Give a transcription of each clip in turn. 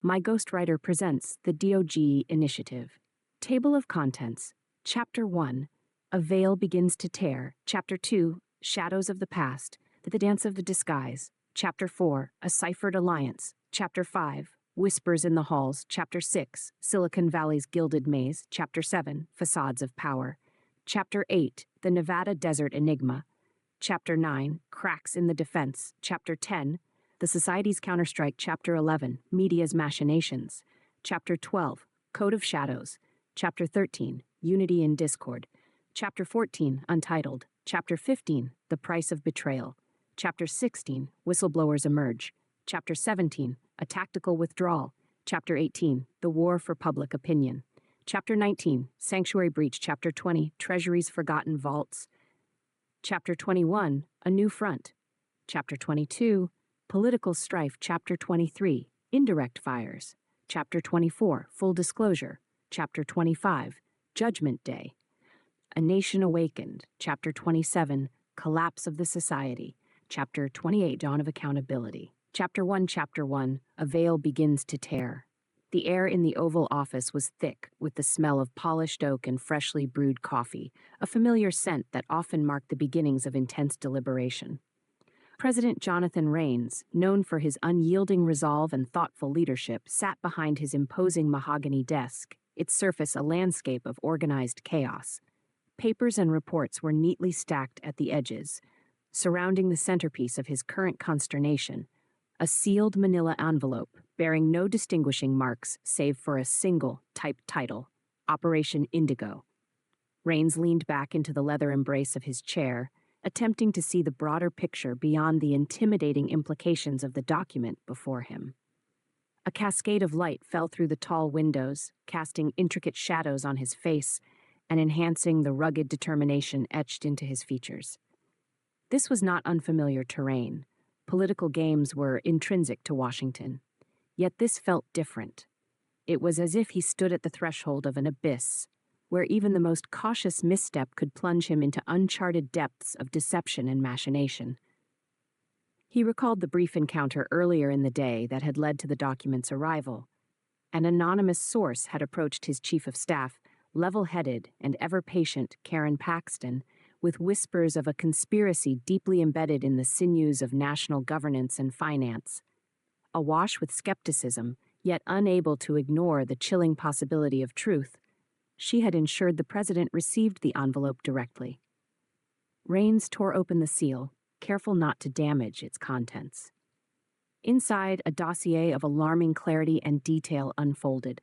MyGhost-Writer presents the D.O.G.E initiative. Table of Contents. Chapter 1. A Veil Begins to Tear. Chapter 2. Shadows of the Past. The Dance of the Disguise. Chapter 4. A Ciphered Alliance. Chapter 5. Whispers in the Halls. Chapter 6. Silicon Valley's Gilded Maze. Chapter 7. Facades of Power. Chapter 8. The Nevada Desert Enigma. Chapter 9. Cracks in the Defense. Chapter 10. The Society's Counterstrike. Chapter 11. Media's Machinations. Chapter 12. Code of Shadows. Chapter 13. Unity in Discord. Chapter 14. Untitled. Chapter 15. The Price of Betrayal. Chapter 16. Whistleblowers Emerge. Chapter 17. A Tactical Withdrawal. Chapter 18. The War for Public Opinion. Chapter 19. Sanctuary Breach. Chapter 20. Treasury's Forgotten Vaults. Chapter 21. A New Front. Chapter 22. Political Strife. Chapter 23. Indirect Fires. Chapter 24. Full Disclosure. Chapter 25. Judgment Day. A Nation Awakened. Chapter 27. Collapse of the Society. Chapter 28. Dawn of Accountability. Chapter 1. Chapter 1. A Veil Begins to Tear. The air in the Oval Office was thick with the smell of polished oak and freshly brewed coffee, a familiar scent that often marked the beginnings of intense deliberation. President Jonathan Raines, known for his unyielding resolve and thoughtful leadership, sat behind his imposing mahogany desk, its surface a landscape of organized chaos. Papers and reports were neatly stacked at the edges. Surrounding the centerpiece of his current consternation, a sealed manila envelope bearing no distinguishing marks save for a single typed title, Operation Indigo. Raines leaned back into the leather embrace of his chair, attempting to see the broader picture beyond the intimidating implications of the document before him. A cascade of light fell through the tall windows, casting intricate shadows on his face and enhancing the rugged determination etched into his features. This was not unfamiliar terrain. Political games were intrinsic to Washington. Yet this felt different. It was as if he stood at the threshold of an abyss, where even the most cautious misstep could plunge him into uncharted depths of deception and machination. He recalled the brief encounter earlier in the day that had led to the document's arrival. An anonymous source had approached his chief of staff, level-headed and ever-patient Karen Paxton, with whispers of a conspiracy deeply embedded in the sinews of national governance and finance. Awash with skepticism, yet unable to ignore the chilling possibility of truth, she had ensured the president received the envelope directly. Raines tore open the seal, careful not to damage its contents. Inside, a dossier of alarming clarity and detail unfolded.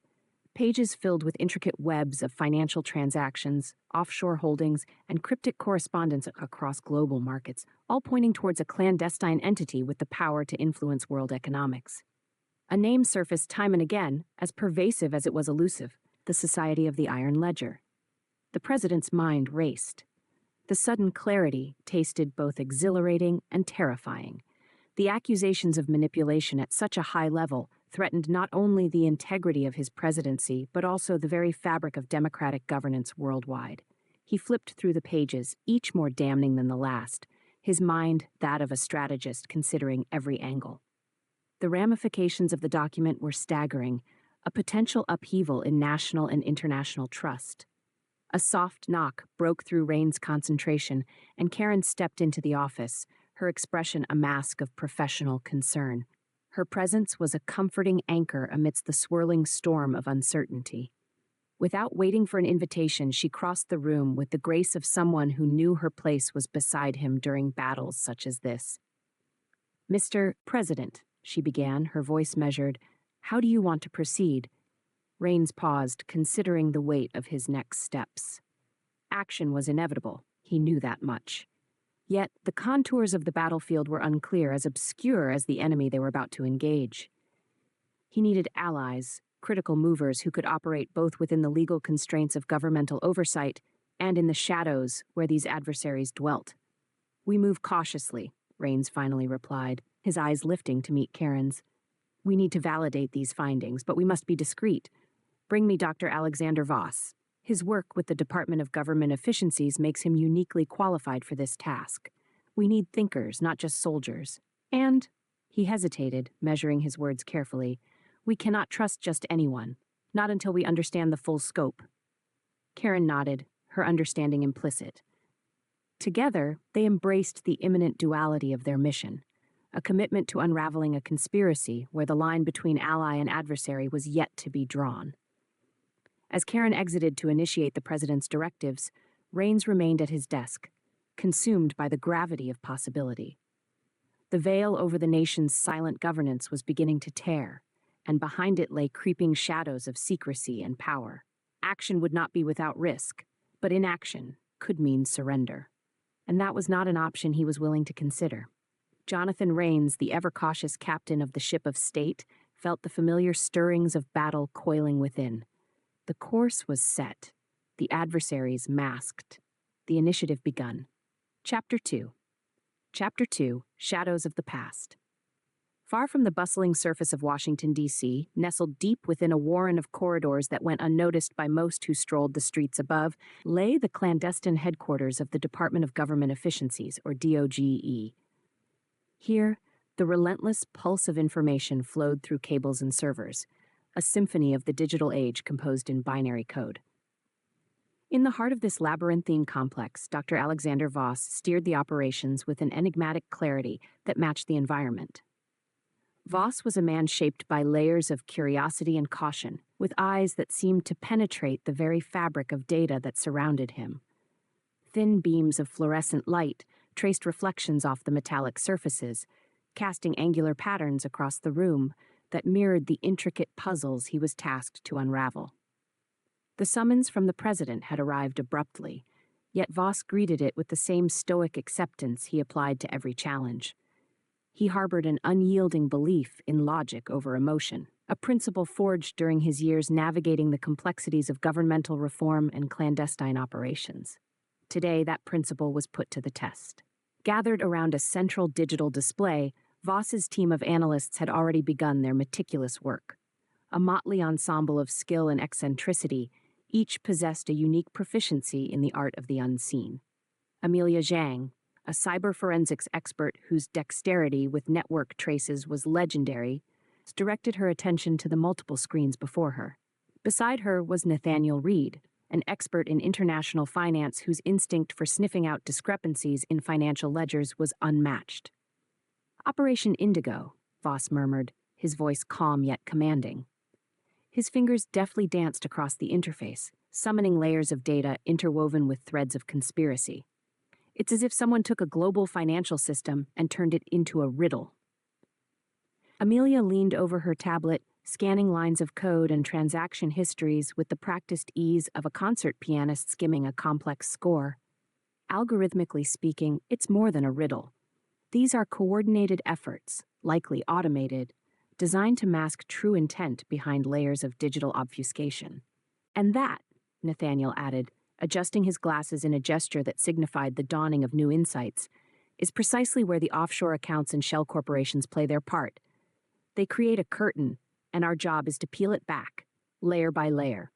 Pages filled with intricate webs of financial transactions, offshore holdings, and cryptic correspondence across global markets, all pointing towards a clandestine entity with the power to influence world economics. A name surfaced time and again, as pervasive as it was elusive: the Society of the Iron Ledger. The president's mind raced. The sudden clarity tasted both exhilarating and terrifying. The accusations of manipulation at such a high level threatened not only the integrity of his presidency, but also the very fabric of democratic governance worldwide. He flipped through the pages, each more damning than the last, his mind that of a strategist considering every angle. The ramifications of the document were staggering, a potential upheaval in national and international trust. A soft knock broke through Raines' concentration, and Karen stepped into the office, her expression a mask of professional concern. Her presence was a comforting anchor amidst the swirling storm of uncertainty. Without waiting for an invitation, she crossed the room with the grace of someone who knew her place was beside him during battles such as this. "Mr. President," she began, her voice measured, "how do you want to proceed?" Raines paused, considering the weight of his next steps. Action was inevitable, he knew that much. Yet the contours of the battlefield were unclear, as obscure as the enemy they were about to engage. He needed allies, critical movers who could operate both within the legal constraints of governmental oversight and in the shadows where these adversaries dwelt. "We move cautiously," Raines finally replied, his eyes lifting to meet Karen's. "We need to validate these findings, but we must be discreet. Bring me Dr. Alexander Voss. His work with the Department of Government Efficiencies makes him uniquely qualified for this task. We need thinkers, not just soldiers. And," he hesitated, measuring his words carefully, We cannot trust just anyone, not until we understand the full scope. Karen nodded, her understanding implicit. Together, they embraced the imminent duality of their mission, a commitment to unraveling a conspiracy where the line between ally and adversary was yet to be drawn. As Karen exited to initiate the president's directives, Rains remained at his desk, consumed by the gravity of possibility. The veil over the nation's silent governance was beginning to tear, and behind it lay creeping shadows of secrecy and power. Action would not be without risk, but inaction could mean surrender. And that was not an option he was willing to consider. Jonathan Rains, the ever-cautious captain of the ship of state, felt the familiar stirrings of battle coiling within. The course was set, the adversaries masked, the initiative begun. Chapter 2. Chapter 2, Shadows of the Past. Far from the bustling surface of Washington, D.C., nestled deep within a warren of corridors that went unnoticed by most who strolled the streets above, lay the clandestine headquarters of the Department of Government Efficiencies, or D.O.G.E. Here, the relentless pulse of information flowed through cables and servers, a symphony of the digital age composed in binary code. In the heart of this labyrinthine complex, Dr. Alexander Voss steered the operations with an enigmatic clarity that matched the environment. Voss was a man shaped by layers of curiosity and caution, with eyes that seemed to penetrate the very fabric of data that surrounded him. Thin beams of fluorescent light traced reflections off the metallic surfaces, casting angular patterns across the room that mirrored the intricate puzzles he was tasked to unravel. The summons from the president had arrived abruptly, yet Voss greeted it with the same stoic acceptance he applied to every challenge. He harbored an unyielding belief in logic over emotion, a principle forged during his years navigating the complexities of governmental reform and clandestine operations. Today, that principle was put to the test. Gathered around a central digital display, Voss's team of analysts had already begun their meticulous work. A motley ensemble of skill and eccentricity, each possessed a unique proficiency in the art of the unseen. Amelia Zhang, a cyber forensics expert whose dexterity with network traces was legendary, directed her attention to the multiple screens before her. Beside her was Nathaniel Reed, an expert in international finance whose instinct for sniffing out discrepancies in financial ledgers was unmatched. Operation Indigo, Voss murmured, his voice calm yet commanding. His fingers deftly danced across the interface, summoning layers of data interwoven with threads of conspiracy. It's as if someone took a global financial system and turned it into a riddle. Amelia leaned over her tablet, scanning lines of code and transaction histories with the practiced ease of a concert pianist skimming a complex score. Algorithmically speaking, it's more than a riddle. These are coordinated efforts, likely automated, designed to mask true intent behind layers of digital obfuscation. And that, Nathaniel added, adjusting his glasses in a gesture that signified the dawning of new insights, is precisely where the offshore accounts and shell corporations play their part. They create a curtain, and our job is to peel it back, layer by layer.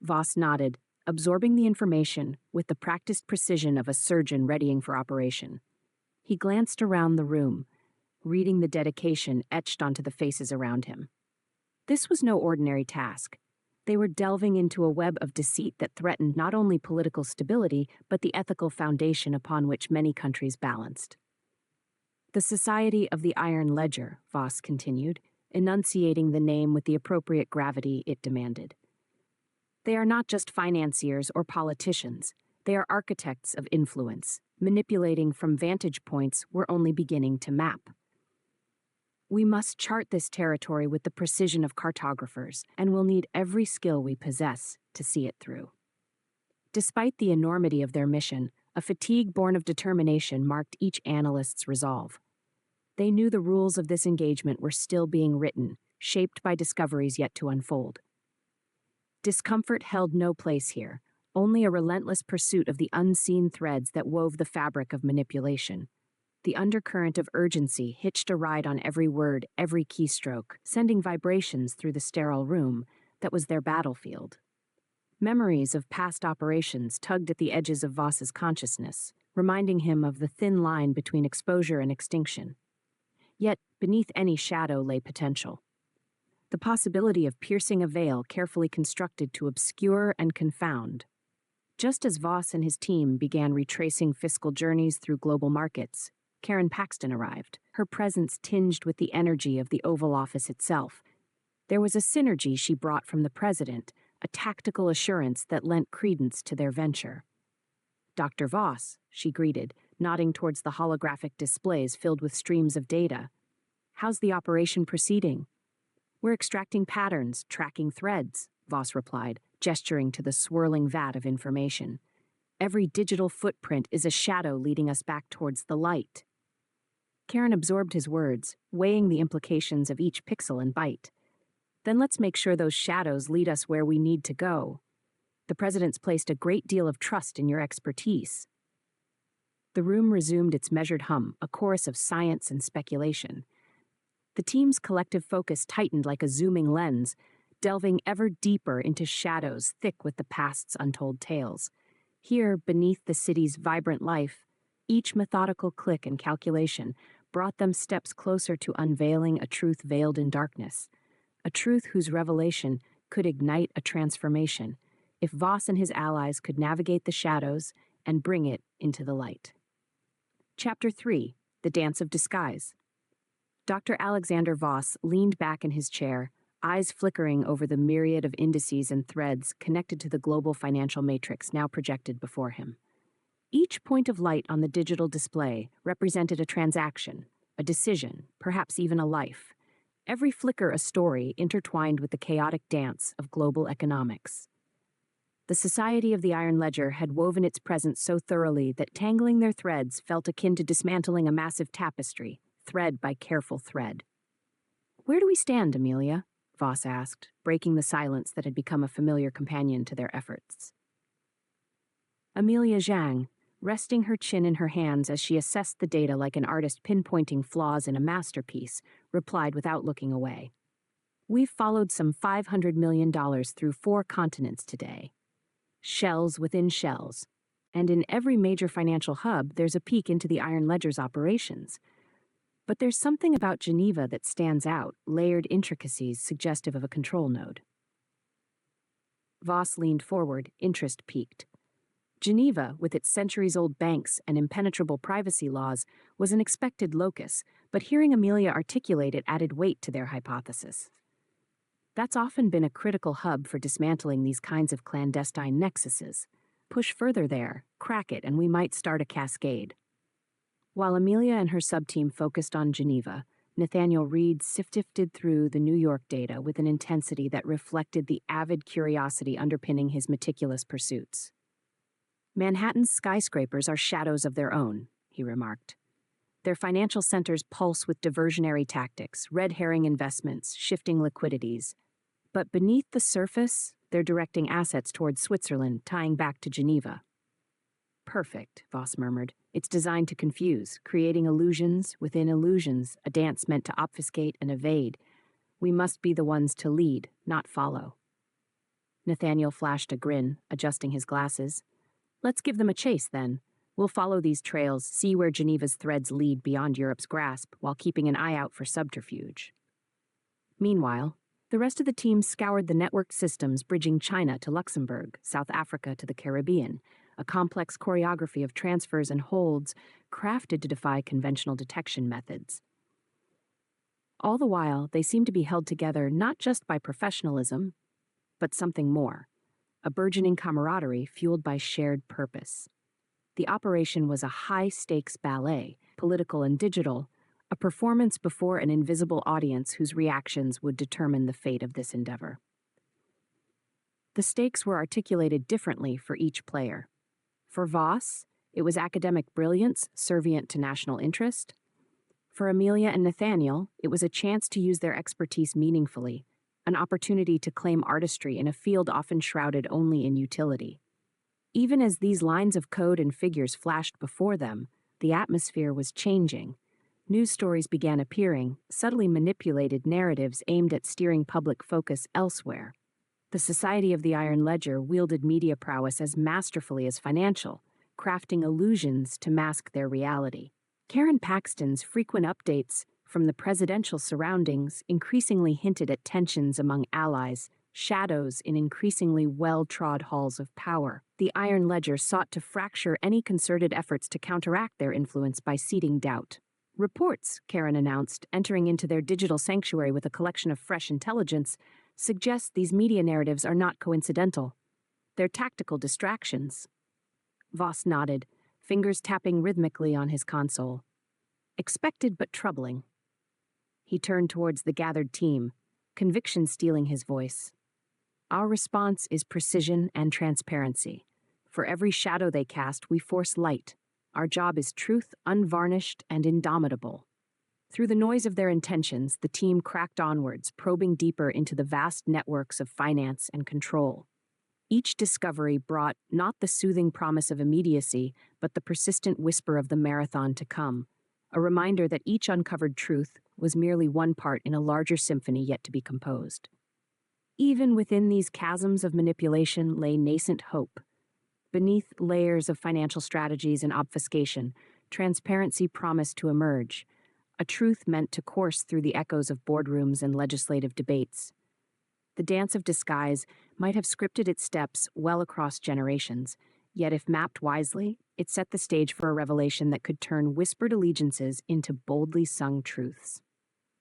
Voss nodded, absorbing the information with the practiced precision of a surgeon readying for operation. He glanced around the room, reading the dedication etched onto the faces around him. This was no ordinary task. They were delving into a web of deceit that threatened not only political stability, but the ethical foundation upon which many countries balanced. The Society of the Iron Ledger, Voss continued, enunciating the name with the appropriate gravity it demanded. They are not just financiers or politicians. They are architects of influence, manipulating from vantage points we're only beginning to map. We must chart this territory with the precision of cartographers, and we'll need every skill we possess to see it through. Despite the enormity of their mission, a fatigue born of determination marked each analyst's resolve. They knew the rules of this engagement were still being written, shaped by discoveries yet to unfold. Discomfort held no place here, only a relentless pursuit of the unseen threads that wove the fabric of manipulation. The undercurrent of urgency hitched a ride on every word, every keystroke, sending vibrations through the sterile room that was their battlefield. Memories of past operations tugged at the edges of Voss's consciousness, reminding him of the thin line between exposure and extinction. Yet, beneath any shadow lay potential. the possibility of piercing a veil carefully constructed to obscure and confound. Just as Voss and his team began retracing fiscal journeys through global markets, Karen Paxton arrived, her presence tinged with the energy of the Oval Office itself. There was a synergy she brought from the president, a tactical assurance that lent credence to their venture. "Dr. Voss," she greeted, nodding towards the holographic displays filled with streams of data. "How's the operation proceeding?" "We're extracting patterns, tracking threads," Voss replied, gesturing to the swirling vat of information. "Every digital footprint is a shadow leading us back towards the light." Karen absorbed his words, weighing the implications of each pixel and byte. "Then let's make sure those shadows lead us where we need to go. The president's placed a great deal of trust in your expertise." The room resumed its measured hum, a chorus of science and speculation. The team's collective focus tightened like a zooming lens, delving ever deeper into shadows thick with the past's untold tales. Here, beneath the city's vibrant life, each methodical click and calculation brought them steps closer to unveiling a truth veiled in darkness, a truth whose revelation could ignite a transformation if Voss and his allies could navigate the shadows and bring it into the light. Chapter 3: The Dance of Disguise. Dr. Alexander Voss leaned back in his chair, eyes flickering over the myriad of indices and threads connected to the global financial matrix now projected before him. Each point of light on the digital display represented a transaction, a decision, perhaps even a life. Every flicker a story intertwined with the chaotic dance of global economics. The Society of the Iron Ledger had woven its presence so thoroughly that tangling their threads felt akin to dismantling a massive tapestry, thread by careful thread. "Where do we stand, Amelia?" Voss asked, breaking the silence that had become a familiar companion to their efforts. Amelia Zhang, resting her chin in her hands as she assessed the data like an artist pinpointing flaws in a masterpiece, replied without looking away. "We've followed some $500 million through 4 continents today. Shells within shells. And in every major financial hub, there's a peek into the Iron Ledger's operations. But there's something about Geneva that stands out, layered intricacies suggestive of a control node." Voss leaned forward, interest piqued. Geneva, with its centuries-old banks and impenetrable privacy laws, was an expected locus, but hearing Amelia articulate it added weight to their hypothesis. That's often been a critical hub for dismantling these kinds of clandestine nexuses. Push further there, crack it, and we might start a cascade. While Amelia and her sub-team focused on Geneva, Nathaniel Reed sifted through the New York data with an intensity that reflected the avid curiosity underpinning his meticulous pursuits. "Manhattan's skyscrapers are shadows of their own," he remarked. "Their financial centers pulse with diversionary tactics, red herring investments, shifting liquidities. But beneath the surface, they're directing assets towards Switzerland, tying back to Geneva." "Perfect," Voss murmured. "It's designed to confuse, creating illusions within illusions, a dance meant to obfuscate and evade. We must be the ones to lead, not follow." Nathaniel flashed a grin, adjusting his glasses. "Let's give them a chase, then. We'll follow these trails, see where Geneva's threads lead beyond Europe's grasp, while keeping an eye out for subterfuge." Meanwhile, the rest of the team scoured the networked systems bridging China to Luxembourg, South Africa to the Caribbean, a complex choreography of transfers and holds crafted to defy conventional detection methods. All the while, they seemed to be held together not just by professionalism, but something more, a burgeoning camaraderie fueled by shared purpose. The operation was a high-stakes ballet, political and digital, a performance before an invisible audience whose reactions would determine the fate of this endeavor. The stakes were articulated differently for each player. For Voss, it was academic brilliance servient to national interest. For Amelia and Nathaniel, it was a chance to use their expertise meaningfully, an opportunity to claim artistry in a field often shrouded only in utility. Even as these lines of code and figures flashed before them, the atmosphere was changing. News stories began appearing, subtly manipulated narratives aimed at steering public focus elsewhere. The Society of the Iron Ledger wielded media prowess as masterfully as financial, crafting illusions to mask their reality. Karen Paxton's frequent updates From the presidential surroundings, increasingly hinted at tensions among allies, shadows in increasingly well-trod halls of power. The Iron Ledger sought to fracture any concerted efforts to counteract their influence by seeding doubt. Reports, Karen announced, entering into their digital sanctuary with a collection of fresh intelligence, suggest these media narratives are not coincidental. They're tactical distractions. Voss nodded, fingers tapping rhythmically on his console. Expected but troubling. He turned towards the gathered team, conviction stealing his voice. Our response is precision and transparency. For every shadow they cast, we force light. Our job is truth, unvarnished and indomitable. Through the noise of their intentions, the team cracked onwards, probing deeper into the vast networks of finance and control. Each discovery brought not the soothing promise of immediacy, but the persistent whisper of the marathon to come, a reminder that each uncovered truth was merely one part in a larger symphony yet to be composed. Even within these chasms of manipulation lay nascent hope. Beneath layers of financial strategies and obfuscation, transparency promised to emerge, a truth meant to course through the echoes of boardrooms and legislative debates. The dance of disguise might have scripted its steps well across generations, yet if mapped wisely, it set the stage for a revelation that could turn whispered allegiances into boldly sung truths.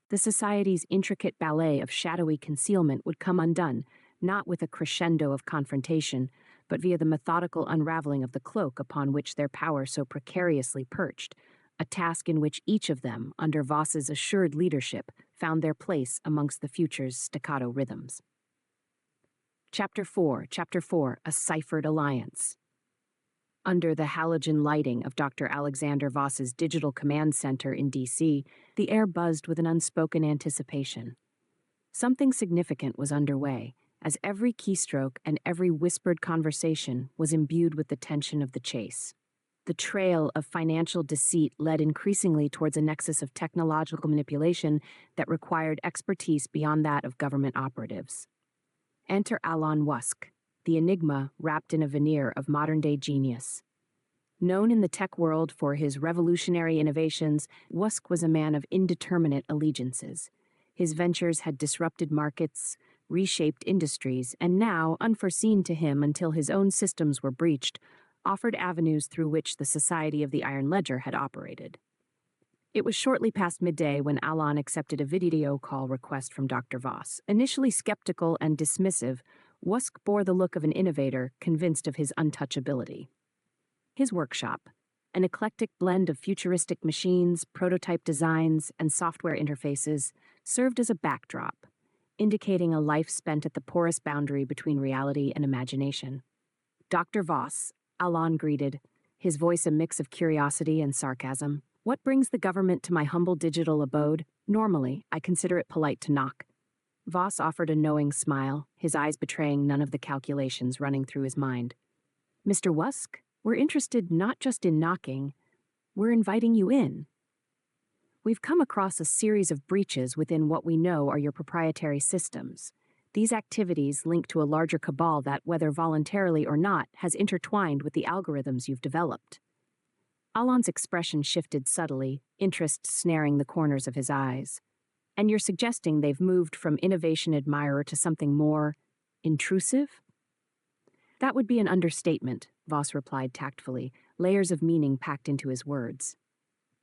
The society's intricate ballet of shadowy concealment would come undone, not with a crescendo of confrontation, but via the methodical unraveling of the cloak upon which their power so precariously perched, a task in which each of them, under Voss's assured leadership, found their place amongst the future's staccato rhythms. Chapter 4, A Ciphered Alliance. Under the halogen lighting of Dr. Alexander Voss's digital command center in D.C., the air buzzed with an unspoken anticipation. Something significant was underway, as every keystroke and every whispered conversation was imbued with the tension of the chase. The trail of financial deceit led increasingly towards a nexus of technological manipulation that required expertise beyond that of government operatives. Enter Elon Musk, the enigma wrapped in a veneer of modern-day genius. Known in the tech world for his revolutionary innovations, Musk was a man of indeterminate allegiances. His ventures had disrupted markets, reshaped industries, and now, unforeseen to him until his own systems were breached, offered avenues through which the Society of the Iron Ledger had operated. It was shortly past midday when Elon accepted a video call request from Dr. Voss. Initially skeptical and dismissive, Musk bore the look of an innovator convinced of his untouchability. His workshop, an eclectic blend of futuristic machines, prototype designs, and software interfaces, served as a backdrop, indicating a life spent at the porous boundary between reality and imagination. Dr. Voss, Elon greeted, his voice a mix of curiosity and sarcasm. What brings the government to my humble digital abode? Normally, I consider it polite to knock. Voss offered a knowing smile, his eyes betraying none of the calculations running through his mind. Mr. Musk, we're interested not just in knocking, we're inviting you in. We've come across a series of breaches within what we know are your proprietary systems. These activities link to a larger cabal that, whether voluntarily or not, has intertwined with the algorithms you've developed. Elon's expression shifted subtly, interest snaring the corners of his eyes. And you're suggesting they've moved from innovation admirer to something more intrusive? That would be an understatement, Voss replied tactfully, layers of meaning packed into his words.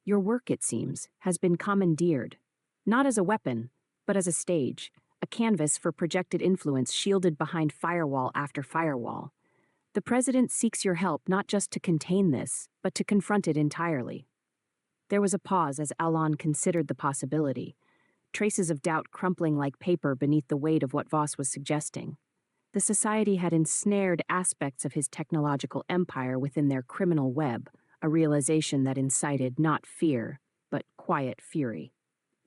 Your work, it seems, has been commandeered, not as a weapon, but as a stage, a canvas for projected influence shielded behind firewall after firewall. The president seeks your help not just to contain this, but to confront it entirely. There was a pause as Elon considered the possibility, traces of doubt crumpling like paper beneath the weight of what Voss was suggesting. The society had ensnared aspects of his technological empire within their criminal web, a realization that incited not fear, but quiet fury.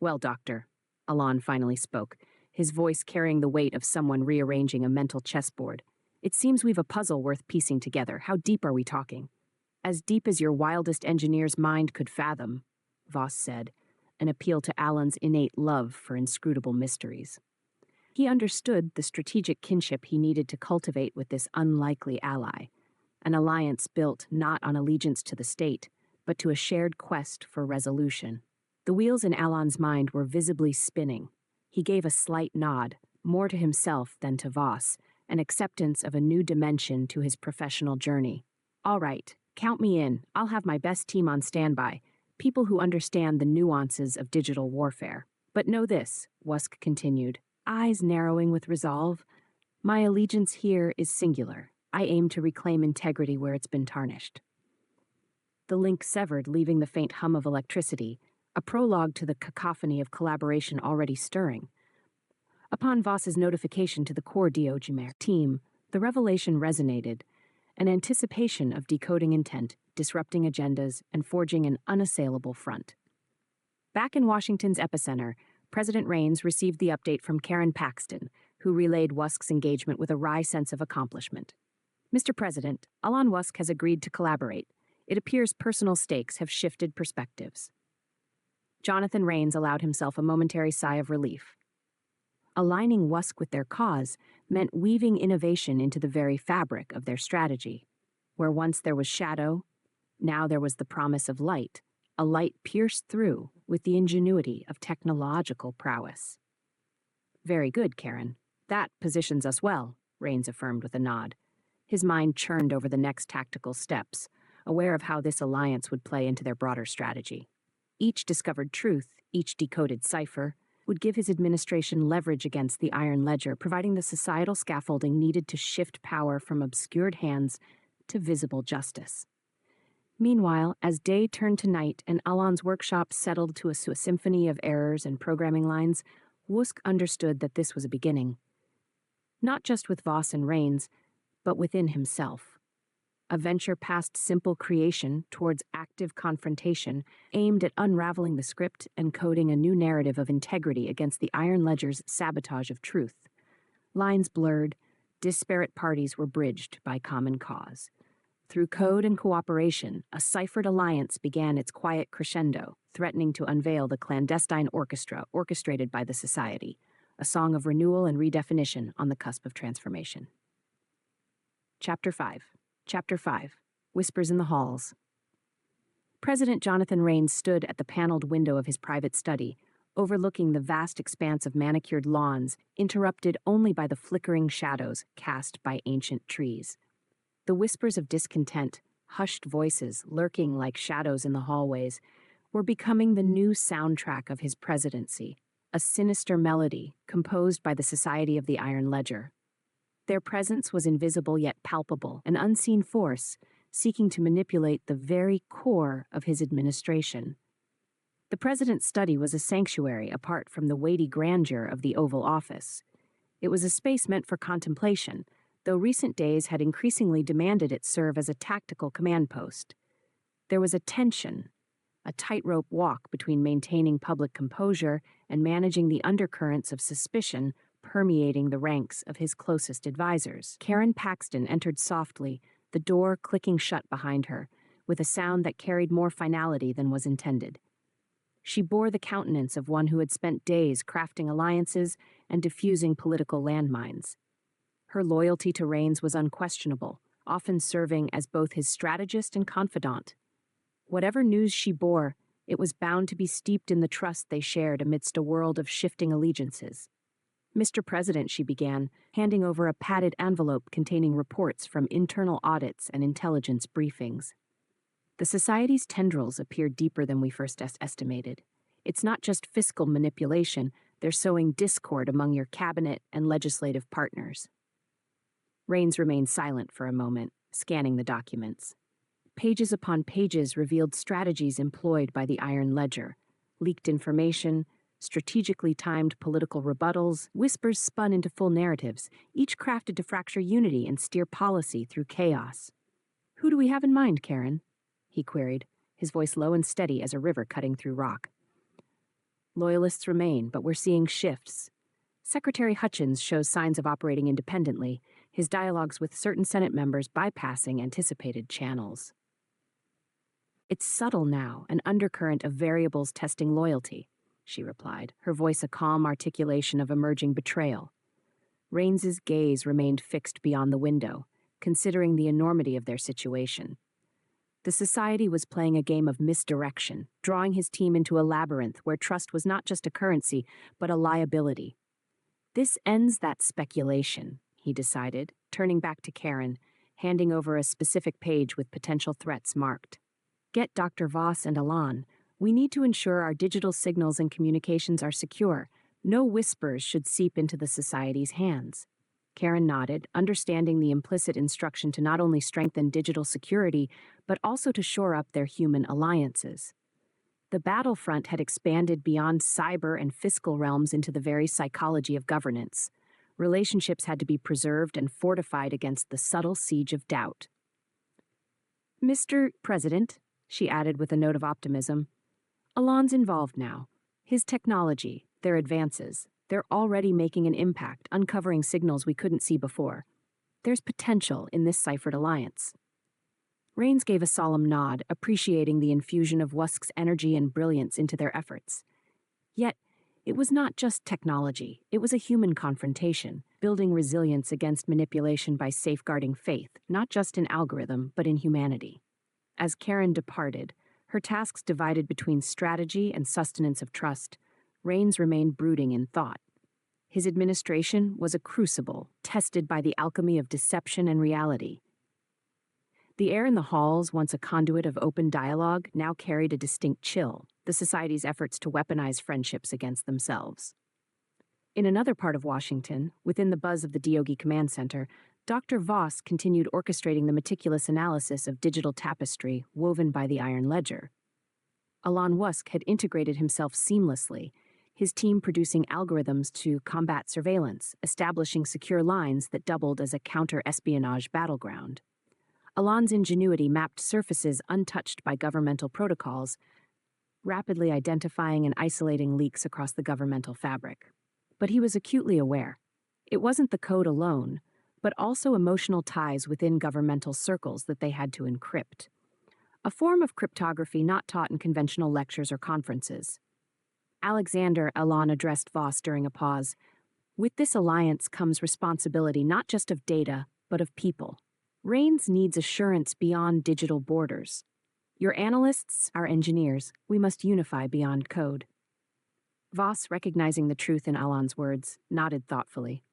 Well, Doctor, Elon finally spoke, his voice carrying the weight of someone rearranging a mental chessboard. It seems we've a puzzle worth piecing together. How deep are we talking? As deep as your wildest engineer's mind could fathom, Voss said, an appeal to Alan's innate love for inscrutable mysteries. He understood the strategic kinship he needed to cultivate with this unlikely ally, an alliance built not on allegiance to the state, but to a shared quest for resolution. The wheels in Alon's mind were visibly spinning. He gave a slight nod, more to himself than to Voss, an acceptance of a new dimension to his professional journey. All right, count me in. I'll have my best team on standby, people who understand the nuances of digital warfare. But know this, Wusk continued, eyes narrowing with resolve. My allegiance here is singular. I aim to reclaim integrity where it's been tarnished. The link severed, leaving the faint hum of electricity, a prologue to the cacophony of collaboration already stirring. Upon Voss's notification to the core D.O.G.E team, the revelation resonated, an anticipation of decoding intent, disrupting agendas, and forging an unassailable front. Back in Washington's epicenter, President Rains received the update from Karen Paxton, who relayed Wusk's engagement with a wry sense of accomplishment. Mr. President, Elon Musk has agreed to collaborate. It appears personal stakes have shifted perspectives. Jonathan Rains allowed himself a momentary sigh of relief. Aligning Wusk with their cause meant weaving innovation into the very fabric of their strategy. Where once there was shadow, now there was the promise of light, a light pierced through with the ingenuity of technological prowess. Very good, Karen. That positions us well, Rains affirmed with a nod. His mind churned over the next tactical steps, aware of how this alliance would play into their broader strategy. Each discovered truth, each decoded cipher, would give his administration leverage against the Iron Ledger, providing the societal scaffolding needed to shift power from obscured hands to visible justice. Meanwhile, as day turned to night and Alon's workshop settled to a symphony of errors and programming lines, Wusk understood that this was a beginning. Not just with Voss and Rains, but within himself. A venture past simple creation towards active confrontation, aimed at unraveling the script and coding a new narrative of integrity against the Iron Ledger's sabotage of truth. Lines blurred, disparate parties were bridged by common cause. Through code and cooperation, a ciphered alliance began its quiet crescendo, threatening to unveil the clandestine orchestra orchestrated by the society, a song of renewal and redefinition on the cusp of transformation. Chapter 5. Whispers in the Halls. President Jonathan Rains stood at the paneled window of his private study, overlooking the vast expanse of manicured lawns, interrupted only by the flickering shadows cast by ancient trees. The whispers of discontent, hushed voices lurking like shadows in the hallways, were becoming the new soundtrack of his presidency, a sinister melody composed by the Society of the Iron Ledger. Their presence was invisible yet palpable, an unseen force seeking to manipulate the very core of his administration. The president's study was a sanctuary apart from the weighty grandeur of the Oval Office. It was a space meant for contemplation, though recent days had increasingly demanded it serve as a tactical command post. There was a tension, a tightrope walk between maintaining public composure and managing the undercurrents of suspicion permeating the ranks of his closest advisors. Karen Paxton entered softly, the door clicking shut behind her, with a sound that carried more finality than was intended. She bore the countenance of one who had spent days crafting alliances and diffusing political landmines. Her loyalty to Rains was unquestionable, often serving as both his strategist and confidant. Whatever news she bore, it was bound to be steeped in the trust they shared amidst a world of shifting allegiances. Mr. President, she began, handing over a padded envelope containing reports from internal audits and intelligence briefings. The Society's tendrils appear deeper than we first estimated. It's not just fiscal manipulation, they're sowing discord among your cabinet and legislative partners. Rains remained silent for a moment, scanning the documents. Pages upon pages revealed strategies employed by the Iron Ledger, leaked information, strategically timed political rebuttals, whispers spun into full narratives, each crafted to fracture unity and steer policy through chaos. Who do we have in mind, Karen? He queried, his voice low and steady as a river cutting through rock. Loyalists remain, but we're seeing shifts. Secretary Hutchins shows signs of operating independently, his dialogues with certain Senate members bypassing anticipated channels. It's subtle now, an undercurrent of variables testing loyalty, she replied, her voice a calm articulation of emerging betrayal. Rains's gaze remained fixed beyond the window, considering the enormity of their situation. The society was playing a game of misdirection, drawing his team into a labyrinth where trust was not just a currency, but a liability. This ends that speculation, he decided, turning back to Karen, handing over a specific page with potential threats marked. Get Dr. Voss and Alan. We need to ensure our digital signals and communications are secure. No whispers should seep into the society's hands. Karen nodded, understanding the implicit instruction to not only strengthen digital security, but also to shore up their human alliances. The battlefront had expanded beyond cyber and fiscal realms into the very psychology of governance. Relationships had to be preserved and fortified against the subtle siege of doubt. Mr. President, she added with a note of optimism, Alan's involved now. His technology, their advances, they're already making an impact, uncovering signals we couldn't see before. There's potential in this ciphered alliance. Rains gave a solemn nod, appreciating the infusion of WUSC's energy and brilliance into their efforts. Yet, it was not just technology, it was a human confrontation, building resilience against manipulation by safeguarding faith, not just in algorithm, but in humanity. As Karen departed, her tasks divided between strategy and sustenance of trust, Rains remained brooding in thought. His administration was a crucible, tested by the alchemy of deception and reality. The air in the halls, once a conduit of open dialogue, now carried a distinct chill, the society's efforts to weaponize friendships against themselves. In another part of Washington, within the buzz of the D.O.G.E command center, Dr. Voss continued orchestrating the meticulous analysis of digital tapestry woven by the Iron Ledger. Alan WUSC had integrated himself seamlessly, his team producing algorithms to combat surveillance, establishing secure lines that doubled as a counter-espionage battleground. Alan's ingenuity mapped surfaces untouched by governmental protocols, rapidly identifying and isolating leaks across the governmental fabric. But he was acutely aware. It wasn't the code alone, but also emotional ties within governmental circles that they had to encrypt. A form of cryptography not taught in conventional lectures or conferences. Alexander, Alan addressed Voss during a pause. With this alliance comes responsibility not just of data, but of people. Rains needs assurance beyond digital borders. Your analysts are engineers. We must unify beyond code. Voss, recognizing the truth in Alan's words, nodded thoughtfully.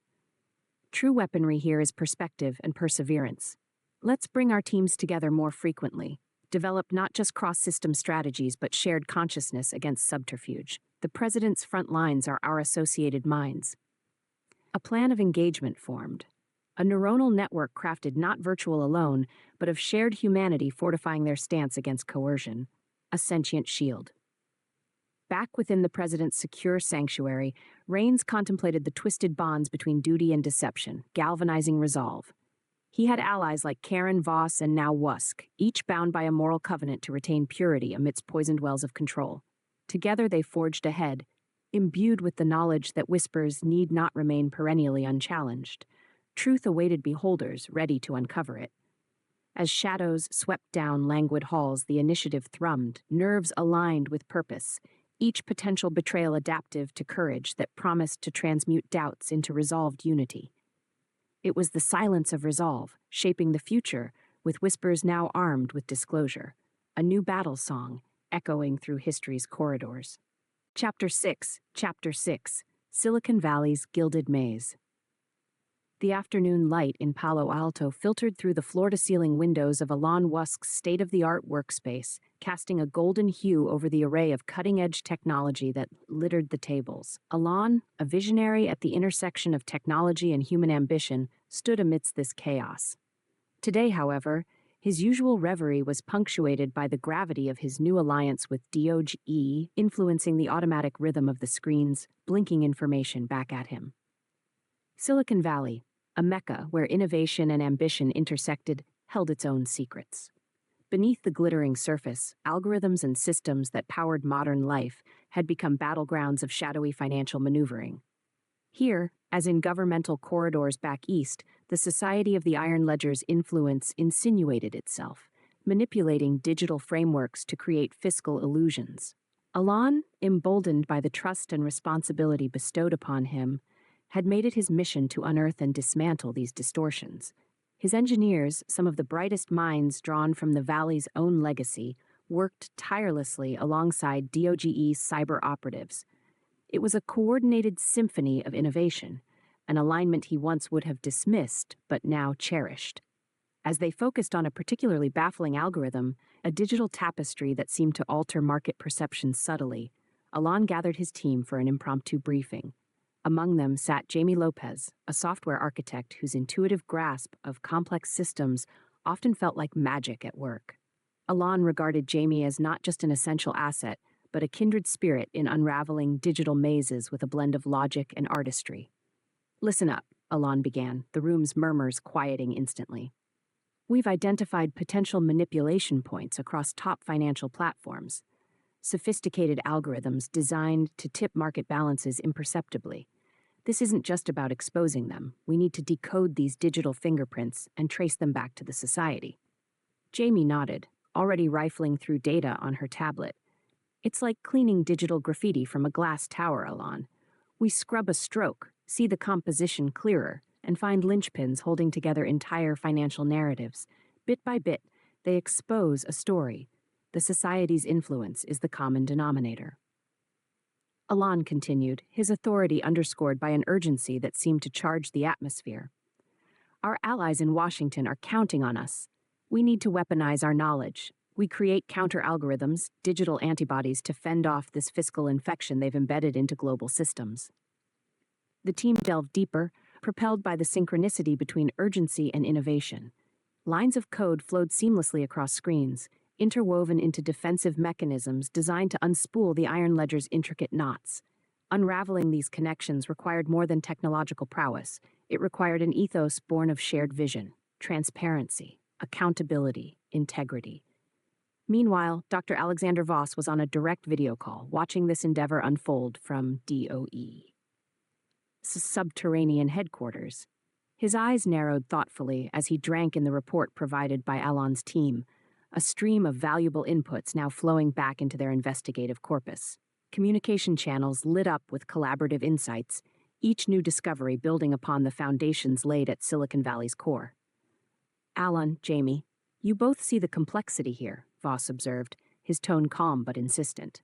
True weaponry here is perspective and perseverance. Let's bring our teams together more frequently. Develop not just cross-system strategies, but shared consciousness against subterfuge. The president's front lines are our associated minds. A plan of engagement formed. A neuronal network crafted not virtual alone, but of shared humanity fortifying their stance against coercion. A sentient shield. Back within the president's secure sanctuary, Rains contemplated the twisted bonds between duty and deception, galvanizing resolve. He had allies like Karen, Voss, and now WUSC, each bound by a moral covenant to retain purity amidst poisoned wells of control. Together they forged ahead, imbued with the knowledge that whispers need not remain perennially unchallenged. Truth awaited beholders, ready to uncover it. As shadows swept down languid halls, the initiative thrummed, nerves aligned with purpose, each potential betrayal adaptive to courage that promised to transmute doubts into resolved unity. It was the silence of resolve, shaping the future, with whispers now armed with disclosure. A new battle song, echoing through history's corridors. Chapter 6, Silicon Valley's Gilded Maze. The afternoon light in Palo Alto filtered through the floor-to-ceiling windows of Elon Musk's state-of-the-art workspace, casting a golden hue over the array of cutting-edge technology that littered the tables. Elon, a visionary at the intersection of technology and human ambition, stood amidst this chaos. Today, however, his usual reverie was punctuated by the gravity of his new alliance with D.O.G.E, influencing the automatic rhythm of the screens, blinking information back at him. Silicon Valley, a mecca where innovation and ambition intersected, held its own secrets. Beneath the glittering surface, algorithms and systems that powered modern life had become battlegrounds of shadowy financial maneuvering. Here, as in governmental corridors back east, the Society of the Iron Ledger's influence insinuated itself, manipulating digital frameworks to create fiscal illusions. Elon, emboldened by the trust and responsibility bestowed upon him, had made it his mission to unearth and dismantle these distortions. His engineers, some of the brightest minds drawn from the Valley's own legacy, worked tirelessly alongside D.O.G.E. cyber operatives. It was a coordinated symphony of innovation, an alignment he once would have dismissed but now cherished. As they focused on a particularly baffling algorithm, a digital tapestry that seemed to alter market perception subtly, Alon gathered his team for an impromptu briefing. Among them sat Jamie Lopez, a software architect whose intuitive grasp of complex systems often felt like magic at work. Alon regarded Jamie as not just an essential asset, but a kindred spirit in unraveling digital mazes with a blend of logic and artistry. "Listen up," Alon began, the room's murmurs quieting instantly. "We've identified potential manipulation points across top financial platforms, sophisticated algorithms designed to tip market balances imperceptibly. This isn't just about exposing them. We need to decode these digital fingerprints and trace them back to the society." Jamie nodded, already rifling through data on her tablet. "It's like cleaning digital graffiti from a glass tower, Alon. We scrub a stroke, see the composition clearer, and find linchpins holding together entire financial narratives. Bit by bit, they expose a story. The society's influence is the common denominator." Alon continued, his authority underscored by an urgency that seemed to charge the atmosphere. "Our allies in Washington are counting on us. We need to weaponize our knowledge. We create counter-algorithms, digital antibodies to fend off this fiscal infection they've embedded into global systems." The team delved deeper, propelled by the synchronicity between urgency and innovation. Lines of code flowed seamlessly across screens, interwoven into defensive mechanisms designed to unspool the Iron Ledger's intricate knots. Unraveling these connections required more than technological prowess. It required an ethos born of shared vision, transparency, accountability, integrity. Meanwhile, Dr. Alexander Voss was on a direct video call, watching this endeavor unfold from D.O.E. Subterranean headquarters. His eyes narrowed thoughtfully as he drank in the report provided by Alon's team, a stream of valuable inputs now flowing back into their investigative corpus. Communication channels lit up with collaborative insights, each new discovery building upon the foundations laid at Silicon Valley's core. "Alon, Jamie, you both see the complexity here," Voss observed, his tone calm but insistent.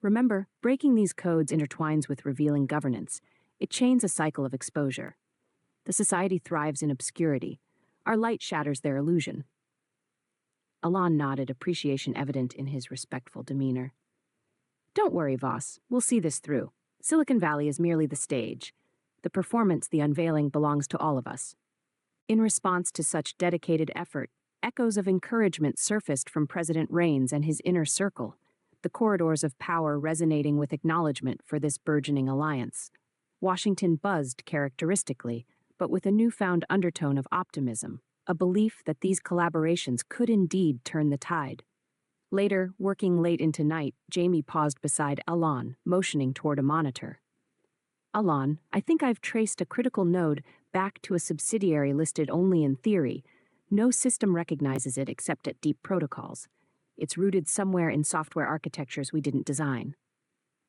"Remember, breaking these codes intertwines with revealing governance. It chains a cycle of exposure. The society thrives in obscurity. Our light shatters their illusion." Alon nodded, appreciation evident in his respectful demeanor. "Don't worry, Voss. We'll see this through. Silicon Valley is merely the stage. The performance, the unveiling, belongs to all of us." In response to such dedicated effort, echoes of encouragement surfaced from President Raines and his inner circle, the corridors of power resonating with acknowledgement for this burgeoning alliance. Washington buzzed characteristically, but with a newfound undertone of optimism, a belief that these collaborations could indeed turn the tide. Later, working late into night, Jamie paused beside Alon, motioning toward a monitor. "Alon, I think I've traced a critical node back to a subsidiary listed only in theory. No system recognizes it except at deep protocols. It's rooted somewhere in software architectures we didn't design."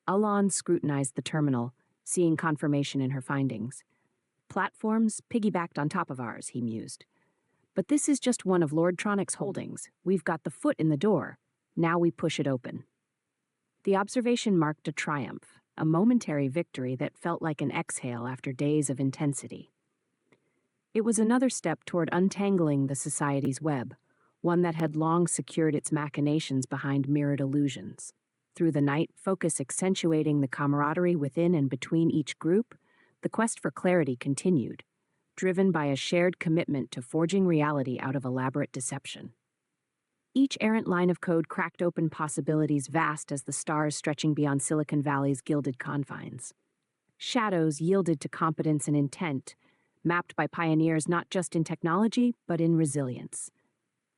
Alon scrutinized the terminal, seeing confirmation in her findings. "Platforms piggybacked on top of ours," he mused. "But this is just one of Lordtronic's holdings. We've got the foot in the door. Now we push it open." The observation marked a triumph, a momentary victory that felt like an exhale after days of intensity. It was another step toward untangling the society's web, one that had long secured its machinations behind mirrored illusions. Through the night, focus accentuating the camaraderie within and between each group, the quest for clarity continued, driven by a shared commitment to forging reality out of elaborate deception. Each errant line of code cracked open possibilities vast as the stars stretching beyond Silicon Valley's gilded confines. Shadows yielded to competence and intent, mapped by pioneers not just in technology, but in resilience.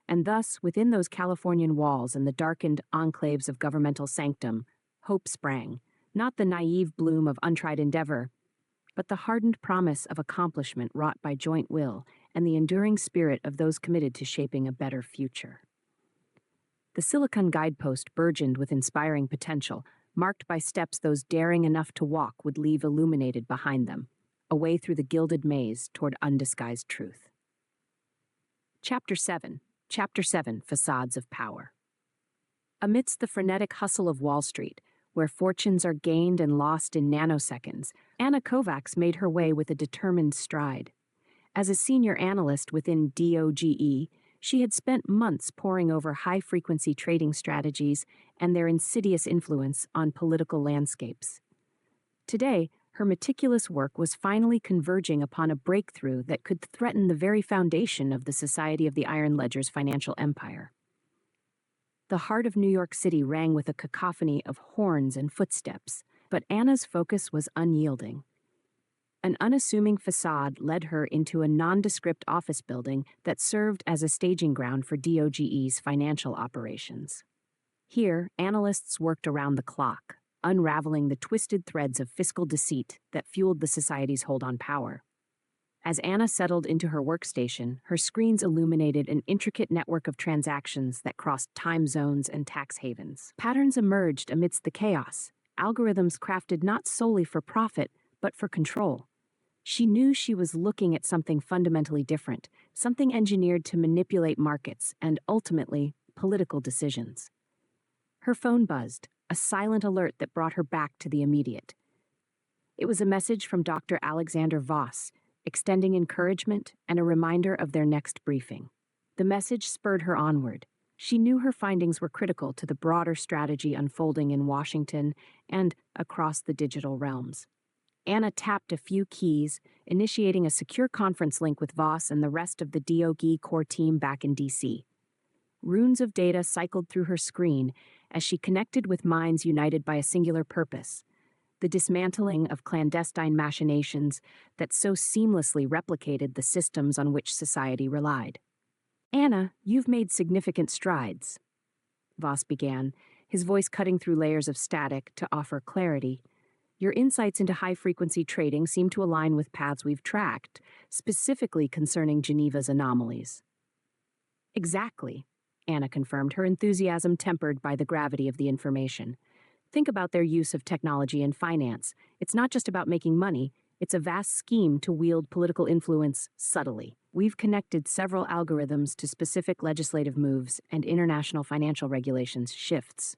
And thus, within those Californian walls and the darkened enclaves of governmental sanctum, hope sprang, not the naive bloom of untried endeavor, but the hardened promise of accomplishment wrought by joint will and the enduring spirit of those committed to shaping a better future. The Silicon guidepost burgeoned with inspiring potential, marked by steps those daring enough to walk would leave illuminated behind them, a way through the gilded maze toward undisguised truth. Chapter 7. Chapter 7. Facades of Power. Amidst the frenetic hustle of Wall Street, where fortunes are gained and lost in nanoseconds, Anna Kovacs made her way with a determined stride. As a senior analyst within D.O.G.E, she had spent months poring over high-frequency trading strategies and their insidious influence on political landscapes. Today, her meticulous work was finally converging upon a breakthrough that could threaten the very foundation of the Society of the Iron Ledger's financial empire. The heart of New York City rang with a cacophony of horns and footsteps, but Anna's focus was unyielding. An unassuming facade led her into a nondescript office building that served as a staging ground for D.O.G.E's financial operations. Here, analysts worked around the clock, unraveling the twisted threads of fiscal deceit that fueled the society's hold on power. As Anna settled into her workstation, her screens illuminated an intricate network of transactions that crossed time zones and tax havens. Patterns emerged amidst the chaos, algorithms crafted not solely for profit, but for control. She knew she was looking at something fundamentally different, something engineered to manipulate markets and, ultimately, political decisions. Her phone buzzed, a silent alert that brought her back to the immediate. It was a message from Dr. Alexander Voss, extending encouragement and a reminder of their next briefing. The message spurred her onward. She knew her findings were critical to the broader strategy unfolding in Washington and across the digital realms. Anna tapped a few keys, initiating a secure conference link with Voss and the rest of the D.O.G.E core team back in D.C. Runes of data cycled through her screen as she connected with minds united by a singular purpose: the dismantling of clandestine machinations that so seamlessly replicated the systems on which society relied. "Anna, you've made significant strides," Voss began, his voice cutting through layers of static to offer clarity. "Your insights into high-frequency trading seem to align with paths we've tracked, specifically concerning Geneva's anomalies." "Exactly," Anna confirmed, her enthusiasm tempered by the gravity of the information. "Think about their use of technology in finance. It's not just about making money, it's a vast scheme to wield political influence subtly. We've connected several algorithms to specific legislative moves and international financial regulations shifts."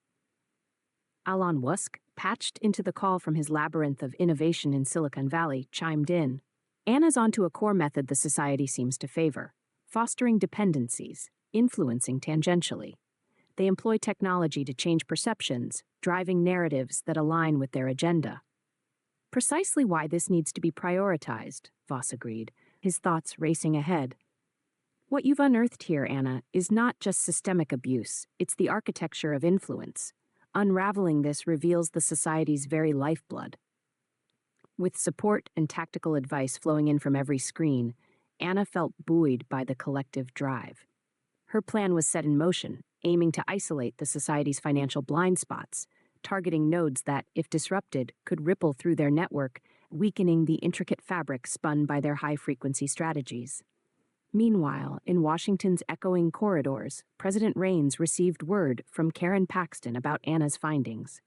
Elon Musk, patched into the call from his labyrinth of innovation in Silicon Valley, chimed in. "Anna's onto a core method the society seems to favor: fostering dependencies, influencing tangentially. They employ technology to change perceptions, driving narratives that align with their agenda." "Precisely why this needs to be prioritized," Voss agreed, his thoughts racing ahead. "What you've unearthed here, Anna, is not just systemic abuse, it's the architecture of influence. Unraveling this reveals the society's very lifeblood." With support and tactical advice flowing in from every screen, Anna felt buoyed by the collective drive. Her plan was set in motion, aiming to isolate the society's financial blind spots, targeting nodes that, if disrupted, could ripple through their network, weakening the intricate fabric spun by their high-frequency strategies. Meanwhile, in Washington's echoing corridors, President Raines received word from Karen Paxton about Anna's findings.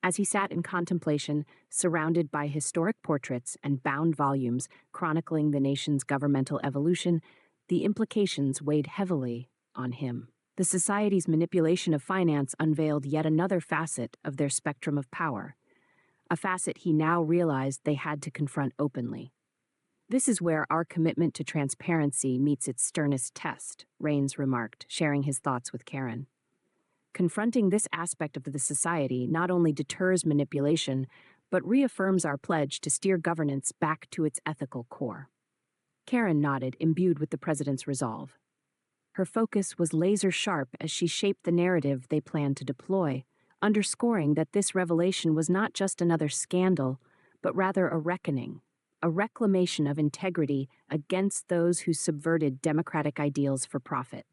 As he sat in contemplation, surrounded by historic portraits and bound volumes chronicling the nation's governmental evolution, the implications weighed heavily on him. The society's manipulation of finance unveiled yet another facet of their spectrum of power, a facet he now realized they had to confront openly. "This is where our commitment to transparency meets its sternest test," Raines remarked, sharing his thoughts with Karen. "Confronting this aspect of the society not only deters manipulation, but reaffirms our pledge to steer governance back to its ethical core." Karen nodded, imbued with the president's resolve. Her focus was laser-sharp as she shaped the narrative they planned to deploy, underscoring that this revelation was not just another scandal, but rather a reckoning, a reclamation of integrity against those who subverted democratic ideals for profit.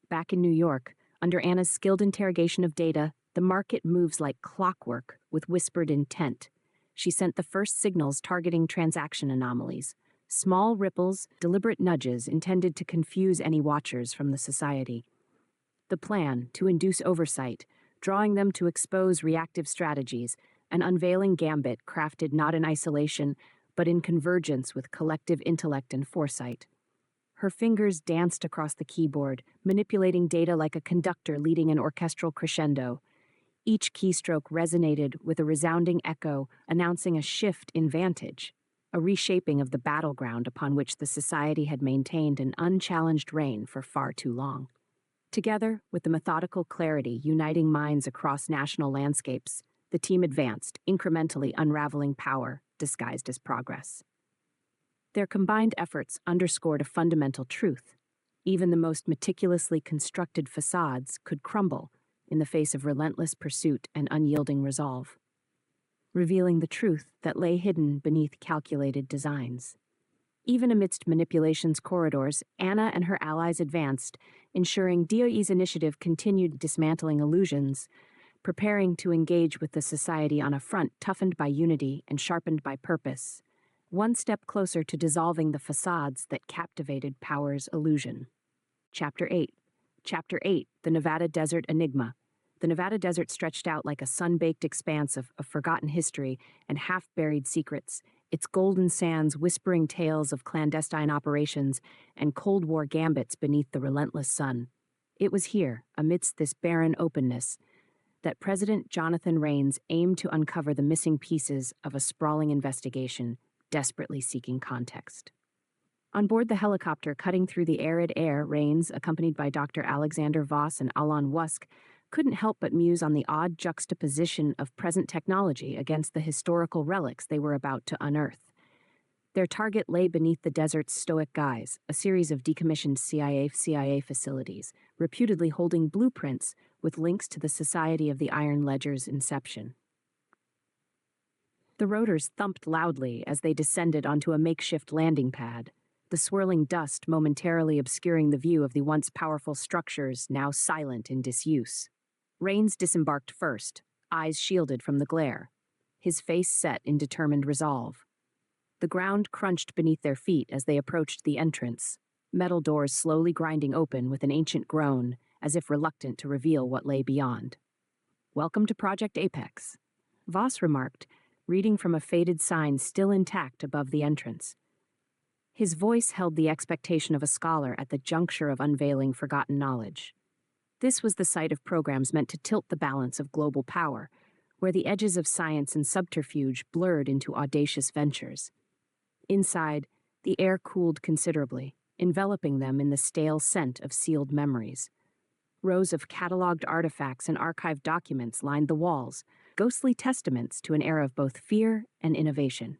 Back in New York, under Anna's skilled interrogation of data, the market moves like clockwork with whispered intent. She sent the first signals targeting transaction anomalies, small ripples, deliberate nudges intended to confuse any watchers from the society. The plan, to induce oversight, drawing them to expose reactive strategies, an unveiling gambit crafted not in isolation, but in convergence with collective intellect and foresight. Her fingers danced across the keyboard, manipulating data like a conductor leading an orchestral crescendo. Each keystroke resonated with a resounding echo, announcing a shift in vantage, a reshaping of the battleground upon which the society had maintained an unchallenged reign for far too long. Together, with the methodical clarity uniting minds across national landscapes, the team advanced, incrementally unraveling power disguised as progress. Their combined efforts underscored a fundamental truth. Even the most meticulously constructed facades could crumble in the face of relentless pursuit and unyielding resolve, revealing the truth that lay hidden beneath calculated designs. Even amidst manipulation's corridors, Anna and her allies advanced, ensuring D.O.G.E's initiative continued dismantling illusions, preparing to engage with the society on a front toughened by unity and sharpened by purpose, one step closer to dissolving the facades that captivated power's illusion. Chapter 8. Chapter 8, The Nevada Desert Enigma. The Nevada desert stretched out like a sun-baked expanse of forgotten history and half-buried secrets, its golden sands whispering tales of clandestine operations and Cold War gambits beneath the relentless sun. It was here, amidst this barren openness, that President Jonathan Rains aimed to uncover the missing pieces of a sprawling investigation, desperately seeking context. On board the helicopter cutting through the arid air, Rains, accompanied by Dr. Alexander Voss and Alon Wusk, couldn't help but muse on the odd juxtaposition of present technology against the historical relics they were about to unearth. Their target lay beneath the desert's stoic guise, a series of decommissioned CIA facilities, reputedly holding blueprints with links to the Society of the Iron Ledger's inception. The rotors thumped loudly as they descended onto a makeshift landing pad, the swirling dust momentarily obscuring the view of the once powerful structures now silent in disuse. Rains disembarked first, eyes shielded from the glare, his face set in determined resolve. The ground crunched beneath their feet as they approached the entrance, metal doors slowly grinding open with an ancient groan, as if reluctant to reveal what lay beyond. "Welcome to Project Apex," Voss remarked, reading from a faded sign still intact above the entrance. His voice held the expectation of a scholar at the juncture of unveiling forgotten knowledge. This was the site of programs meant to tilt the balance of global power, where the edges of science and subterfuge blurred into audacious ventures. Inside, the air cooled considerably, enveloping them in the stale scent of sealed memories. Rows of cataloged artifacts and archived documents lined the walls, ghostly testaments to an era of both fear and innovation.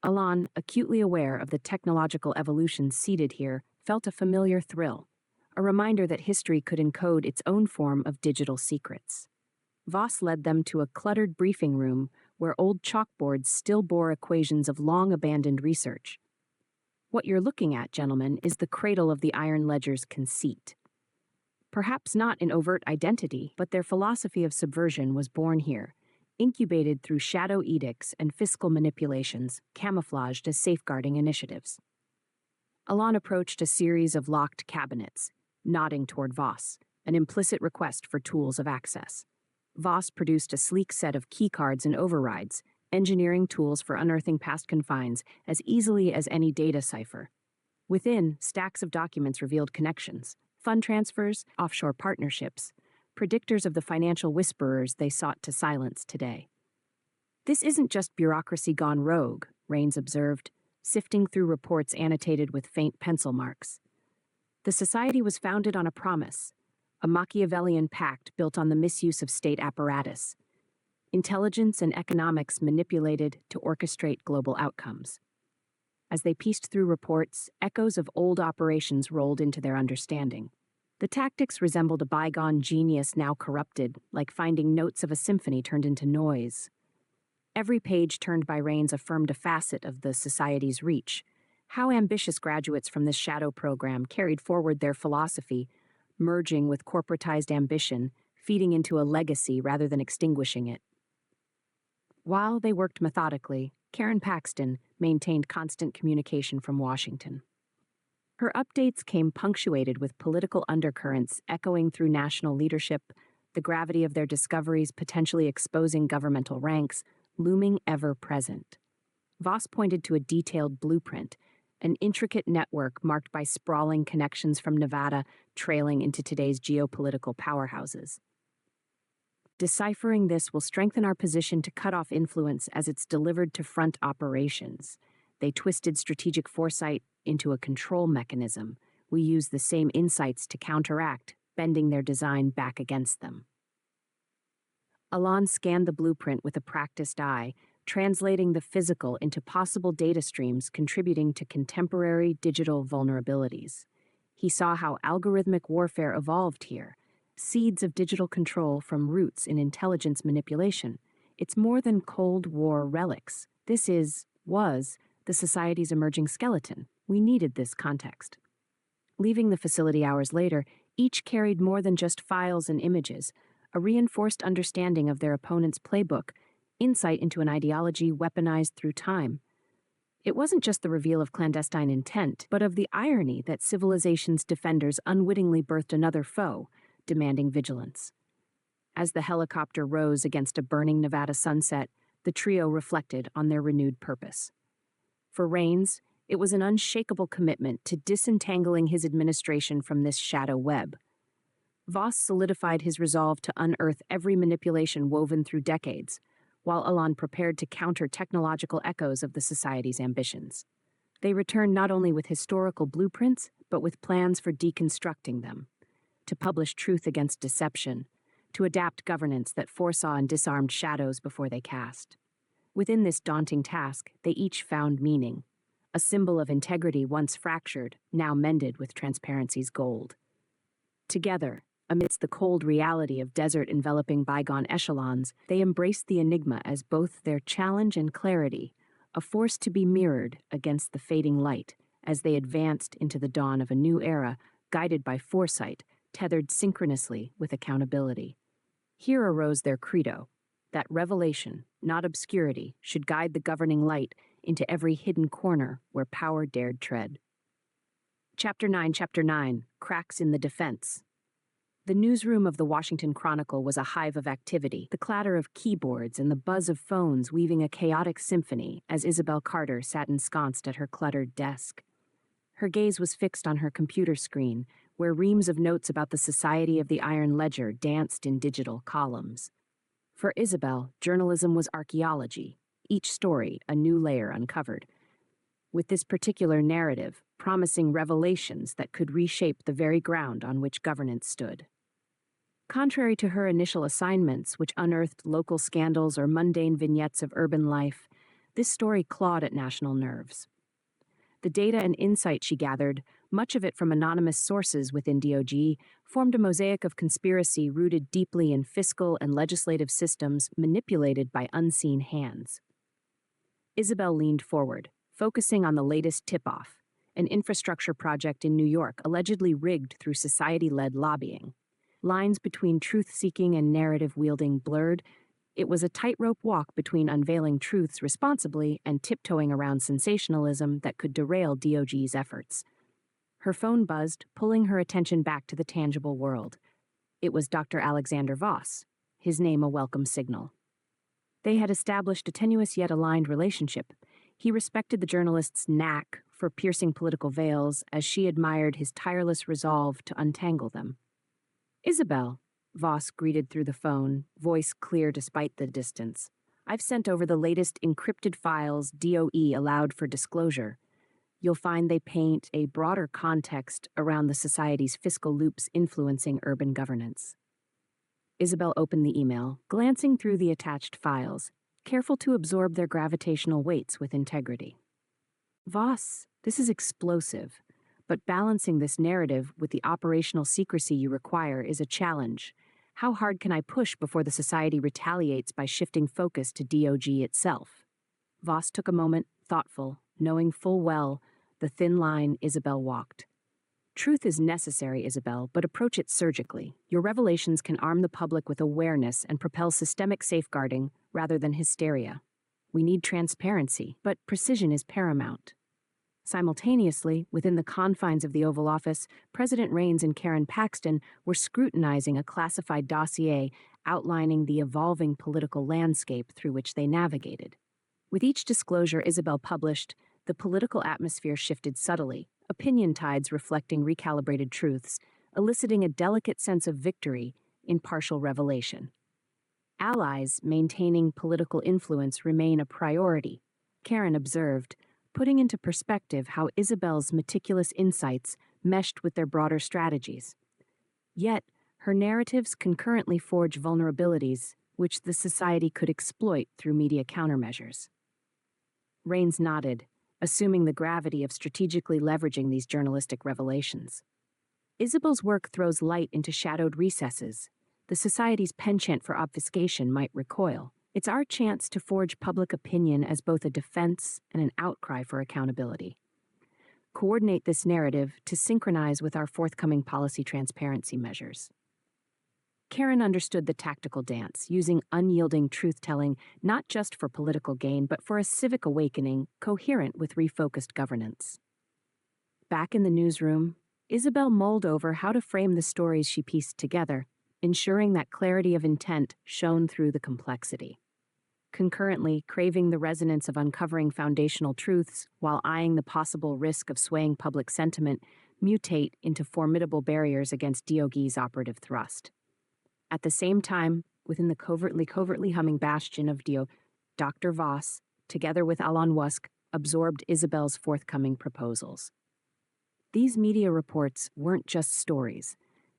Alon, acutely aware of the technological evolution seated here, felt a familiar thrill, a reminder that history could encode its own form of digital secrets. Voss led them to a cluttered briefing room where old chalkboards still bore equations of long-abandoned research. "What you're looking at, gentlemen, is the cradle of the Iron Ledger's conceit. Perhaps not in overt identity, but their philosophy of subversion was born here, incubated through shadow edicts and fiscal manipulations, camouflaged as safeguarding initiatives." Alon approached a series of locked cabinets, nodding toward Voss, an implicit request for tools of access. Voss produced a sleek set of keycards and overrides, engineering tools for unearthing past confines as easily as any data cipher. Within, stacks of documents revealed connections, fund transfers, offshore partnerships, predictors of the financial whisperers they sought to silence today. "This isn't just bureaucracy gone rogue," Rains observed, sifting through reports annotated with faint pencil marks. "The society was founded on a promise, a Machiavellian pact built on the misuse of state apparatus, intelligence and economics manipulated to orchestrate global outcomes." As they pieced through reports, echoes of old operations rolled into their understanding. The tactics resembled a bygone genius now corrupted, like finding notes of a symphony turned into noise. Every page turned by Rains affirmed a facet of the society's reach, how ambitious graduates from this shadow program carried forward their philosophy, merging with corporatized ambition, feeding into a legacy rather than extinguishing it. While they worked methodically, Karen Paxton maintained constant communication from Washington. Her updates came punctuated with political undercurrents echoing through national leadership, the gravity of their discoveries potentially exposing governmental ranks, looming ever present. Voss pointed to a detailed blueprint, an intricate network marked by sprawling connections from Nevada trailing into today's geopolitical powerhouses. Deciphering this will strengthen our position to cut off influence as it's delivered to front operations. They twisted strategic foresight into a control mechanism. We use the same insights to counteract, bending their design back against them. Alon scanned the blueprint with a practiced eye, translating the physical into possible data streams contributing to contemporary digital vulnerabilities. He saw how algorithmic warfare evolved here, seeds of digital control from roots in intelligence manipulation. It's more than Cold War relics. This was the society's emerging skeleton. We needed this context. Leaving the facility hours later, each carried more than just files and images, a reinforced understanding of their opponent's playbook, insight into an ideology weaponized through time. It wasn't just the reveal of clandestine intent, but of the irony that civilization's defenders unwittingly birthed another foe, demanding vigilance. As the helicopter rose against a burning Nevada sunset, the trio reflected on their renewed purpose. For Rains, it was an unshakable commitment to disentangling his administration from this shadow web. Voss solidified his resolve to unearth every manipulation woven through decades, while Alon prepared to counter technological echoes of the society's ambitions. They returned not only with historical blueprints, but with plans for deconstructing them, to publish truth against deception, to adapt governance that foresaw and disarmed shadows before they cast. Within this daunting task, they each found meaning, a symbol of integrity once fractured, now mended with transparency's gold. Together, amidst the cold reality of desert enveloping bygone echelons, they embraced the enigma as both their challenge and clarity, a force to be mirrored against the fading light as they advanced into the dawn of a new era, guided by foresight, tethered synchronously with accountability. Here arose their credo, that revelation, not obscurity, should guide the governing light into every hidden corner where power dared tread. Chapter 9, Cracks in the Defense. The newsroom of the Washington Chronicle was a hive of activity, the clatter of keyboards and the buzz of phones weaving a chaotic symphony as Isabel Carter sat ensconced at her cluttered desk. Her gaze was fixed on her computer screen, where reams of notes about the Society of the Iron Ledger danced in digital columns. For Isabel, journalism was archaeology, each story a new layer uncovered, with this particular narrative promising revelations that could reshape the very ground on which governance stood. Contrary to her initial assignments, which unearthed local scandals or mundane vignettes of urban life, this story clawed at national nerves. The data and insight she gathered, much of it from anonymous sources within D.O.G.E, formed a mosaic of conspiracy rooted deeply in fiscal and legislative systems manipulated by unseen hands. Isabel leaned forward, focusing on the latest tip-off, an infrastructure project in New York allegedly rigged through society-led lobbying. Lines between truth-seeking and narrative-wielding blurred. It was a tightrope walk between unveiling truths responsibly and tiptoeing around sensationalism that could derail D.O.G.'s efforts. Her phone buzzed, pulling her attention back to the tangible world. It was Dr. Alexander Voss, his name a welcome signal. They had established a tenuous yet aligned relationship. He respected the journalist's knack for piercing political veils as she admired his tireless resolve to untangle them. "Isabel," Voss greeted through the phone, voice clear despite the distance. "I've sent over the latest encrypted files D.O.E allowed for disclosure. You'll find they paint a broader context around the society's fiscal loops influencing urban governance." Isabel opened the email, glancing through the attached files, careful to absorb their gravitational weights with integrity. "Voss, this is explosive. But balancing this narrative with the operational secrecy you require is a challenge. How hard can I push before the society retaliates by shifting focus to D.O.G. itself?" Voss took a moment, thoughtful, knowing full well the thin line Isabel walked. "Truth is necessary, Isabel, but approach it surgically. Your revelations can arm the public with awareness and propel systemic safeguarding rather than hysteria. We need transparency, but precision is paramount." Simultaneously, within the confines of the Oval Office, President Rains and Karen Paxton were scrutinizing a classified dossier outlining the evolving political landscape through which they navigated. With each disclosure Isabel published, The political atmosphere shifted subtly, opinion tides reflecting recalibrated truths, eliciting a delicate sense of victory in partial revelation. Allies maintaining political influence remain a priority, Karen observed, putting into perspective how Isabel's meticulous insights meshed with their broader strategies. Yet, her narratives concurrently forge vulnerabilities which the society could exploit through media countermeasures. Rains nodded, assuming the gravity of strategically leveraging these journalistic revelations. Isabel's work throws light into shadowed recesses. The society's penchant for obfuscation might recoil. It's our chance to forge public opinion as both a defense and an outcry for accountability. Coordinate this narrative to synchronize with our forthcoming policy transparency measures. Karen understood the tactical dance, using unyielding truth-telling not just for political gain, but for a civic awakening coherent with refocused governance. Back in the newsroom, Isabel mulled over how to frame the stories she pieced together, ensuring that clarity of intent shone through the complexity. Concurrently, craving the resonance of uncovering foundational truths while eyeing the possible risk of swaying public sentiment mutate into formidable barriers against D.O.G.E's operative thrust. At the same time, within the covertly humming bastion of D.O.G.E, Dr. Voss, together with Alon Wusk, absorbed Isabel's forthcoming proposals. These media reports weren't just stories.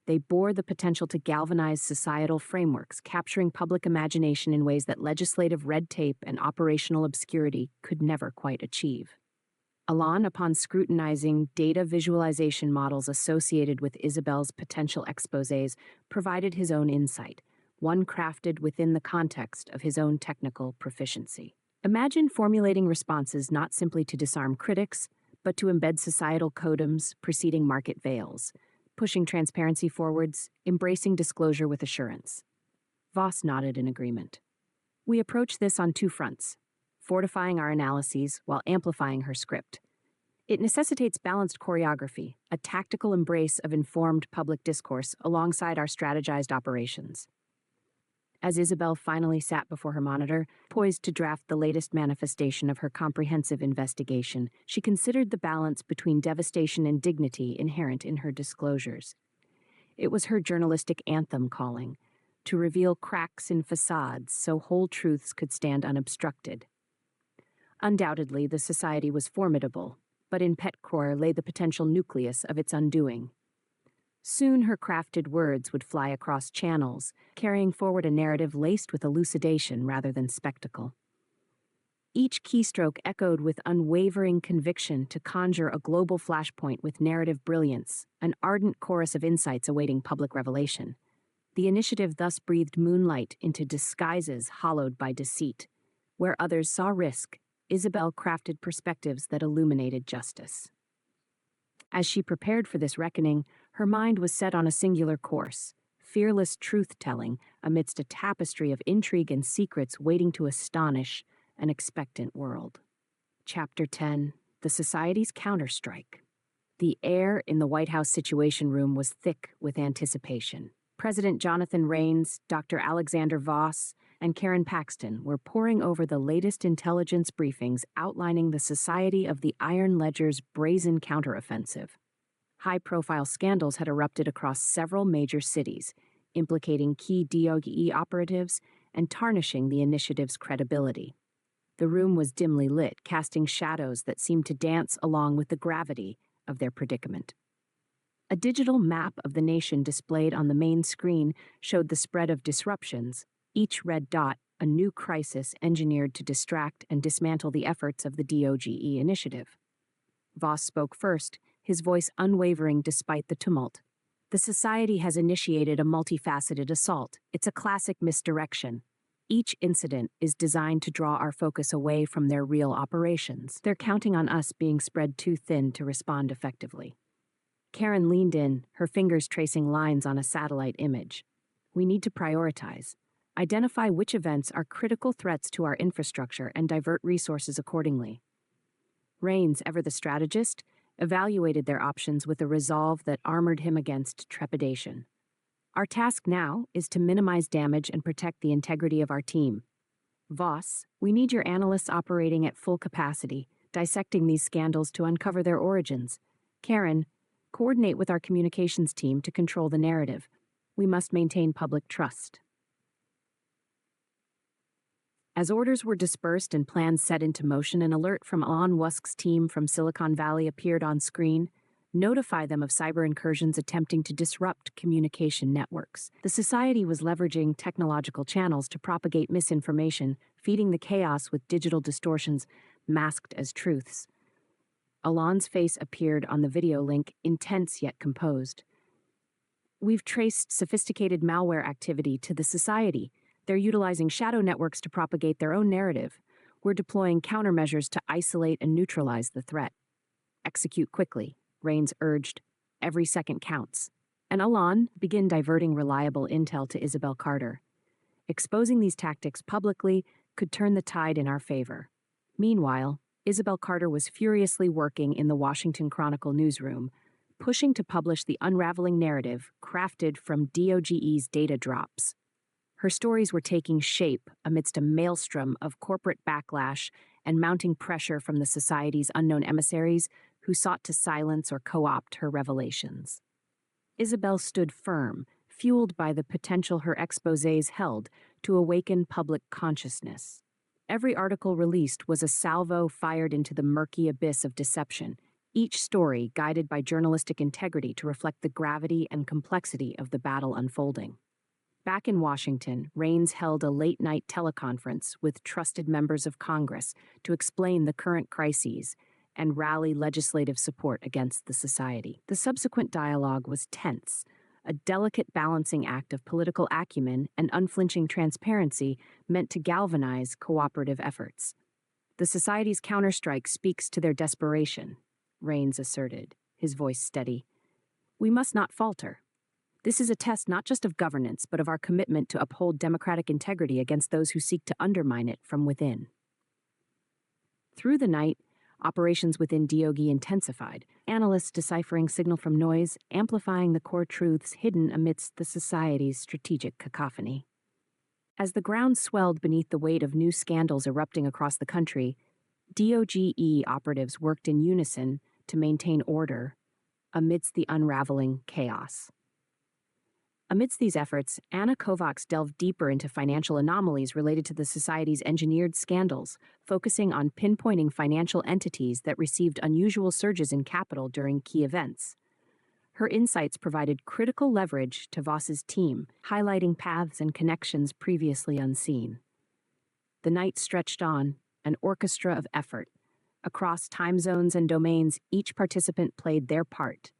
They bore the potential to galvanize societal frameworks, capturing public imagination in ways that legislative red tape and operational obscurity could never quite achieve. Alon, upon scrutinizing data visualization models associated with Isabel's potential exposés, provided his own insight, one crafted within the context of his own technical proficiency. Imagine formulating responses not simply to disarm critics, but to embed societal codums preceding market veils, pushing transparency forwards, embracing disclosure with assurance. Voss nodded in agreement. We approach this on two fronts, fortifying our analyses while amplifying her script. It necessitates balanced choreography, a tactical embrace of informed public discourse alongside our strategized operations. As Isabel finally sat before her monitor, poised to draft the latest manifestation of her comprehensive investigation, she considered the balance between devastation and dignity inherent in her disclosures. It was her journalistic anthem calling, to reveal cracks in facades so whole truths could stand unobstructed. Undoubtedly, the society was formidable, but in Petcroy lay the potential nucleus of its undoing. Soon her crafted words would fly across channels, carrying forward a narrative laced with elucidation rather than spectacle. Each keystroke echoed with unwavering conviction to conjure a global flashpoint with narrative brilliance, an ardent chorus of insights awaiting public revelation. The initiative thus breathed moonlight into disguises hollowed by deceit. Where others saw risk, Isabel crafted perspectives that illuminated justice. As she prepared for this reckoning, her mind was set on a singular course, fearless truth-telling amidst a tapestry of intrigue and secrets waiting to astonish an expectant world. Chapter 10: The Society's Counterstrike. The air in the White House Situation Room was thick with anticipation. President Jonathan Rains, Dr. Alexander Voss, and Karen Paxton were poring over the latest intelligence briefings outlining the Society of the Iron Ledger's brazen counteroffensive. High-profile scandals had erupted across several major cities, implicating key D.O.G.E operatives and tarnishing the initiative's credibility. The room was dimly lit, casting shadows that seemed to dance along with the gravity of their predicament. A digital map of the nation displayed on the main screen showed the spread of disruptions, each red dot a new crisis engineered to distract and dismantle the efforts of the D.O.G.E initiative. Voss spoke first, his voice unwavering despite the tumult. The society has initiated a multifaceted assault. It's a classic misdirection. Each incident is designed to draw our focus away from their real operations. They're counting on us being spread too thin to respond effectively. Karen leaned in, her fingers tracing lines on a satellite image. We need to prioritize. Identify which events are critical threats to our infrastructure and divert resources accordingly. Rains, ever the strategist, evaluated their options with a resolve that armored him against trepidation. Our task now is to minimize damage and protect the integrity of our team. Voss, we need your analysts operating at full capacity, dissecting these scandals to uncover their origins. Karen, coordinate with our communications team to control the narrative. We must maintain public trust. As orders were dispersed and plans set into motion, an alert from Elon Musk's team from Silicon Valley appeared on screen. Notify them of cyber incursions attempting to disrupt communication networks. The society was leveraging technological channels to propagate misinformation, feeding the chaos with digital distortions masked as truths. Elon's face appeared on the video link, intense yet composed. We've traced sophisticated malware activity to the society. They're utilizing shadow networks to propagate their own narrative. We're deploying countermeasures to isolate and neutralize the threat. Execute quickly, Rains urged. Every second counts. And Elon, begin diverting reliable intel to Isabel Carter. Exposing these tactics publicly could turn the tide in our favor. Meanwhile, Isabel Carter was furiously working in the Washington Chronicle newsroom, pushing to publish the unraveling narrative crafted from D.O.G.E's data drops. Her stories were taking shape amidst a maelstrom of corporate backlash and mounting pressure from the society's unknown emissaries who sought to silence or co-opt her revelations. Isabel stood firm, fueled by the potential her exposés held to awaken public consciousness. Every article released was a salvo fired into the murky abyss of deception, each story guided by journalistic integrity to reflect the gravity and complexity of the battle unfolding. Back in Washington, Rains held a late-night teleconference with trusted members of Congress to explain the current crises and rally legislative support against the society. The subsequent dialogue was tense, a delicate balancing act of political acumen and unflinching transparency meant to galvanize cooperative efforts. The society's counterstrike speaks to their desperation, Rains asserted, his voice steady. We must not falter. This is a test not just of governance, but of our commitment to uphold democratic integrity against those who seek to undermine it from within. Through the night, operations within D.O.G.E intensified, analysts deciphering signal from noise, amplifying the core truths hidden amidst the society's strategic cacophony. As the ground swelled beneath the weight of new scandals erupting across the country, D.O.G.E operatives worked in unison to maintain order amidst the unraveling chaos. Amidst these efforts, Anna Kovacs delved deeper into financial anomalies related to the society's engineered scandals, focusing on pinpointing financial entities that received unusual surges in capital during key events. Her insights provided critical leverage to Voss's team, highlighting paths and connections previously unseen. The night stretched on, an orchestra of effort. Across time zones and domains, each participant played their part.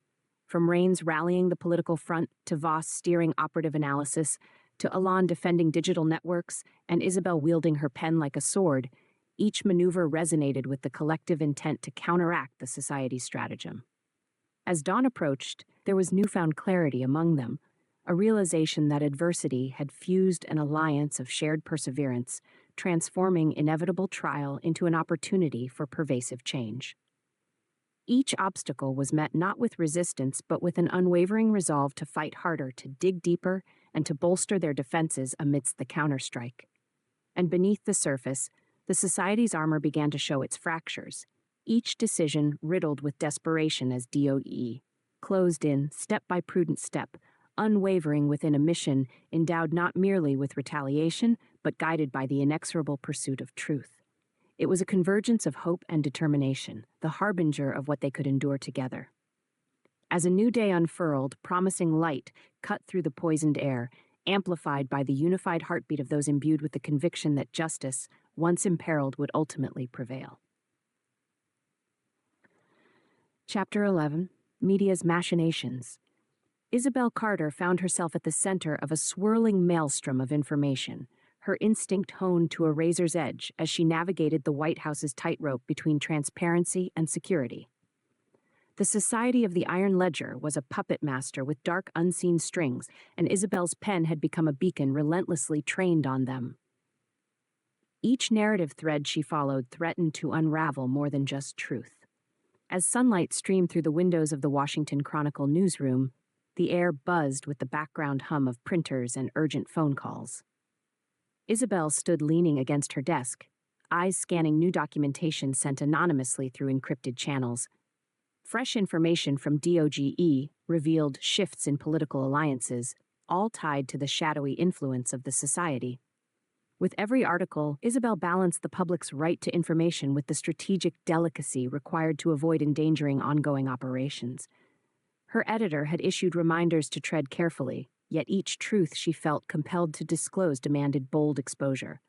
From Rains rallying the political front, to Voss steering operative analysis, to Elon defending digital networks, and Isabel wielding her pen like a sword, each maneuver resonated with the collective intent to counteract the society's stratagem. As dawn approached, there was newfound clarity among them, a realization that adversity had fused an alliance of shared perseverance, transforming inevitable trial into an opportunity for pervasive change. Each obstacle was met not with resistance, but with an unwavering resolve to fight harder, to dig deeper, and to bolster their defenses amidst the counterstrike. And beneath the surface, the society's armor began to show its fractures, each decision riddled with desperation as D.O.G.E closed in, step by prudent step, unwavering within a mission endowed not merely with retaliation, but guided by the inexorable pursuit of truth. It was a convergence of hope and determination, the harbinger of what they could endure together. As a new day unfurled, promising light cut through the poisoned air, amplified by the unified heartbeat of those imbued with the conviction that justice, once imperiled, would ultimately prevail. Chapter 11. Media's Machinations. Isabel Carter found herself at the center of a swirling maelstrom of information, her instinct honed to a razor's edge as she navigated the White House's tightrope between transparency and security. The Society of the Iron Ledger was a puppet master with dark, unseen strings, and Isabel's pen had become a beacon relentlessly trained on them. Each narrative thread she followed threatened to unravel more than just truth. As sunlight streamed through the windows of the Washington Chronicle newsroom, the air buzzed with the background hum of printers and urgent phone calls. Isabel stood leaning against her desk, eyes scanning new documentation sent anonymously through encrypted channels. Fresh information from D.O.G.E. revealed shifts in political alliances, all tied to the shadowy influence of the society. With every article, Isabel balanced the public's right to information with the strategic delicacy required to avoid endangering ongoing operations. Her editor had issued reminders to tread carefully, yet each truth she felt compelled to disclose demanded bold exposure.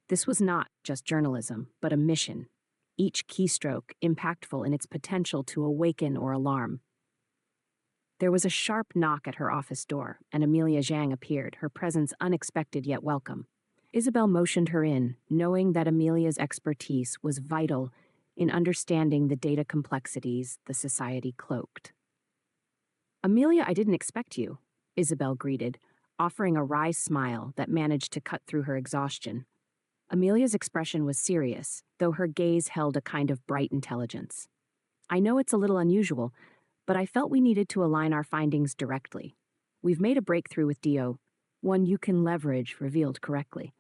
This was not just journalism, but a mission, each keystroke impactful in its potential to awaken or alarm. There was a sharp knock at her office door, and Amelia Zhang appeared, her presence unexpected yet welcome. Isabel motioned her in, knowing that Amelia's expertise was vital in understanding the data complexities the society cloaked. "Amelia, I didn't expect you," Isabel greeted, offering a wry smile that managed to cut through her exhaustion. Amelia's expression was serious, though her gaze held a kind of bright intelligence. "I know it's a little unusual, but I felt we needed to align our findings directly. We've made a breakthrough with D.O.G.E, one you can leverage, revealed correctly.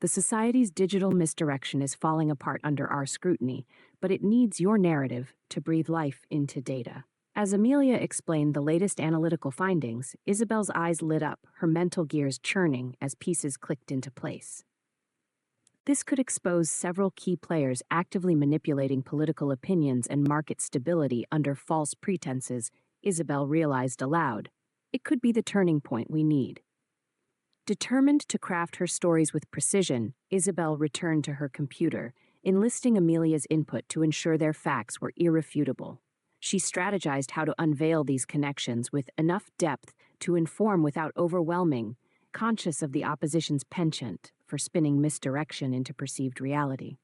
The society's digital misdirection is falling apart under our scrutiny, but it needs your narrative to breathe life into data." As Amelia explained the latest analytical findings, Isabel's eyes lit up, her mental gears churning as pieces clicked into place. This could expose several key players actively manipulating political opinions and market stability under false pretenses, Isabel realized aloud. It could be the turning point we need. Determined to craft her stories with precision, Isabel returned to her computer, enlisting Amelia's input to ensure their facts were irrefutable. She strategized how to unveil these connections with enough depth to inform without overwhelming, conscious of the opposition's penchant for spinning misdirection into perceived reality.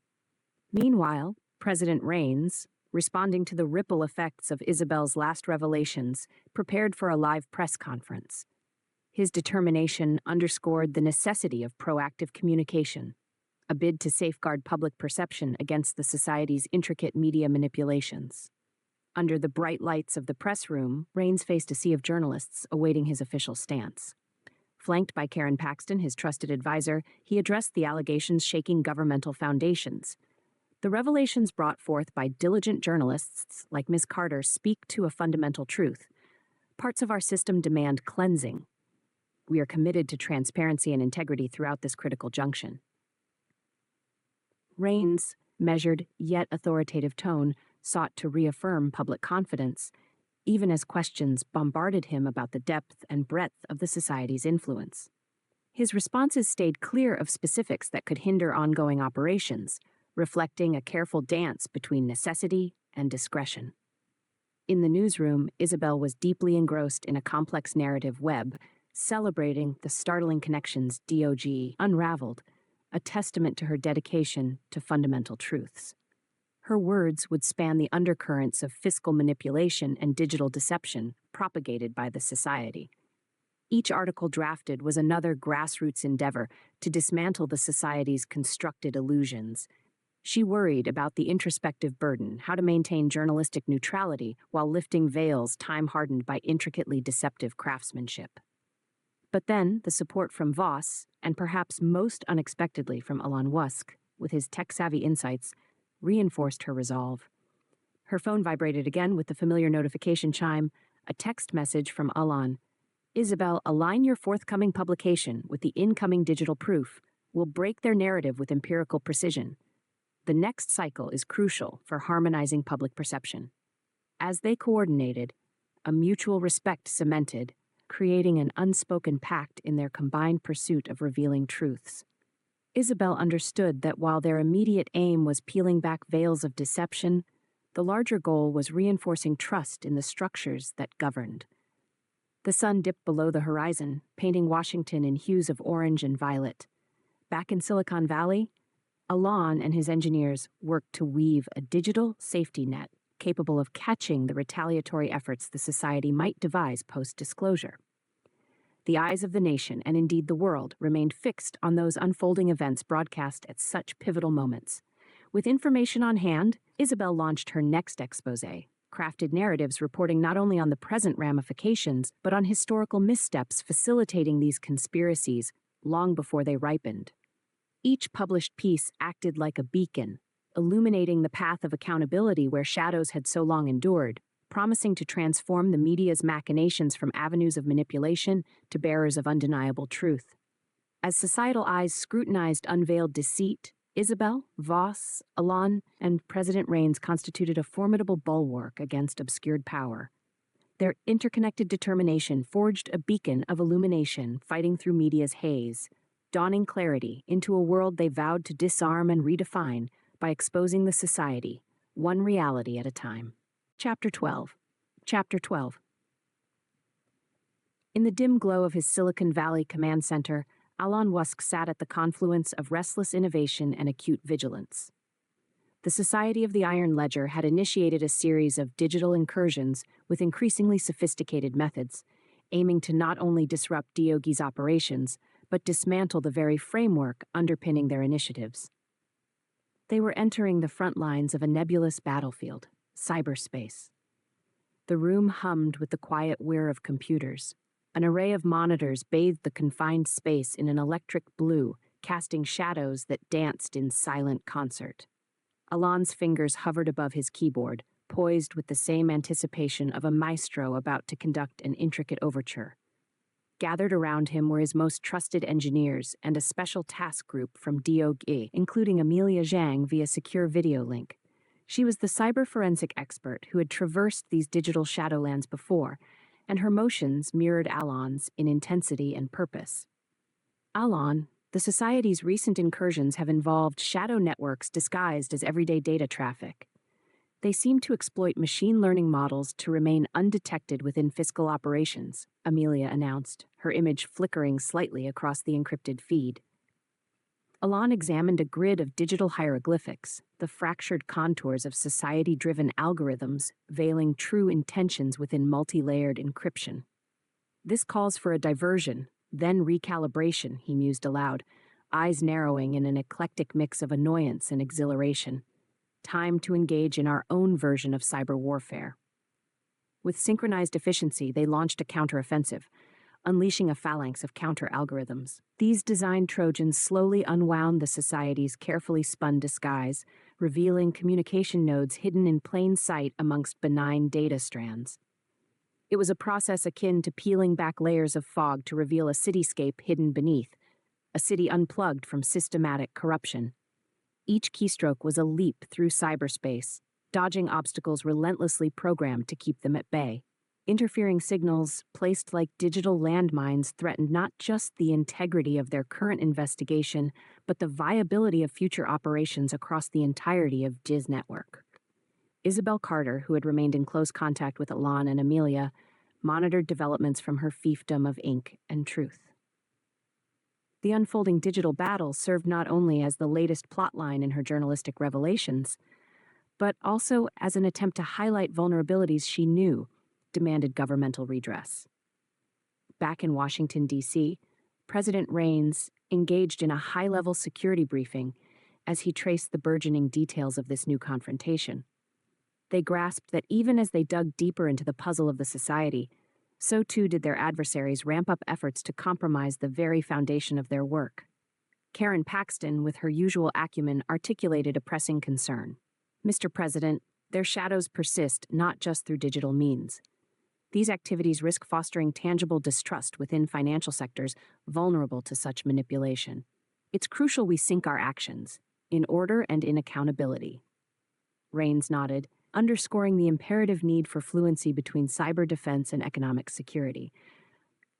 Meanwhile, President Rains, responding to the ripple effects of Isabel's last revelations, prepared for a live press conference. His determination underscored the necessity of proactive communication, a bid to safeguard public perception against the society's intricate media manipulations. Under the bright lights of the press room, Rains faced a sea of journalists awaiting his official stance. Flanked by Karen Paxton, his trusted advisor, he addressed the allegations shaking governmental foundations. The revelations brought forth by diligent journalists like Ms. Carter speak to a fundamental truth. Parts of our system demand cleansing. We are committed to transparency and integrity throughout this critical junction. Rains' measured yet authoritative tone sought to reaffirm public confidence, even as questions bombarded him about the depth and breadth of the society's influence. His responses stayed clear of specifics that could hinder ongoing operations, reflecting a careful dance between necessity and discretion. In the newsroom, Isabel was deeply engrossed in a complex narrative web, celebrating the startling connections D.O.G.E unraveled, a testament to her dedication to fundamental truths. Her words would span the undercurrents of fiscal manipulation and digital deception propagated by the society. Each article drafted was another grassroots endeavor to dismantle the society's constructed illusions. She worried about the introspective burden, how to maintain journalistic neutrality while lifting veils time-hardened by intricately deceptive craftsmanship. But then, the support from Voss, and perhaps most unexpectedly from Elon Musk, with his tech-savvy insights, reinforced her resolve. Her phone vibrated again with the familiar notification chime, a text message from Elon. "Isabel, align your forthcoming publication with the incoming digital proof. We'll break their narrative with empirical precision. The next cycle is crucial for harmonizing public perception." As they coordinated, a mutual respect cemented, creating an unspoken pact in their combined pursuit of revealing truths. Isabel understood that while their immediate aim was peeling back veils of deception, the larger goal was reinforcing trust in the structures that governed. The sun dipped below the horizon, painting Washington in hues of orange and violet. Back in Silicon Valley, Elon and his engineers worked to weave a digital safety net capable of catching the retaliatory efforts the society might devise post-disclosure. The eyes of the nation, and indeed the world, remained fixed on those unfolding events broadcast at such pivotal moments. With information on hand, Isabel launched her next exposé, crafted narratives reporting not only on the present ramifications, but on historical missteps facilitating these conspiracies long before they ripened. Each published piece acted like a beacon, illuminating the path of accountability where shadows had so long endured, promising to transform the media's machinations from avenues of manipulation to bearers of undeniable truth. As societal eyes scrutinized unveiled deceit, Isabel, Voss, Alon, and President Raines constituted a formidable bulwark against obscured power. Their interconnected determination forged a beacon of illumination fighting through media's haze, dawning clarity into a world they vowed to disarm and redefine by exposing the society, one reality at a time. Chapter 12. Chapter 12. In the dim glow of his Silicon Valley command center, Alon Wusk sat at the confluence of restless innovation and acute vigilance. The Society of the Iron Ledger had initiated a series of digital incursions with increasingly sophisticated methods, aiming to not only disrupt D.O.G.E's operations, but dismantle the very framework underpinning their initiatives. They were entering the front lines of a nebulous battlefield, cyberspace. The room hummed with the quiet whir of computers. An array of monitors bathed the confined space in an electric blue, casting shadows that danced in silent concert. Alon's fingers hovered above his keyboard, poised with the same anticipation of a maestro about to conduct an intricate overture. Gathered around him were his most trusted engineers and a special task group from D.O.G.E, including Amelia Zhang via secure video link. She was the cyber forensic expert who had traversed these digital shadowlands before, and her motions mirrored Alon's in intensity and purpose. Alon, the Society's recent incursions have involved shadow networks disguised as everyday data traffic. They seem to exploit machine learning models to remain undetected within fiscal operations, Amelia announced, her image flickering slightly across the encrypted feed. Alon examined a grid of digital hieroglyphics, the fractured contours of society-driven algorithms veiling true intentions within multi-layered encryption. This calls for a diversion, then recalibration, he mused aloud, eyes narrowing in an eclectic mix of annoyance and exhilaration. Time to engage in our own version of cyber warfare. With synchronized efficiency, they launched a counteroffensive, unleashing a phalanx of counter-algorithms. These design Trojans slowly unwound the Society's carefully spun disguise, revealing communication nodes hidden in plain sight amongst benign data strands. It was a process akin to peeling back layers of fog to reveal a cityscape hidden beneath, a city unplugged from systematic corruption. Each keystroke was a leap through cyberspace, dodging obstacles relentlessly programmed to keep them at bay. Interfering signals, placed like digital landmines, threatened not just the integrity of their current investigation, but the viability of future operations across the entirety of D.O.G.E's network. Isabel Carter, who had remained in close contact with Alon and Amelia, monitored developments from her fiefdom of ink and truth. The unfolding digital battle served not only as the latest plotline in her journalistic revelations, but also as an attempt to highlight vulnerabilities she knew demanded governmental redress. Back in Washington, D.C., President Raines engaged in a high-level security briefing as he traced the burgeoning details of this new confrontation. They grasped that even as they dug deeper into the puzzle of the Society, so too did their adversaries ramp up efforts to compromise the very foundation of their work. Karen Paxton, with her usual acumen, articulated a pressing concern. Mr. President, their shadows persist not just through digital means. These activities risk fostering tangible distrust within financial sectors vulnerable to such manipulation. It's crucial we sync our actions, in order and in accountability. Raines nodded, underscoring the imperative need for fluency between cyber defense and economic security.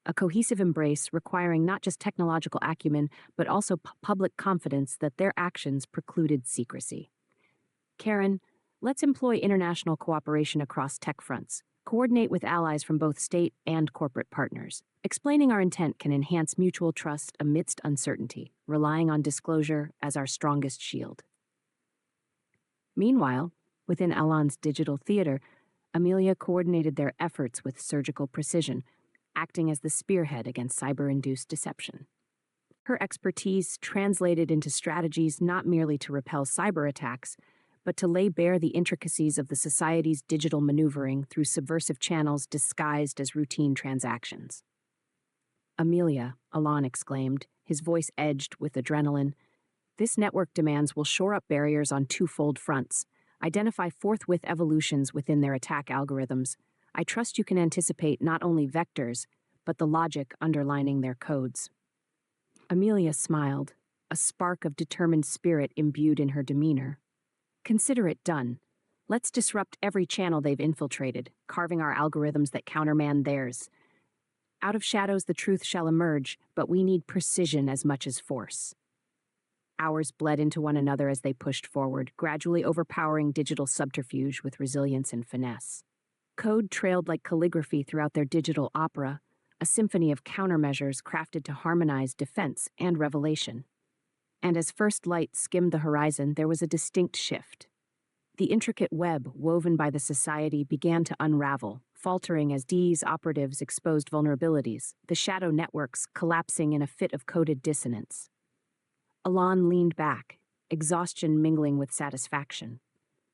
A cohesive embrace requiring not just technological acumen, but also public confidence that their actions precluded secrecy. Karen, let's employ international cooperation across tech fronts. Coordinate with allies from both state and corporate partners. Explaining our intent can enhance mutual trust amidst uncertainty, relying on disclosure as our strongest shield. Meanwhile, within Alon's digital theater, Amelia coordinated their efforts with surgical precision, acting as the spearhead against cyber-induced deception. Her expertise translated into strategies not merely to repel cyber attacks, but to lay bare the intricacies of the Society's digital maneuvering through subversive channels disguised as routine transactions. Amelia, Alon exclaimed, his voice edged with adrenaline, This network demands will shore up barriers on twofold fronts. Identify forthwith evolutions within their attack algorithms. I trust you can anticipate not only vectors, but the logic underlining their codes. Amelia smiled, a spark of determined spirit imbued in her demeanor. Consider it done. Let's disrupt every channel they've infiltrated, carving our algorithms that countermand theirs. Out of shadows the truth shall emerge, but we need precision as much as force. Hours bled into one another as they pushed forward, gradually overpowering digital subterfuge with resilience and finesse. Code trailed like calligraphy throughout their digital opera, a symphony of countermeasures crafted to harmonize defense and revelation. And as first light skimmed the horizon, there was a distinct shift. The intricate web woven by the society began to unravel, faltering as D.O.G.E operatives exposed vulnerabilities, the shadow networks collapsing in a fit of coded dissonance. Alon leaned back, exhaustion mingling with satisfaction.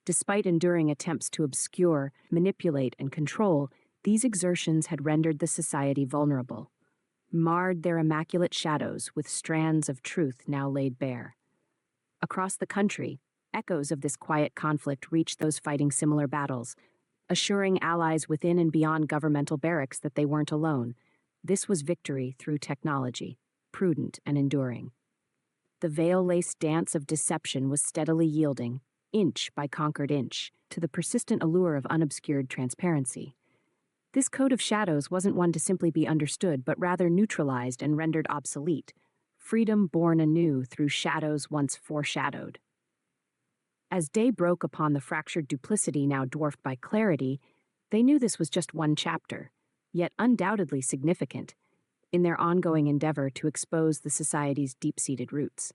Despite enduring attempts to obscure, manipulate, and control, these exertions had rendered the society vulnerable, marred their immaculate shadows with strands of truth now laid bare. Across the country, echoes of this quiet conflict reached those fighting similar battles, assuring allies within and beyond governmental barracks that they weren't alone. This was victory through technology, prudent and enduring. The veil-laced dance of deception was steadily yielding, inch by conquered inch, to the persistent allure of unobscured transparency. This code of shadows wasn't one to simply be understood, but rather neutralized and rendered obsolete, freedom born anew through shadows once foreshadowed. As day broke upon the fractured duplicity now dwarfed by clarity, they knew this was just one chapter, yet undoubtedly significant, in their ongoing endeavor to expose the society's deep-seated roots.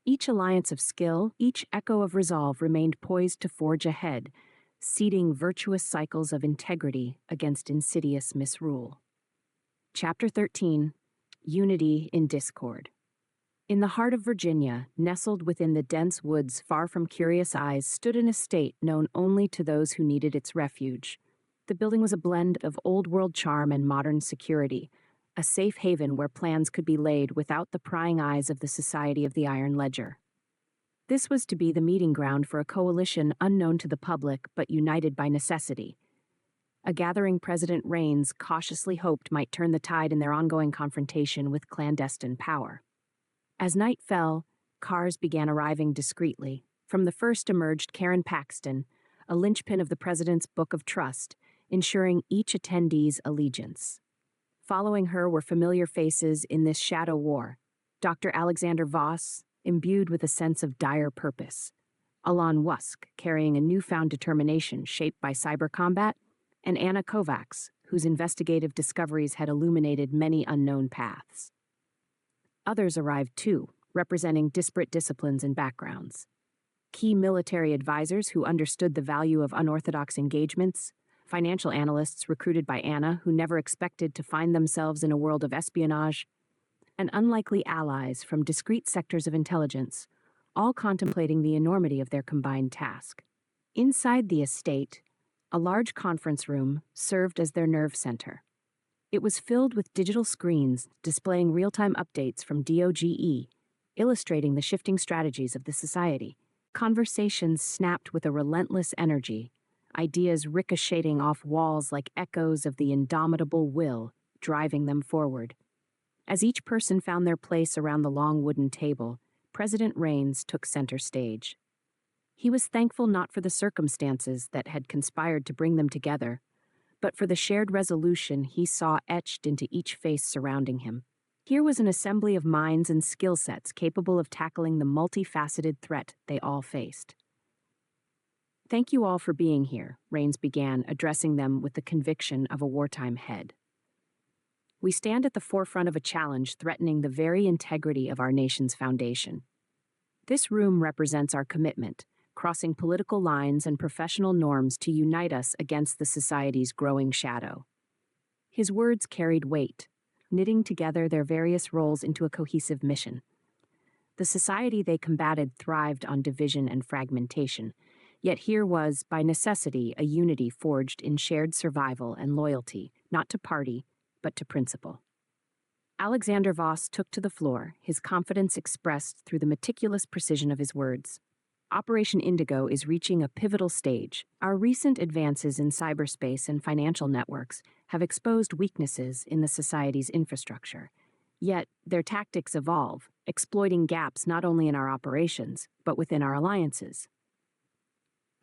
Each alliance of skill, each echo of resolve remained poised to forge ahead, seeding virtuous cycles of integrity against insidious misrule. Chapter 13: Unity in Discord. In the heart of Virginia, nestled within the dense woods far from curious eyes, stood an estate known only to those who needed its refuge. The building was a blend of old-world charm and modern security, a safe haven where plans could be laid without the prying eyes of the Society of the Iron Ledger. This was to be the meeting ground for a coalition unknown to the public but united by necessity. A gathering President Rains cautiously hoped might turn the tide in their ongoing confrontation with clandestine power. As night fell, cars began arriving discreetly. From the first emerged Karen Paxton, a linchpin of the president's Book of Trust, ensuring each attendee's allegiance. Following her were familiar faces in this shadow war: Dr. Alexander Voss, imbued with a sense of dire purpose; Alon Wusk, carrying a newfound determination shaped by cyber combat; and Anna Kovacs, whose investigative discoveries had illuminated many unknown paths. Others arrived too, representing disparate disciplines and backgrounds. Key military advisors who understood the value of unorthodox engagements, financial analysts recruited by Anna who never expected to find themselves in a world of espionage, and unlikely allies from discrete sectors of intelligence, all contemplating the enormity of their combined task. Inside the estate, a large conference room served as their nerve center. It was filled with digital screens displaying real-time updates from D.O.G.E, illustrating the shifting strategies of the society. Conversations snapped with a relentless energy, ideas ricocheting off walls like echoes of the indomitable will driving them forward. As each person found their place around the long wooden table, President Rains took center stage. He was thankful not for the circumstances that had conspired to bring them together, but for the shared resolution he saw etched into each face surrounding him. Here was an assembly of minds and skill sets capable of tackling the multifaceted threat they all faced. "Thank you all for being here," Rains began, addressing them with the conviction of a wartime head. "We stand at the forefront of a challenge threatening the very integrity of our nation's foundation. This room represents our commitment, crossing political lines and professional norms to unite us against the society's growing shadow." His words carried weight, knitting together their various roles into a cohesive mission. The society they combated thrived on division and fragmentation, yet here was, by necessity, a unity forged in shared survival and loyalty, not to party, but to principle. Alexander Voss took to the floor, his confidence expressed through the meticulous precision of his words. Operation Indigo is reaching a pivotal stage. Our recent advances in cyberspace and financial networks have exposed weaknesses in the society's infrastructure. Yet, their tactics evolve, exploiting gaps not only in our operations, but within our alliances.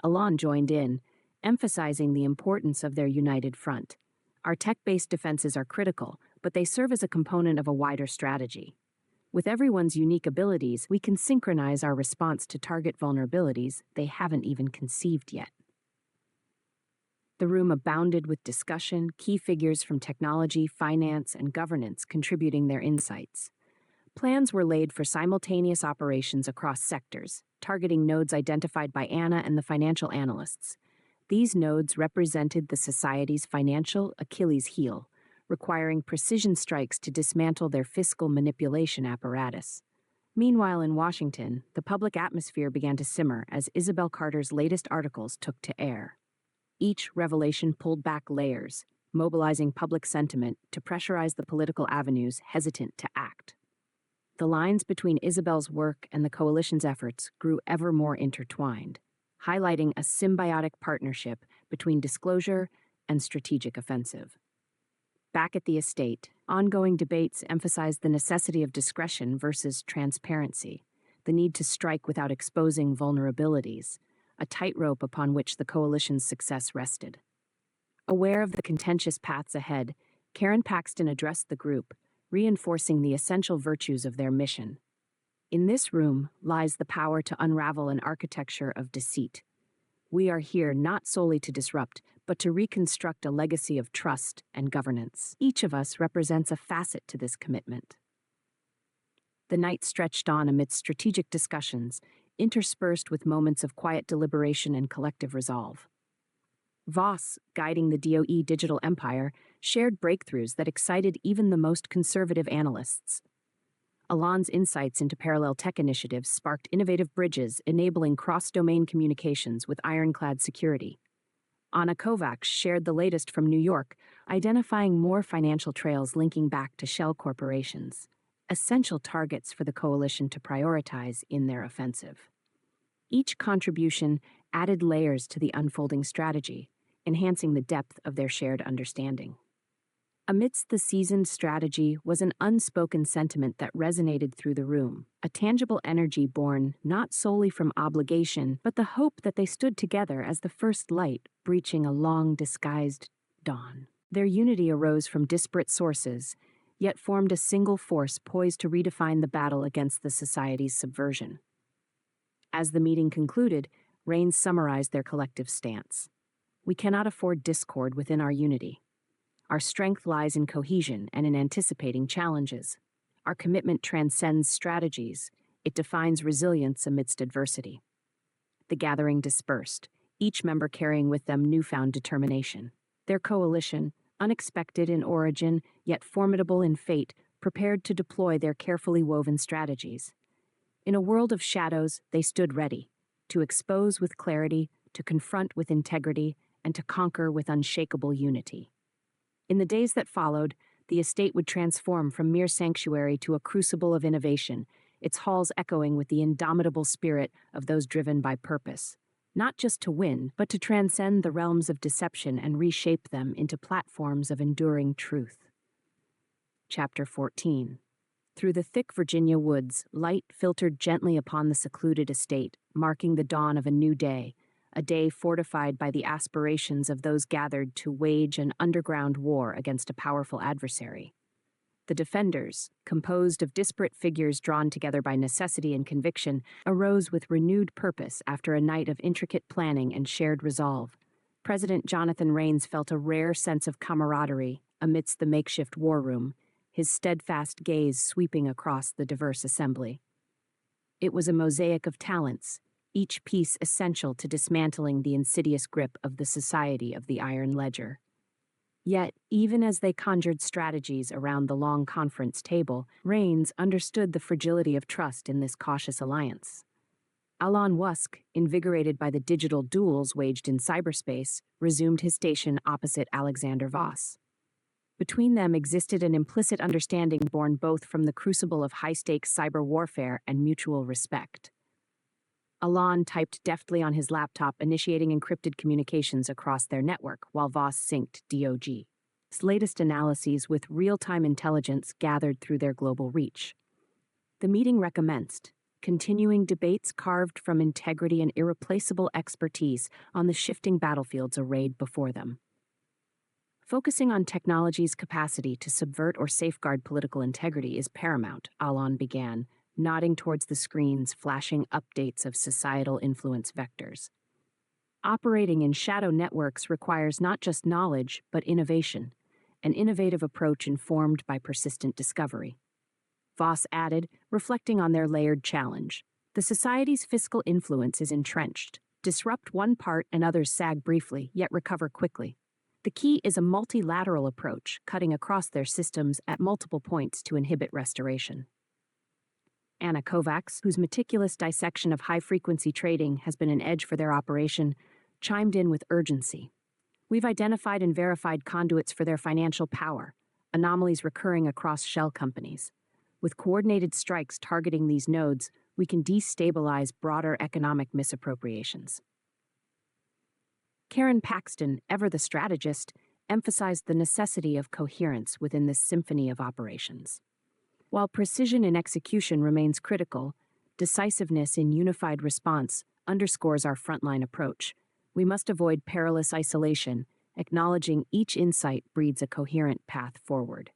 Alon joined in, emphasizing the importance of their united front. Our tech-based defenses are critical, but they serve as a component of a wider strategy. With everyone's unique abilities, we can synchronize our response to target vulnerabilities they haven't even conceived yet. The room abounded with discussion, key figures from technology, finance, and governance contributing their insights. Plans were laid for simultaneous operations across sectors, targeting nodes identified by Anna and the financial analysts. These nodes represented the society's financial Achilles heel, requiring precision strikes to dismantle their fiscal manipulation apparatus. Meanwhile, in Washington, the public atmosphere began to simmer as Isabel Carter's latest articles took to air. Each revelation pulled back layers, mobilizing public sentiment to pressurize the political avenues hesitant to act. The lines between Isabel's work and the coalition's efforts grew ever more intertwined, highlighting a symbiotic partnership between disclosure and strategic offensive. Back at the estate, ongoing debates emphasized the necessity of discretion versus transparency, the need to strike without exposing vulnerabilities, a tightrope upon which the coalition's success rested. Aware of the contentious paths ahead, Karen Paxton addressed the group, reinforcing the essential virtues of their mission. In this room lies the power to unravel an architecture of deceit. We are here not solely to disrupt, but to reconstruct a legacy of trust and governance. Each of us represents a facet to this commitment. The night stretched on amidst strategic discussions, interspersed with moments of quiet deliberation and collective resolve. Voss, guiding the D.O.G.E digital empire, shared breakthroughs that excited even the most conservative analysts. Alon's insights into parallel tech initiatives sparked innovative bridges enabling cross-domain communications with ironclad security. Anna Kovacs shared the latest from New York, identifying more financial trails linking back to shell corporations, essential targets for the coalition to prioritize in their offensive. Each contribution added layers to the unfolding strategy, enhancing the depth of their shared understanding. Amidst the seasoned strategy was an unspoken sentiment that resonated through the room, a tangible energy born not solely from obligation, but the hope that they stood together as the first light breaching a long-disguised dawn. Their unity arose from disparate sources, yet formed a single force poised to redefine the battle against the society's subversion. As the meeting concluded, Rains summarized their collective stance. We cannot afford discord within our unity. Our strength lies in cohesion and in anticipating challenges. Our commitment transcends strategies. It defines resilience amidst adversity. The gathering dispersed, each member carrying with them newfound determination. Their coalition, unexpected in origin, yet formidable in fate, prepared to deploy their carefully woven strategies. In a world of shadows, they stood ready, to expose with clarity, to confront with integrity, and to conquer with unshakable unity. In the days that followed, the estate would transform from mere sanctuary to a crucible of innovation, its halls echoing with the indomitable spirit of those driven by purpose, not just to win, but to transcend the realms of deception and reshape them into platforms of enduring truth. Chapter 14. Through the thick Virginia woods, light filtered gently upon the secluded estate, marking the dawn of a new day, a day fortified by the aspirations of those gathered to wage an underground war against a powerful adversary. The defenders, composed of disparate figures drawn together by necessity and conviction, arose with renewed purpose after a night of intricate planning and shared resolve. President Jonathan Rains felt a rare sense of camaraderie amidst the makeshift war room, his steadfast gaze sweeping across the diverse assembly. It was a mosaic of talents, each piece essential to dismantling the insidious grip of the Society of the Iron Ledger. Yet, even as they conjured strategies around the long conference table, Rains understood the fragility of trust in this cautious alliance. Alon Wusk, invigorated by the digital duels waged in cyberspace, resumed his station opposite Alexander Voss. Between them existed an implicit understanding born both from the crucible of high-stakes cyber warfare and mutual respect. Alon typed deftly on his laptop, initiating encrypted communications across their network, while Voss synced D.O.G.E.'s latest analyses with real-time intelligence gathered through their global reach. The meeting recommenced, continuing debates carved from integrity and irreplaceable expertise on the shifting battlefields arrayed before them. Focusing on technology's capacity to subvert or safeguard political integrity is paramount, Alon began, nodding towards the screens flashing updates of societal influence vectors. Operating in shadow networks requires not just knowledge, but innovation, an innovative approach informed by persistent discovery. Voss added, reflecting on their layered challenge. The society's fiscal influence is entrenched. Disrupt one part and others sag briefly, yet recover quickly. The key is a multilateral approach, cutting across their systems at multiple points to inhibit restoration. Anna Kovacs, whose meticulous dissection of high-frequency trading has been an edge for their operation, chimed in with urgency. We've identified and verified conduits for their financial power, anomalies recurring across shell companies. With coordinated strikes targeting these nodes, we can destabilize broader economic misappropriations. Karen Paxton, ever the strategist, emphasized the necessity of coherence within this symphony of operations. While precision in execution remains critical, decisiveness in unified response underscores our frontline approach. We must avoid perilous isolation, acknowledging each insight breeds a coherent path forward.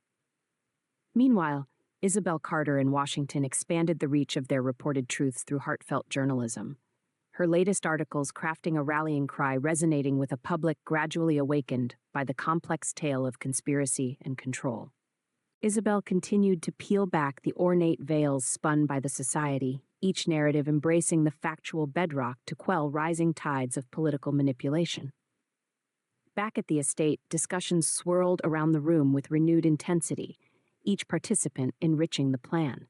Meanwhile, Isabel Carter in Washington expanded the reach of their reported truths through heartfelt journalism. Her latest articles crafting a rallying cry resonating with a public gradually awakened by the complex tale of conspiracy and control. Isabel continued to peel back the ornate veils spun by the society, each narrative embracing the factual bedrock to quell rising tides of political manipulation. Back at the estate, discussions swirled around the room with renewed intensity, each participant enriching the plan.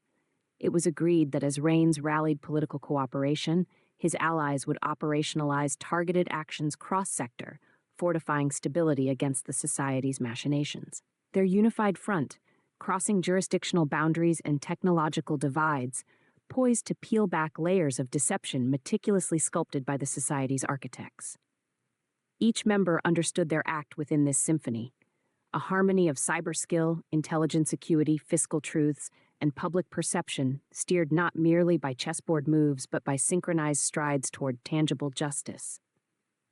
It was agreed that as Raines rallied political cooperation, his allies would operationalize targeted actions cross-sector, fortifying stability against the society's machinations. Their unified front, crossing jurisdictional boundaries and technological divides, poised to peel back layers of deception meticulously sculpted by the society's architects. Each member understood their act within this symphony, a harmony of cyber skill, intelligence acuity, fiscal truths, and public perception steered not merely by chessboard moves but by synchronized strides toward tangible justice.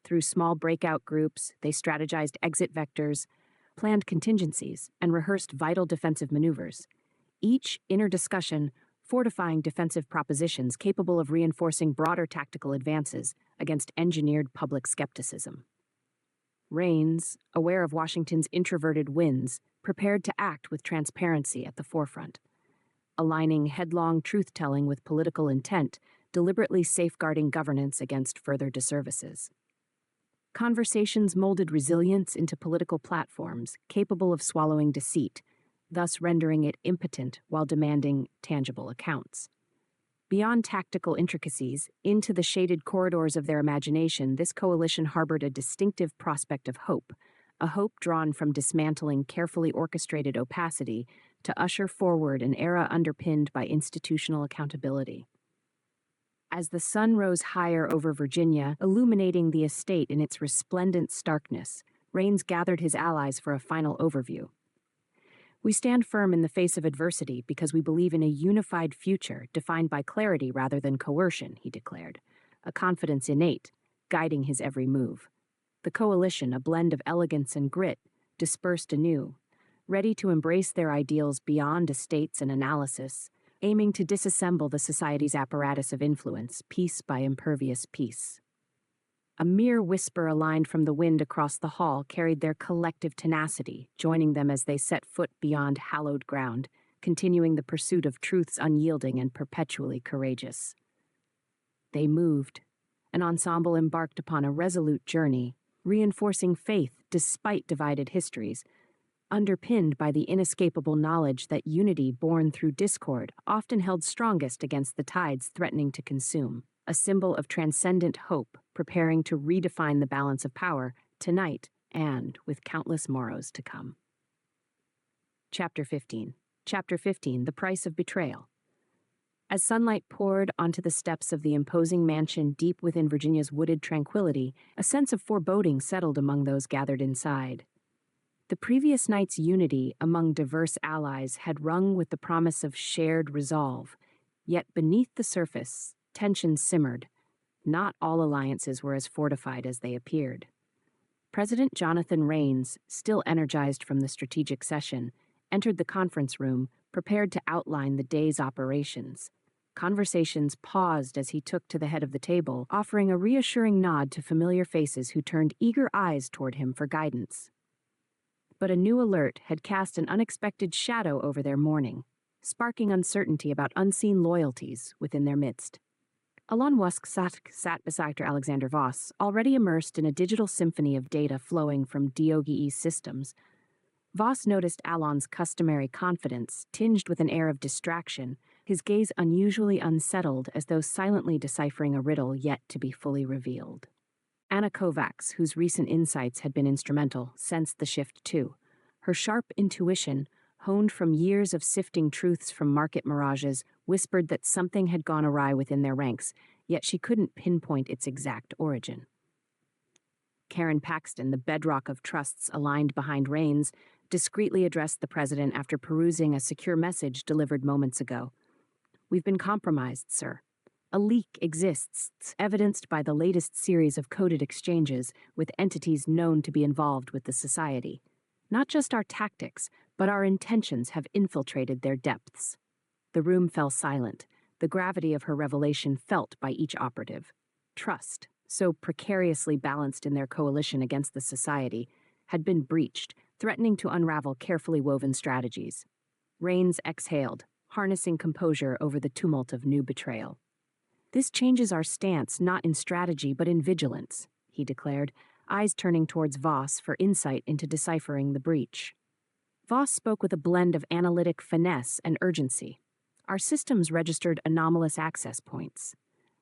Through small breakout groups, they strategized exit vectors, planned contingencies, and rehearsed vital defensive maneuvers, each inner discussion fortifying defensive propositions capable of reinforcing broader tactical advances against engineered public skepticism. Raines, aware of Washington's introverted winds, prepared to act with transparency at the forefront, aligning headlong truth-telling with political intent, deliberately safeguarding governance against further disservices. Conversations molded resilience into political platforms capable of swallowing deceit, thus rendering it impotent while demanding tangible accounts. Beyond tactical intricacies, into the shaded corridors of their imagination, this coalition harbored a distinctive prospect of hope, a hope drawn from dismantling carefully orchestrated opacity to usher forward an era underpinned by institutional accountability. As the sun rose higher over Virginia, illuminating the estate in its resplendent starkness, Raines gathered his allies for a final overview. We stand firm in the face of adversity because we believe in a unified future defined by clarity rather than coercion, he declared, a confidence innate, guiding his every move. The coalition, a blend of elegance and grit, dispersed anew, ready to embrace their ideals beyond estates and analysis, aiming to disassemble the society's apparatus of influence, piece by impervious piece. A mere whisper aligned from the wind across the hall carried their collective tenacity, joining them as they set foot beyond hallowed ground, continuing the pursuit of truths unyielding and perpetually courageous. They moved, an ensemble embarked upon a resolute journey, reinforcing faith despite divided histories, underpinned by the inescapable knowledge that unity born through discord often held strongest against the tides threatening to consume, a symbol of transcendent hope preparing to redefine the balance of power tonight and with countless morrows to come. Chapter 15. Chapter 15, The Price of Betrayal. As sunlight poured onto the steps of the imposing mansion deep within Virginia's wooded tranquility, a sense of foreboding settled among those gathered inside. The previous night's unity among diverse allies had rung with the promise of shared resolve, yet beneath the surface, tension simmered. Not all alliances were as fortified as they appeared. President Jonathan Rains, still energized from the strategic session, entered the conference room, prepared to outline the day's operations. Conversations paused as he took to the head of the table, offering a reassuring nod to familiar faces who turned eager eyes toward him for guidance. But a new alert had cast an unexpected shadow over their morning, sparking uncertainty about unseen loyalties within their midst. Alon Wusk sat beside Dr. Alexander Voss, already immersed in a digital symphony of data flowing from D.O.G.E systems. Voss noticed Alon's customary confidence, tinged with an air of distraction, his gaze unusually unsettled as though silently deciphering a riddle yet to be fully revealed. Anna Kovacs, whose recent insights had been instrumental, sensed the shift too. Her sharp intuition, honed from years of sifting truths from market mirages, whispered that something had gone awry within their ranks, yet she couldn't pinpoint its exact origin. Karen Paxton, the bedrock of trusts aligned behind Rains, discreetly addressed the president after perusing a secure message delivered moments ago. "We've been compromised, sir. A leak exists, evidenced by the latest series of coded exchanges with entities known to be involved with the society. Not just our tactics, but our intentions have infiltrated their depths." The room fell silent, the gravity of her revelation felt by each operative. Trust, so precariously balanced in their coalition against the society, had been breached, threatening to unravel carefully woven strategies. Rains exhaled, harnessing composure over the tumult of new betrayal. "This changes our stance not in strategy but in vigilance," he declared, eyes turning towards Voss for insight into deciphering the breach. Voss spoke with a blend of analytic finesse and urgency. "Our systems registered anomalous access points.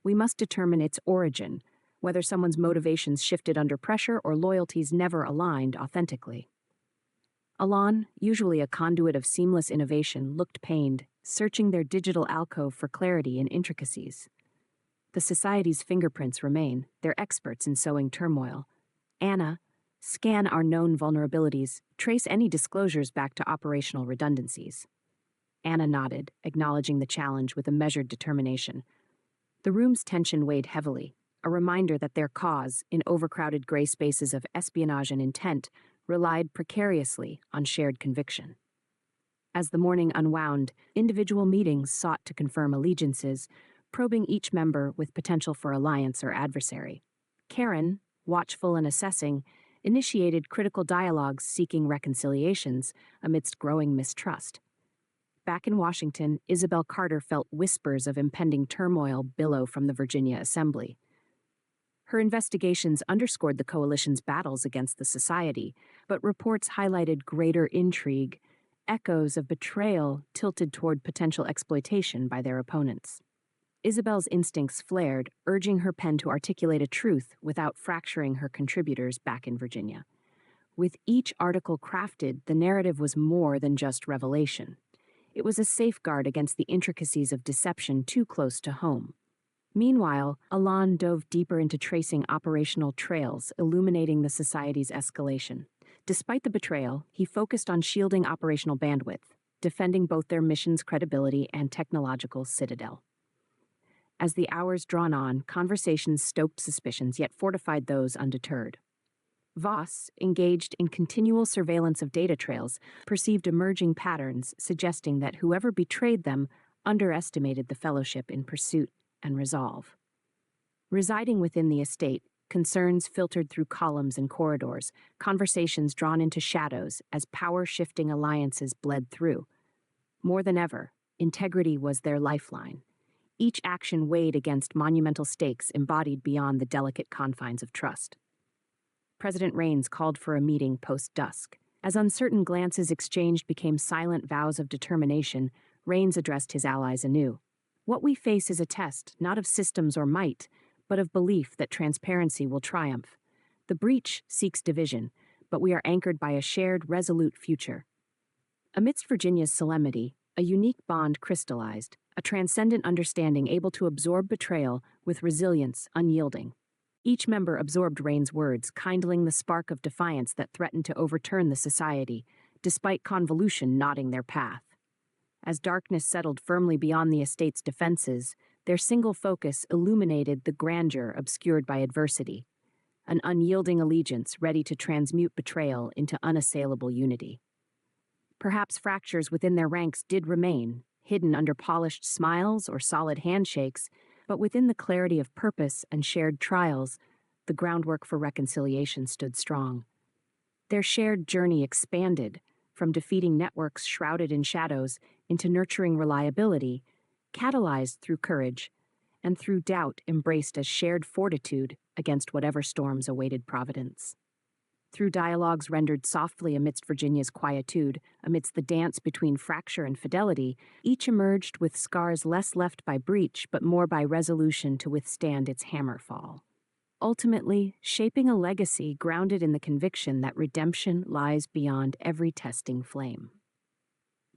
We must determine its origin, whether someone's motivations shifted under pressure or loyalties never aligned authentically." Alon, usually a conduit of seamless innovation, looked pained, searching their digital alcove for clarity and intricacies. The society's fingerprints remain, they're experts in sowing turmoil. "Anna, scan our known vulnerabilities, trace any disclosures back to operational redundancies." Anna nodded, acknowledging the challenge with a measured determination. The room's tension weighed heavily, a reminder that their cause, in overcrowded gray spaces of espionage and intent, relied precariously on shared conviction. As the morning unwound, individual meetings sought to confirm allegiances, probing each member with potential for alliance or adversary. Karen, watchful and assessing, initiated critical dialogues seeking reconciliations amidst growing mistrust. Back in Washington, Isabel Carter felt whispers of impending turmoil billow from the Virginia Assembly. Her investigations underscored the coalition's battles against the society, but reports highlighted greater intrigue, echoes of betrayal tilted toward potential exploitation by their opponents. Isabel's instincts flared, urging her pen to articulate a truth without fracturing her contributors back in Virginia. With each article crafted, the narrative was more than just revelation. It was a safeguard against the intricacies of deception too close to home. Meanwhile, Alon dove deeper into tracing operational trails, illuminating the society's escalation. Despite the betrayal, he focused on shielding operational bandwidth, defending both their mission's credibility and technological citadel. As the hours drawn on, conversations stoked suspicions yet fortified those undeterred. Voss, engaged in continual surveillance of data trails, perceived emerging patterns suggesting that whoever betrayed them underestimated the fellowship in pursuit and resolve. Residing within the estate, concerns filtered through columns and corridors, conversations drawn into shadows as power-shifting alliances bled through. More than ever, integrity was their lifeline. Each action weighed against monumental stakes embodied beyond the delicate confines of trust. President Rains called for a meeting post-dusk. As uncertain glances exchanged became silent vows of determination, Rains addressed his allies anew. "What we face is a test, not of systems or might, but of belief that transparency will triumph. The breach seeks division, but we are anchored by a shared, resolute future." Amidst Virginia's solemnity, a unique bond crystallized, a transcendent understanding able to absorb betrayal with resilience unyielding. Each member absorbed Rain's words, kindling the spark of defiance that threatened to overturn the society, despite convolution knotting their path. As darkness settled firmly beyond the estate's defenses, their single focus illuminated the grandeur obscured by adversity, an unyielding allegiance ready to transmute betrayal into unassailable unity. Perhaps fractures within their ranks did remain, hidden under polished smiles or solid handshakes, but within the clarity of purpose and shared trials, the groundwork for reconciliation stood strong. Their shared journey expanded, from defeating networks shrouded in shadows into nurturing reliability, catalyzed through courage, and through doubt embraced as shared fortitude against whatever storms awaited Providence. Through dialogues rendered softly amidst Virginia's quietude, amidst the dance between fracture and fidelity, each emerged with scars less left by breach but more by resolution to withstand its hammerfall. Ultimately, shaping a legacy grounded in the conviction that redemption lies beyond every testing flame.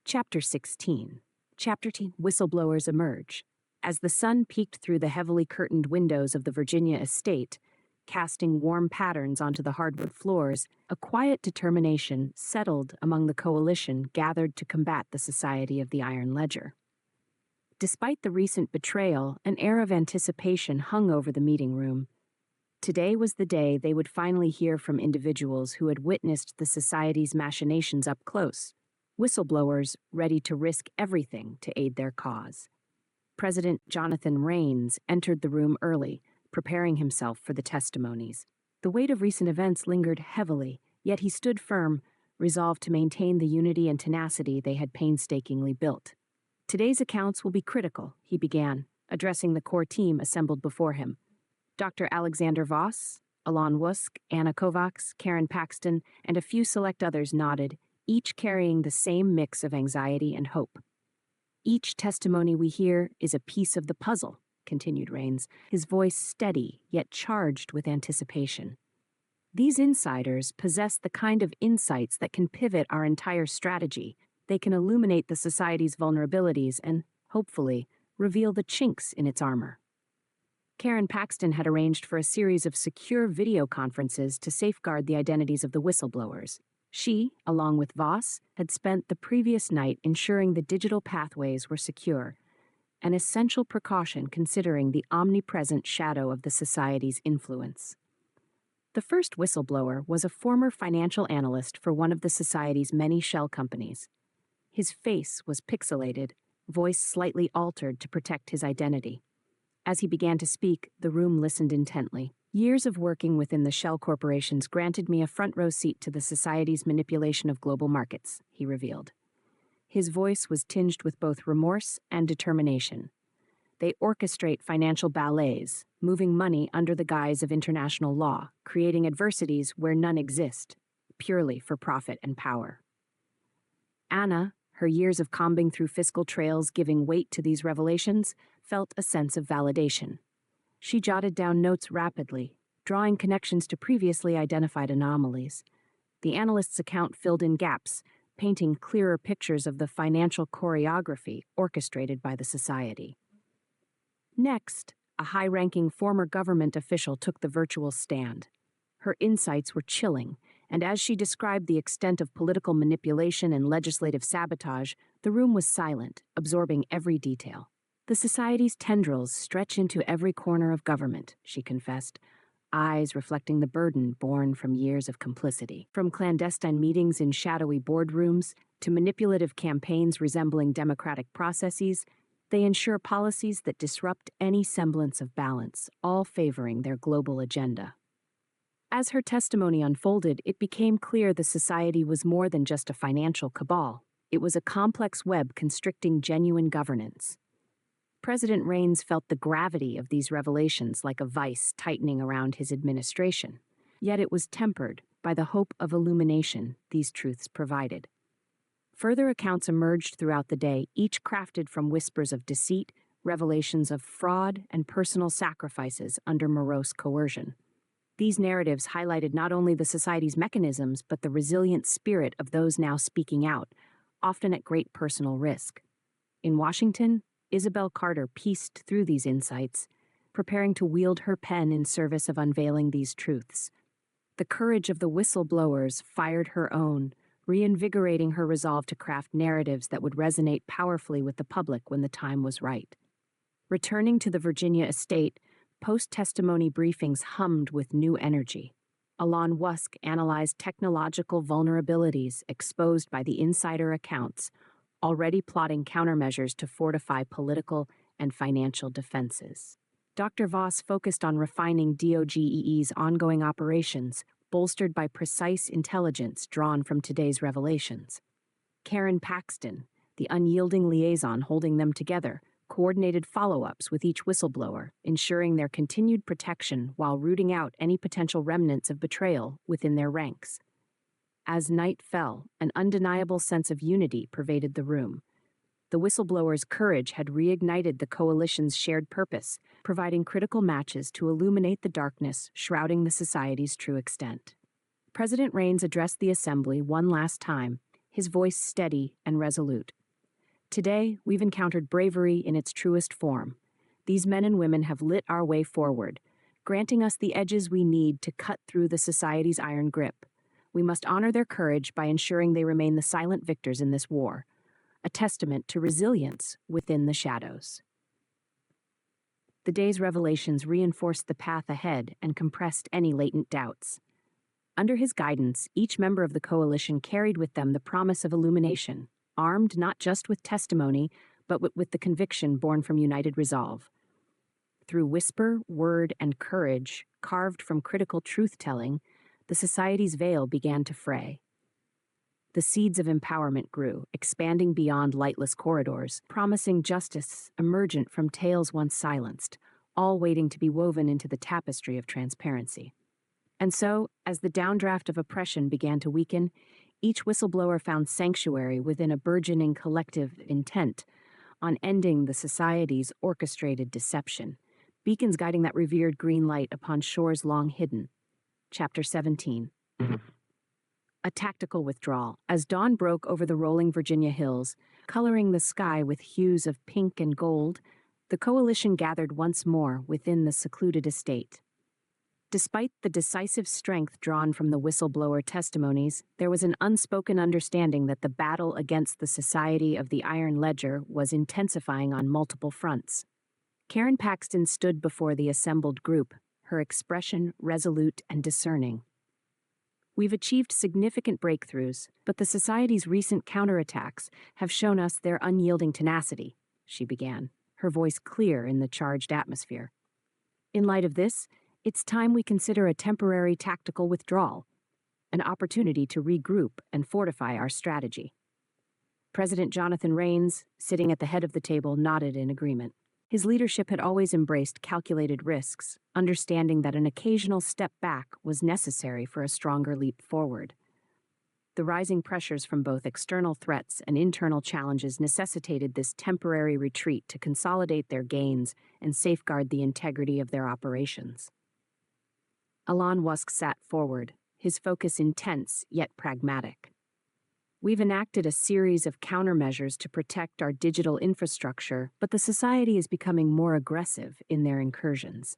Chapter 16. Chapter 10. Whistleblowers emerge. As the sun peeked through the heavily curtained windows of the Virginia estate, casting warm patterns onto the hardwood floors, a quiet determination settled among the coalition gathered to combat the Society of the Iron Ledger. Despite the recent betrayal, an air of anticipation hung over the meeting room. Today was the day they would finally hear from individuals who had witnessed the Society's machinations up close, whistleblowers ready to risk everything to aid their cause. President Jonathan Rains entered the room early, preparing himself for the testimonies. The weight of recent events lingered heavily, yet he stood firm, resolved to maintain the unity and tenacity they had painstakingly built. Today's accounts will be critical, he began, addressing the core team assembled before him. Dr. Alexander Voss, Alon Wusk, Anna Kovacs, Karen Paxton, and a few select others nodded, each carrying the same mix of anxiety and hope. Each testimony we hear is a piece of the puzzle, continued Rains, his voice steady yet charged with anticipation. These insiders possess the kind of insights that can pivot our entire strategy. They can illuminate the Society's vulnerabilities and, hopefully, reveal the chinks in its armor. Karen Paxton had arranged for a series of secure video conferences to safeguard the identities of the whistleblowers. She, along with Voss, had spent the previous night ensuring the digital pathways were secure, an essential precaution considering the omnipresent shadow of the Society's influence. The first whistleblower was a former financial analyst for one of the Society's many shell companies. His face was pixelated, voice slightly altered to protect his identity. As he began to speak, the room listened intently. Years of working within the shell corporations granted me a front-row seat to the Society's manipulation of global markets, he revealed. His voice was tinged with both remorse and determination. They orchestrate financial ballets, moving money under the guise of international law, creating adversities where none exist, purely for profit and power. Anna, her years of combing through fiscal trails giving weight to these revelations, felt a sense of validation. She jotted down notes rapidly, drawing connections to previously identified anomalies. The analyst's account filled in gaps, painting clearer pictures of the financial choreography orchestrated by the Society. Next, a high-ranking former government official took the virtual stand. Her insights were chilling, and as she described the extent of political manipulation and legislative sabotage, the room was silent, absorbing every detail. The Society's tendrils stretch into every corner of government, she confessed, eyes reflecting the burden borne from years of complicity. From clandestine meetings in shadowy boardrooms to manipulative campaigns resembling democratic processes, they ensure policies that disrupt any semblance of balance, all favoring their global agenda. As her testimony unfolded, it became clear the Society was more than just a financial cabal. It was a complex web constricting genuine governance. President Rains felt the gravity of these revelations like a vice tightening around his administration, yet it was tempered by the hope of illumination these truths provided. Further accounts emerged throughout the day, each crafted from whispers of deceit, revelations of fraud, and personal sacrifices under morose coercion. These narratives highlighted not only the Society's mechanisms, but the resilient spirit of those now speaking out, often at great personal risk. In Washington, Isabel Carter pieced through these insights, preparing to wield her pen in service of unveiling these truths. The courage of the whistleblowers fired her own, reinvigorating her resolve to craft narratives that would resonate powerfully with the public when the time was right. Returning to the Virginia estate, post-testimony briefings hummed with new energy. Alon Wusk analyzed technological vulnerabilities exposed by the insider accounts, already plotting countermeasures to fortify political and financial defenses. Dr. Voss focused on refining D.O.G.E's ongoing operations, bolstered by precise intelligence drawn from today's revelations. Karen Paxton, the unyielding liaison holding them together, coordinated follow-ups with each whistleblower, ensuring their continued protection while rooting out any potential remnants of betrayal within their ranks. As night fell, an undeniable sense of unity pervaded the room. The whistleblowers' courage had reignited the coalition's shared purpose, providing critical matches to illuminate the darkness shrouding the society's true extent. President Raines addressed the assembly one last time, his voice steady and resolute. Today, we've encountered bravery in its truest form. These men and women have lit our way forward, granting us the edges we need to cut through the society's iron grip. We must honor their courage by ensuring they remain the silent victors in this war, a testament to resilience within the shadows. The day's revelations reinforced the path ahead and compressed any latent doubts. Under his guidance, each member of the coalition carried with them the promise of illumination, armed not just with testimony, but with the conviction born from united resolve. Through whisper, word, and courage, carved from critical truth-telling, the society's veil began to fray. The seeds of empowerment grew, expanding beyond lightless corridors, promising justice emergent from tales once silenced, all waiting to be woven into the tapestry of transparency. And so, as the downdraft of oppression began to weaken, each whistleblower found sanctuary within a burgeoning collective intent on ending the society's orchestrated deception, beacons guiding that revered green light upon shores long hidden. Chapter 17. A tactical withdrawal. As dawn broke over the rolling Virginia hills, coloring the sky with hues of pink and gold, the coalition gathered once more within the secluded estate. Despite the decisive strength drawn from the whistleblower testimonies, there was an unspoken understanding that the battle against the Society of the Iron Ledger was intensifying on multiple fronts. Karen Paxton stood before the assembled group, her expression resolute and discerning. We've achieved significant breakthroughs, but the Society's recent counterattacks have shown us their unyielding tenacity, she began, her voice clear in the charged atmosphere. In light of this, it's time we consider a temporary tactical withdrawal, an opportunity to regroup and fortify our strategy. President Jonathan Raines, sitting at the head of the table, nodded in agreement. His leadership had always embraced calculated risks, understanding that an occasional step back was necessary for a stronger leap forward. The rising pressures from both external threats and internal challenges necessitated this temporary retreat to consolidate their gains and safeguard the integrity of their operations. Alon Wusk sat forward, his focus intense yet pragmatic. We've enacted a series of countermeasures to protect our digital infrastructure, but the Society is becoming more aggressive in their incursions.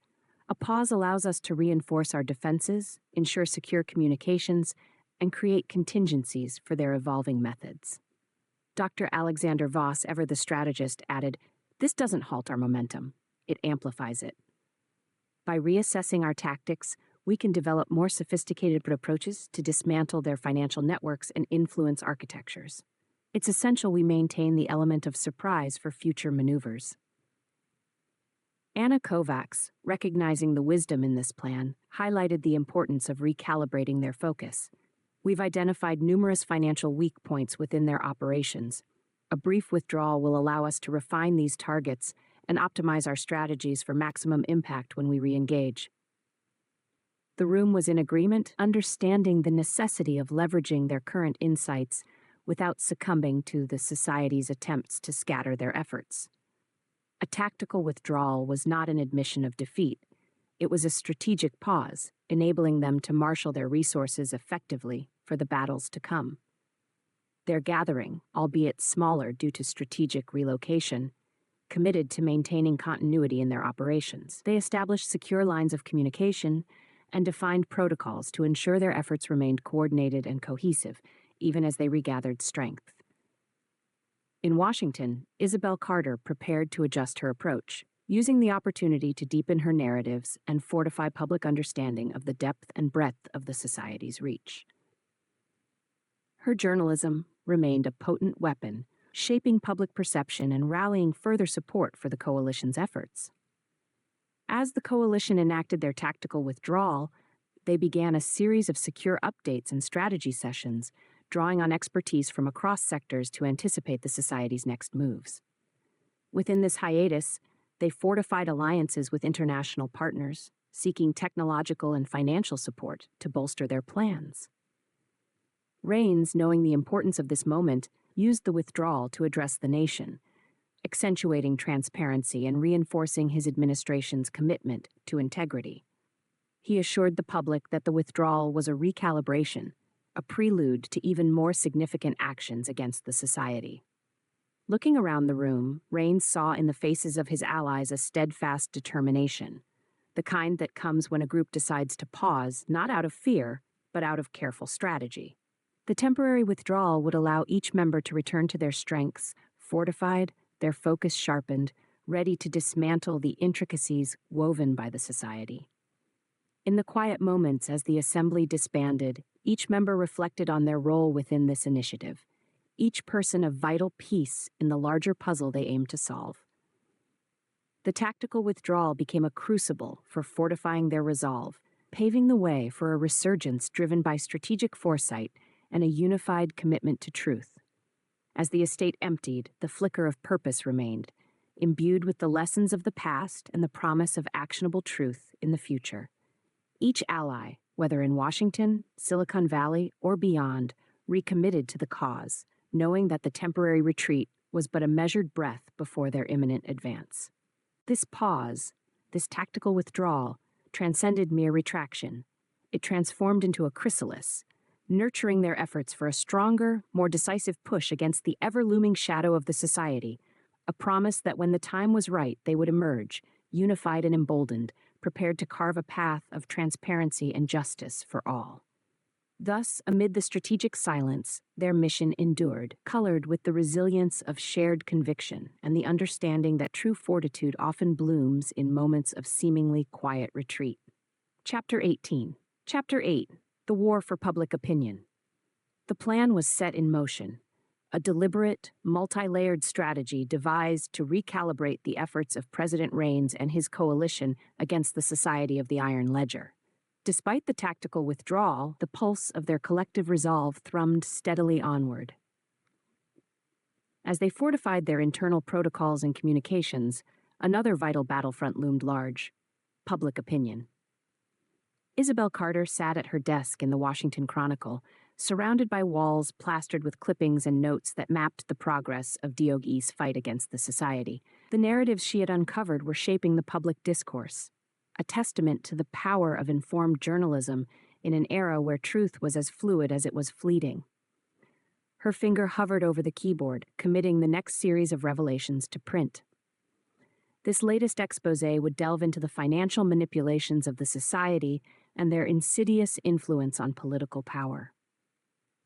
A pause allows us to reinforce our defenses, ensure secure communications, and create contingencies for their evolving methods. Dr. Alexander Voss, ever the strategist, added, "This doesn't halt our momentum, it amplifies it. By reassessing our tactics, we can develop more sophisticated approaches to dismantle their financial networks and influence architectures. It's essential we maintain the element of surprise for future maneuvers." Anna Kovacs, recognizing the wisdom in this plan, highlighted the importance of recalibrating their focus. We've identified numerous financial weak points within their operations. A brief withdrawal will allow us to refine these targets and optimize our strategies for maximum impact when we re-engage. The room was in agreement, understanding the necessity of leveraging their current insights without succumbing to the Society's attempts to scatter their efforts. A tactical withdrawal was not an admission of defeat. It was a strategic pause, enabling them to marshal their resources effectively for the battles to come. Their gathering, albeit smaller due to strategic relocation, committed to maintaining continuity in their operations. They established secure lines of communication and defined protocols to ensure their efforts remained coordinated and cohesive, even as they regathered strength. In Washington, Isabel Carter prepared to adjust her approach, using the opportunity to deepen her narratives and fortify public understanding of the depth and breadth of the society's reach. Her journalism remained a potent weapon, shaping public perception and rallying further support for the coalition's efforts. As the coalition enacted their tactical withdrawal, they began a series of secure updates and strategy sessions, drawing on expertise from across sectors to anticipate the society's next moves. Within this hiatus, they fortified alliances with international partners, seeking technological and financial support to bolster their plans. Raines, knowing the importance of this moment, used the withdrawal to address the nation, accentuating transparency and reinforcing his administration's commitment to integrity. He assured the public that the withdrawal was a recalibration, a prelude to even more significant actions against the society. Looking around the room, Raines saw in the faces of his allies a steadfast determination, the kind that comes when a group decides to pause, not out of fear, but out of careful strategy. The temporary withdrawal would allow each member to return to their strengths, fortified, their focus sharpened, ready to dismantle the intricacies woven by the society. In the quiet moments as the assembly disbanded, each member reflected on their role within this initiative, each person a vital piece in the larger puzzle they aimed to solve. The tactical withdrawal became a crucible for fortifying their resolve, paving the way for a resurgence driven by strategic foresight and a unified commitment to truth. As the estate emptied, the flicker of purpose remained, imbued with the lessons of the past and the promise of actionable truth in the future. Each ally, whether in Washington, Silicon Valley, or beyond, recommitted to the cause, knowing that the temporary retreat was but a measured breath before their imminent advance. This pause, this tactical withdrawal, transcended mere retraction. It transformed into a chrysalis, nurturing their efforts for a stronger, more decisive push against the ever-looming shadow of the society, a promise that when the time was right, they would emerge, unified and emboldened, prepared to carve a path of transparency and justice for all. Thus, amid the strategic silence, their mission endured, colored with the resilience of shared conviction and the understanding that true fortitude often blooms in moments of seemingly quiet retreat. Chapter 18. Chapter 8. The War for Public Opinion. The plan was set in motion, a deliberate, multi-layered strategy devised to recalibrate the efforts of President Raines and his coalition against the Society of the Iron Ledger. Despite the tactical withdrawal, the pulse of their collective resolve thrummed steadily onward. As they fortified their internal protocols and communications, another vital battlefront loomed large: public opinion. Isabel Carter sat at her desk in the Washington Chronicle, surrounded by walls plastered with clippings and notes that mapped the progress of D.O.G.E's fight against the society. The narratives she had uncovered were shaping the public discourse, a testament to the power of informed journalism in an era where truth was as fluid as it was fleeting. Her finger hovered over the keyboard, committing the next series of revelations to print. This latest exposé would delve into the financial manipulations of the society and their insidious influence on political power.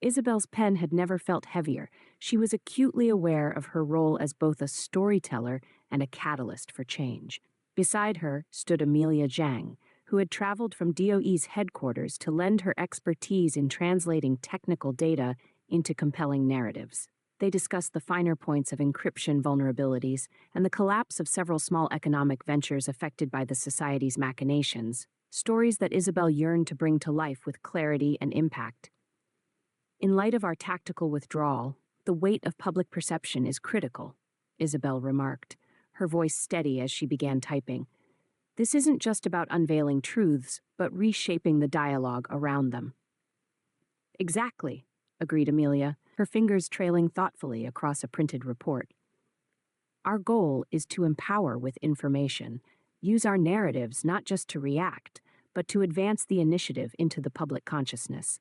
Isabel's pen had never felt heavier. She was acutely aware of her role as both a storyteller and a catalyst for change. Beside her stood Amelia Zhang, who had traveled from D.O.G.E's headquarters to lend her expertise in translating technical data into compelling narratives. They discussed the finer points of encryption vulnerabilities and the collapse of several small economic ventures affected by the society's machinations, stories that Isabel yearned to bring to life with clarity and impact. In light of our tactical withdrawal, the weight of public perception is critical, Isabel remarked, her voice steady as she began typing. This isn't just about unveiling truths, but reshaping the dialogue around them. Exactly, agreed Amelia, her fingers trailing thoughtfully across a printed report. Our goal is to empower with information, use our narratives not just to react, but to advance the initiative into the public consciousness.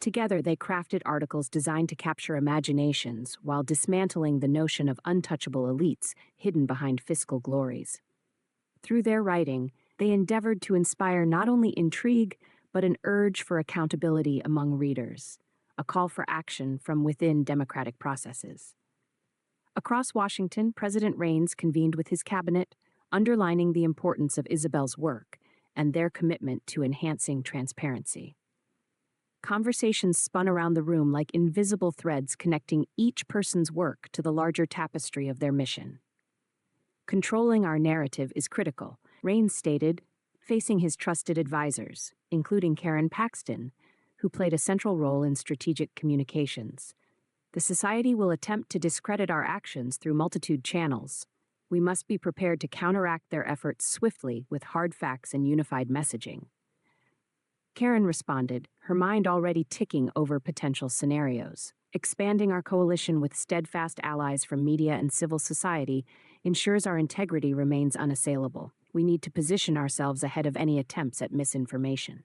Together, they crafted articles designed to capture imaginations while dismantling the notion of untouchable elites hidden behind fiscal glories. Through their writing, they endeavored to inspire not only intrigue, but an urge for accountability among readers, a call for action from within democratic processes. Across Washington, President Raines convened with his cabinet, underlining the importance of Isabel's work and their commitment to enhancing transparency. Conversations spun around the room like invisible threads connecting each person's work to the larger tapestry of their mission. Controlling our narrative is critical, Raines stated, facing his trusted advisors, including Karen Paxton, who played a central role in strategic communications. The Society will attempt to discredit our actions through multitude channels. We must be prepared to counteract their efforts swiftly with hard facts and unified messaging. Karen responded, her mind already ticking over potential scenarios. Expanding our coalition with steadfast allies from media and civil society ensures our integrity remains unassailable. We need to position ourselves ahead of any attempts at misinformation.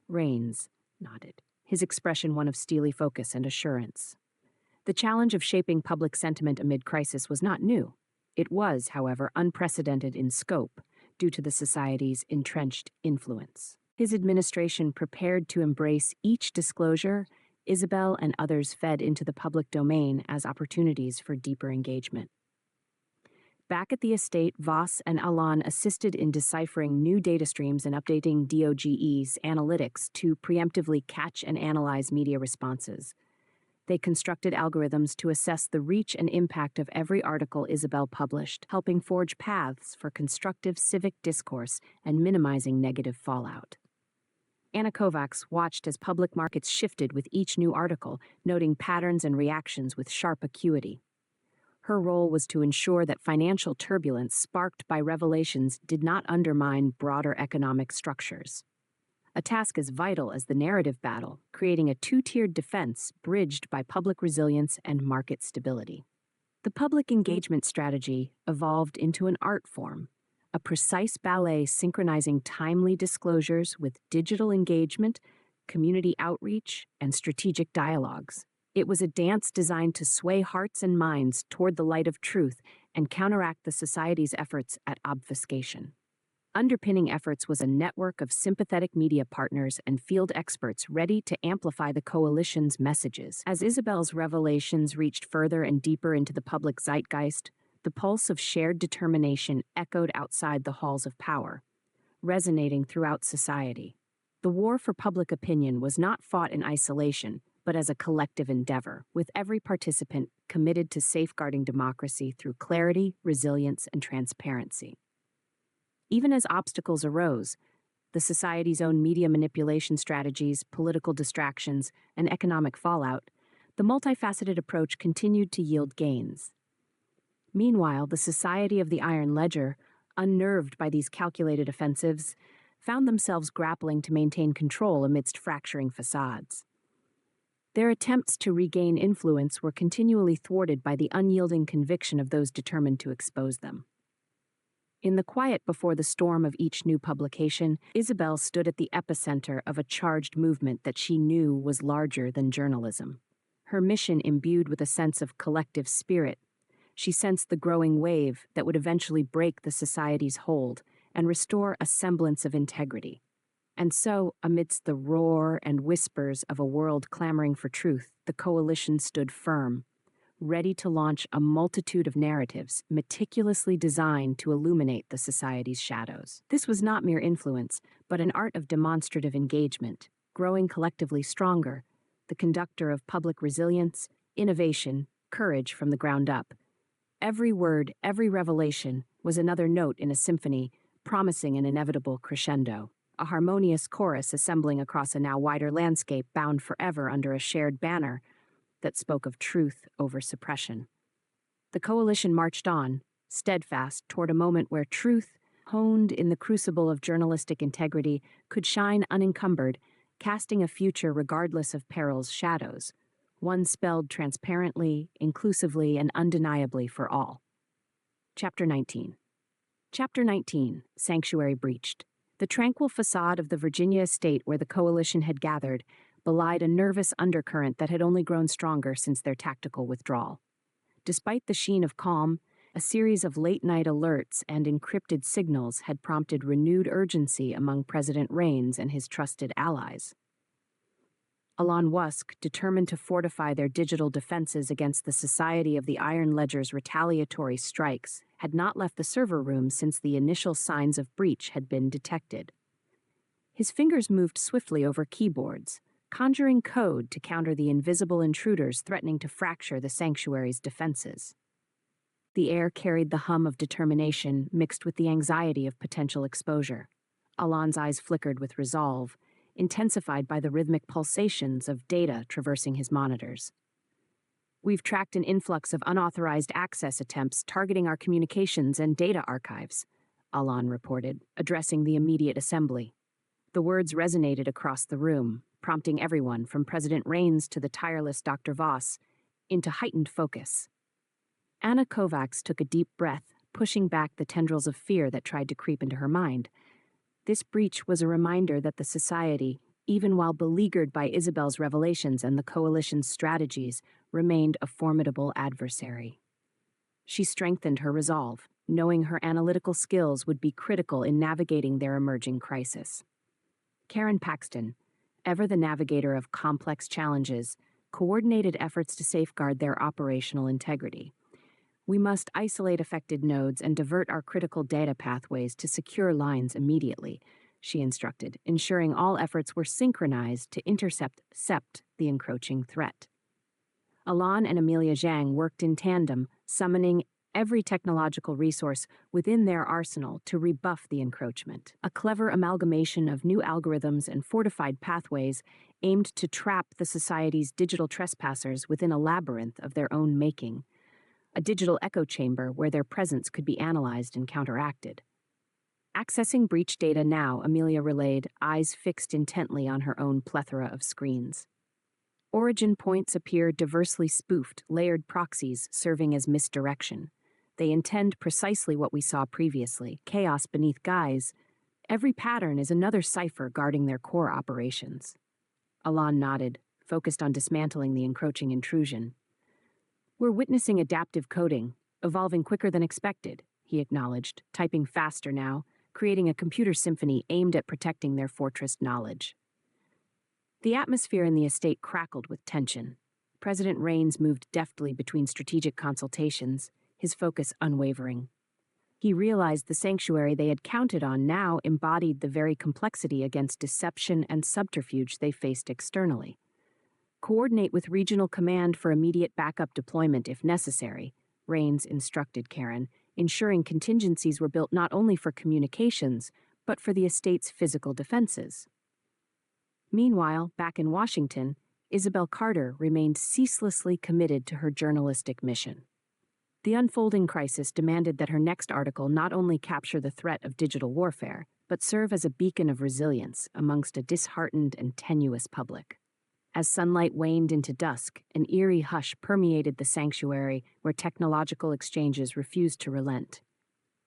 Raines nodded, his expression one of steely focus and assurance. The challenge of shaping public sentiment amid crisis was not new. It was, however, unprecedented in scope due to the Society's entrenched influence. His administration prepared to embrace each disclosure Isabel and others fed into the public domain as opportunities for deeper engagement. Back at the estate, Voss and Alon assisted in deciphering new data streams and updating D.O.G.E's analytics to preemptively catch and analyze media responses. They constructed algorithms to assess the reach and impact of every article Isabel published, helping forge paths for constructive civic discourse and minimizing negative fallout. Anna Kovacs watched as public markets shifted with each new article, noting patterns and reactions with sharp acuity. Her role was to ensure that financial turbulence sparked by revelations did not undermine broader economic structures. A task as vital as the narrative battle, creating a two-tiered defense bridged by public resilience and market stability. The public engagement strategy evolved into an art form, a precise ballet synchronizing timely disclosures with digital engagement, community outreach, and strategic dialogues. It was a dance designed to sway hearts and minds toward the light of truth and counteract the Society's efforts at obfuscation. Underpinning efforts was a network of sympathetic media partners and field experts ready to amplify the coalition's messages. As Isabel's revelations reached further and deeper into the public zeitgeist, the pulse of shared determination echoed outside the halls of power, resonating throughout society. The war for public opinion was not fought in isolation, but as a collective endeavor, with every participant committed to safeguarding democracy through clarity, resilience, and transparency. Even as obstacles arose, the Society's own media manipulation strategies, political distractions, and economic fallout, the multifaceted approach continued to yield gains. Meanwhile, the Society of the Iron Ledger, unnerved by these calculated offensives, found themselves grappling to maintain control amidst fracturing facades. Their attempts to regain influence were continually thwarted by the unyielding conviction of those determined to expose them. In the quiet before the storm of each new publication, Isabel stood at the epicenter of a charged movement that she knew was larger than journalism. Her mission imbued with a sense of collective spirit, she sensed the growing wave that would eventually break the Society's hold and restore a semblance of integrity. And so, amidst the roar and whispers of a world clamoring for truth, the coalition stood firm, ready to launch a multitude of narratives meticulously designed to illuminate the Society's shadows. This was not mere influence, but an art of demonstrative engagement, growing collectively stronger, the conductor of public resilience, innovation, courage from the ground up. Every word, every revelation was another note in a symphony, promising an inevitable crescendo, a harmonious chorus assembling across a now wider landscape bound forever under a shared banner that spoke of truth over suppression. The coalition marched on, steadfast, toward a moment where truth, honed in the crucible of journalistic integrity, could shine unencumbered, casting a future regardless of peril's shadows, one spelled transparently, inclusively, and undeniably for all. Chapter 19. Chapter 19, Sanctuary Breached. The tranquil facade of the Virginia estate where the coalition had gathered belied a nervous undercurrent that had only grown stronger since their tactical withdrawal. Despite the sheen of calm, a series of late-night alerts and encrypted signals had prompted renewed urgency among President Rains and his trusted allies. Alon Wusk, determined to fortify their digital defenses against the Society of the Iron Ledger's retaliatory strikes, had not left the server room since the initial signs of breach had been detected. His fingers moved swiftly over keyboards, conjuring code to counter the invisible intruders threatening to fracture the sanctuary's defenses. The air carried the hum of determination mixed with the anxiety of potential exposure. Alon's eyes flickered with resolve, intensified by the rhythmic pulsations of data traversing his monitors. "We've tracked an influx of unauthorized access attempts targeting our communications and data archives," Alon reported, addressing the immediate assembly. The words resonated across the room, prompting everyone, from President Rains to the tireless Dr. Voss, into heightened focus. Anna Kovacs took a deep breath, pushing back the tendrils of fear that tried to creep into her mind. This breach was a reminder that the Society, even while beleaguered by Isabel's revelations and the Coalition's strategies, remained a formidable adversary. She strengthened her resolve, knowing her analytical skills would be critical in navigating their emerging crisis. Karen Paxton, ever the navigator of complex challenges, coordinated efforts to safeguard their operational integrity. "We must isolate affected nodes and divert our critical data pathways to secure lines immediately," she instructed, ensuring all efforts were synchronized to intercept the encroaching threat. Alon and Amelia Zhang worked in tandem, summoning every technological resource within their arsenal to rebuff the encroachment. A clever amalgamation of new algorithms and fortified pathways aimed to trap the Society's digital trespassers within a labyrinth of their own making, a digital echo chamber where their presence could be analyzed and counteracted. Accessing breach data now, Amelia relayed, eyes fixed intently on her own plethora of screens. Origin points appear diversely spoofed, layered proxies serving as misdirection. They intend precisely what we saw previously, chaos beneath guise. Every pattern is another cipher guarding their core operations. Alon nodded, focused on dismantling the encroaching intrusion. "We're witnessing adaptive coding, evolving quicker than expected," he acknowledged, typing faster now, creating a computer symphony aimed at protecting their fortress knowledge. The atmosphere in the estate crackled with tension. President Rains moved deftly between strategic consultations, his focus unwavering. He realized the sanctuary they had counted on now embodied the very complexity against deception and subterfuge they faced externally. "Coordinate with regional command for immediate backup deployment if necessary," Rains instructed Karen, ensuring contingencies were built not only for communications, but for the estate's physical defenses. Meanwhile, back in Washington, Isabel Carter remained ceaselessly committed to her journalistic mission. The unfolding crisis demanded that her next article not only capture the threat of digital warfare, but serve as a beacon of resilience amongst a disheartened and tenuous public. As sunlight waned into dusk, an eerie hush permeated the sanctuary where technological exchanges refused to relent.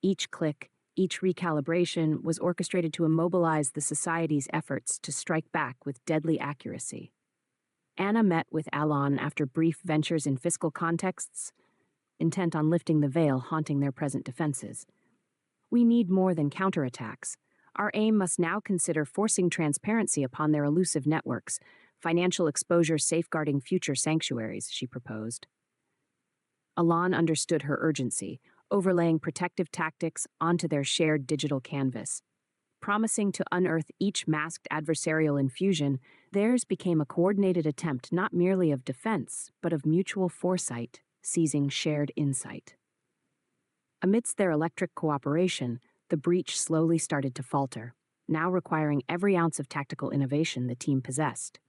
Each click, each recalibration was orchestrated to immobilize the Society's efforts to strike back with deadly accuracy. Anna met with Alon after brief ventures in fiscal contexts, intent on lifting the veil haunting their present defenses. "We need more than counterattacks. Our aim must now consider forcing transparency upon their elusive networks, financial exposure safeguarding future sanctuaries," she proposed. Alon understood her urgency, overlaying protective tactics onto their shared digital canvas. Promising to unearth each masked adversarial infusion, theirs became a coordinated attempt not merely of defense, but of mutual foresight, seizing shared insight. Amidst their electric cooperation, the breach slowly started to falter, now requiring every ounce of tactical innovation the team possessed.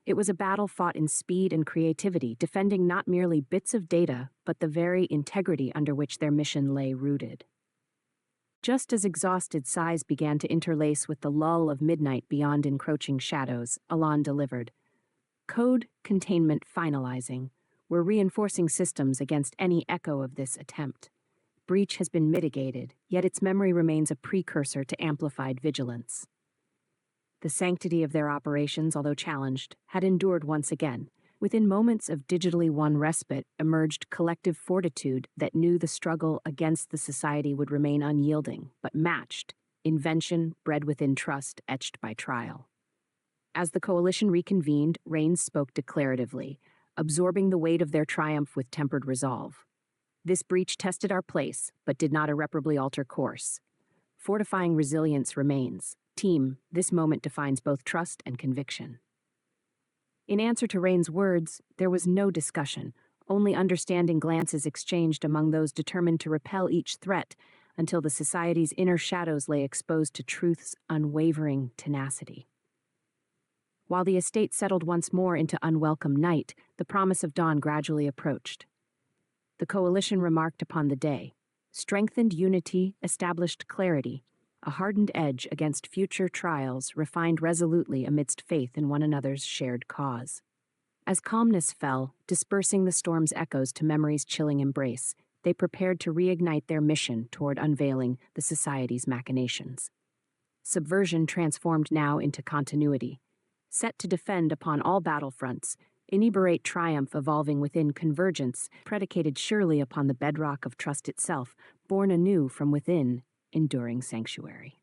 It was a battle fought in speed and creativity, defending not merely bits of data, but the very integrity under which their mission lay rooted. Just as exhausted sighs began to interlace with the lull of midnight beyond encroaching shadows, Alon delivered. "Code containment finalizing. We're reinforcing systems against any echo of this attempt. Breach has been mitigated, yet its memory remains a precursor to amplified vigilance." The sanctity of their operations, although challenged, had endured once again. Within moments of digitally won respite emerged collective fortitude that knew the struggle against the society would remain unyielding, but matched, invention bred within trust etched by trial. As the coalition reconvened, Rains spoke declaratively, absorbing the weight of their triumph with tempered resolve. This breach tested our place, but did not irreparably alter course. Fortifying resilience remains. Team, this moment defines both trust and conviction. In answer to Rain's words, there was no discussion, only understanding glances exchanged among those determined to repel each threat until the society's inner shadows lay exposed to truth's unwavering tenacity. While the estate settled once more into unwelcome night, the promise of dawn gradually approached. The coalition remarked upon the day. Strengthened unity, established clarity, a hardened edge against future trials refined resolutely amidst faith in one another's shared cause. As calmness fell, dispersing the storm's echoes to memory's chilling embrace, they prepared to reignite their mission toward unveiling the society's machinations. Subversion transformed now into continuity. Set to defend upon all battlefronts, inebriate triumph evolving within convergence, predicated surely upon the bedrock of trust itself, born anew from within, enduring sanctuary.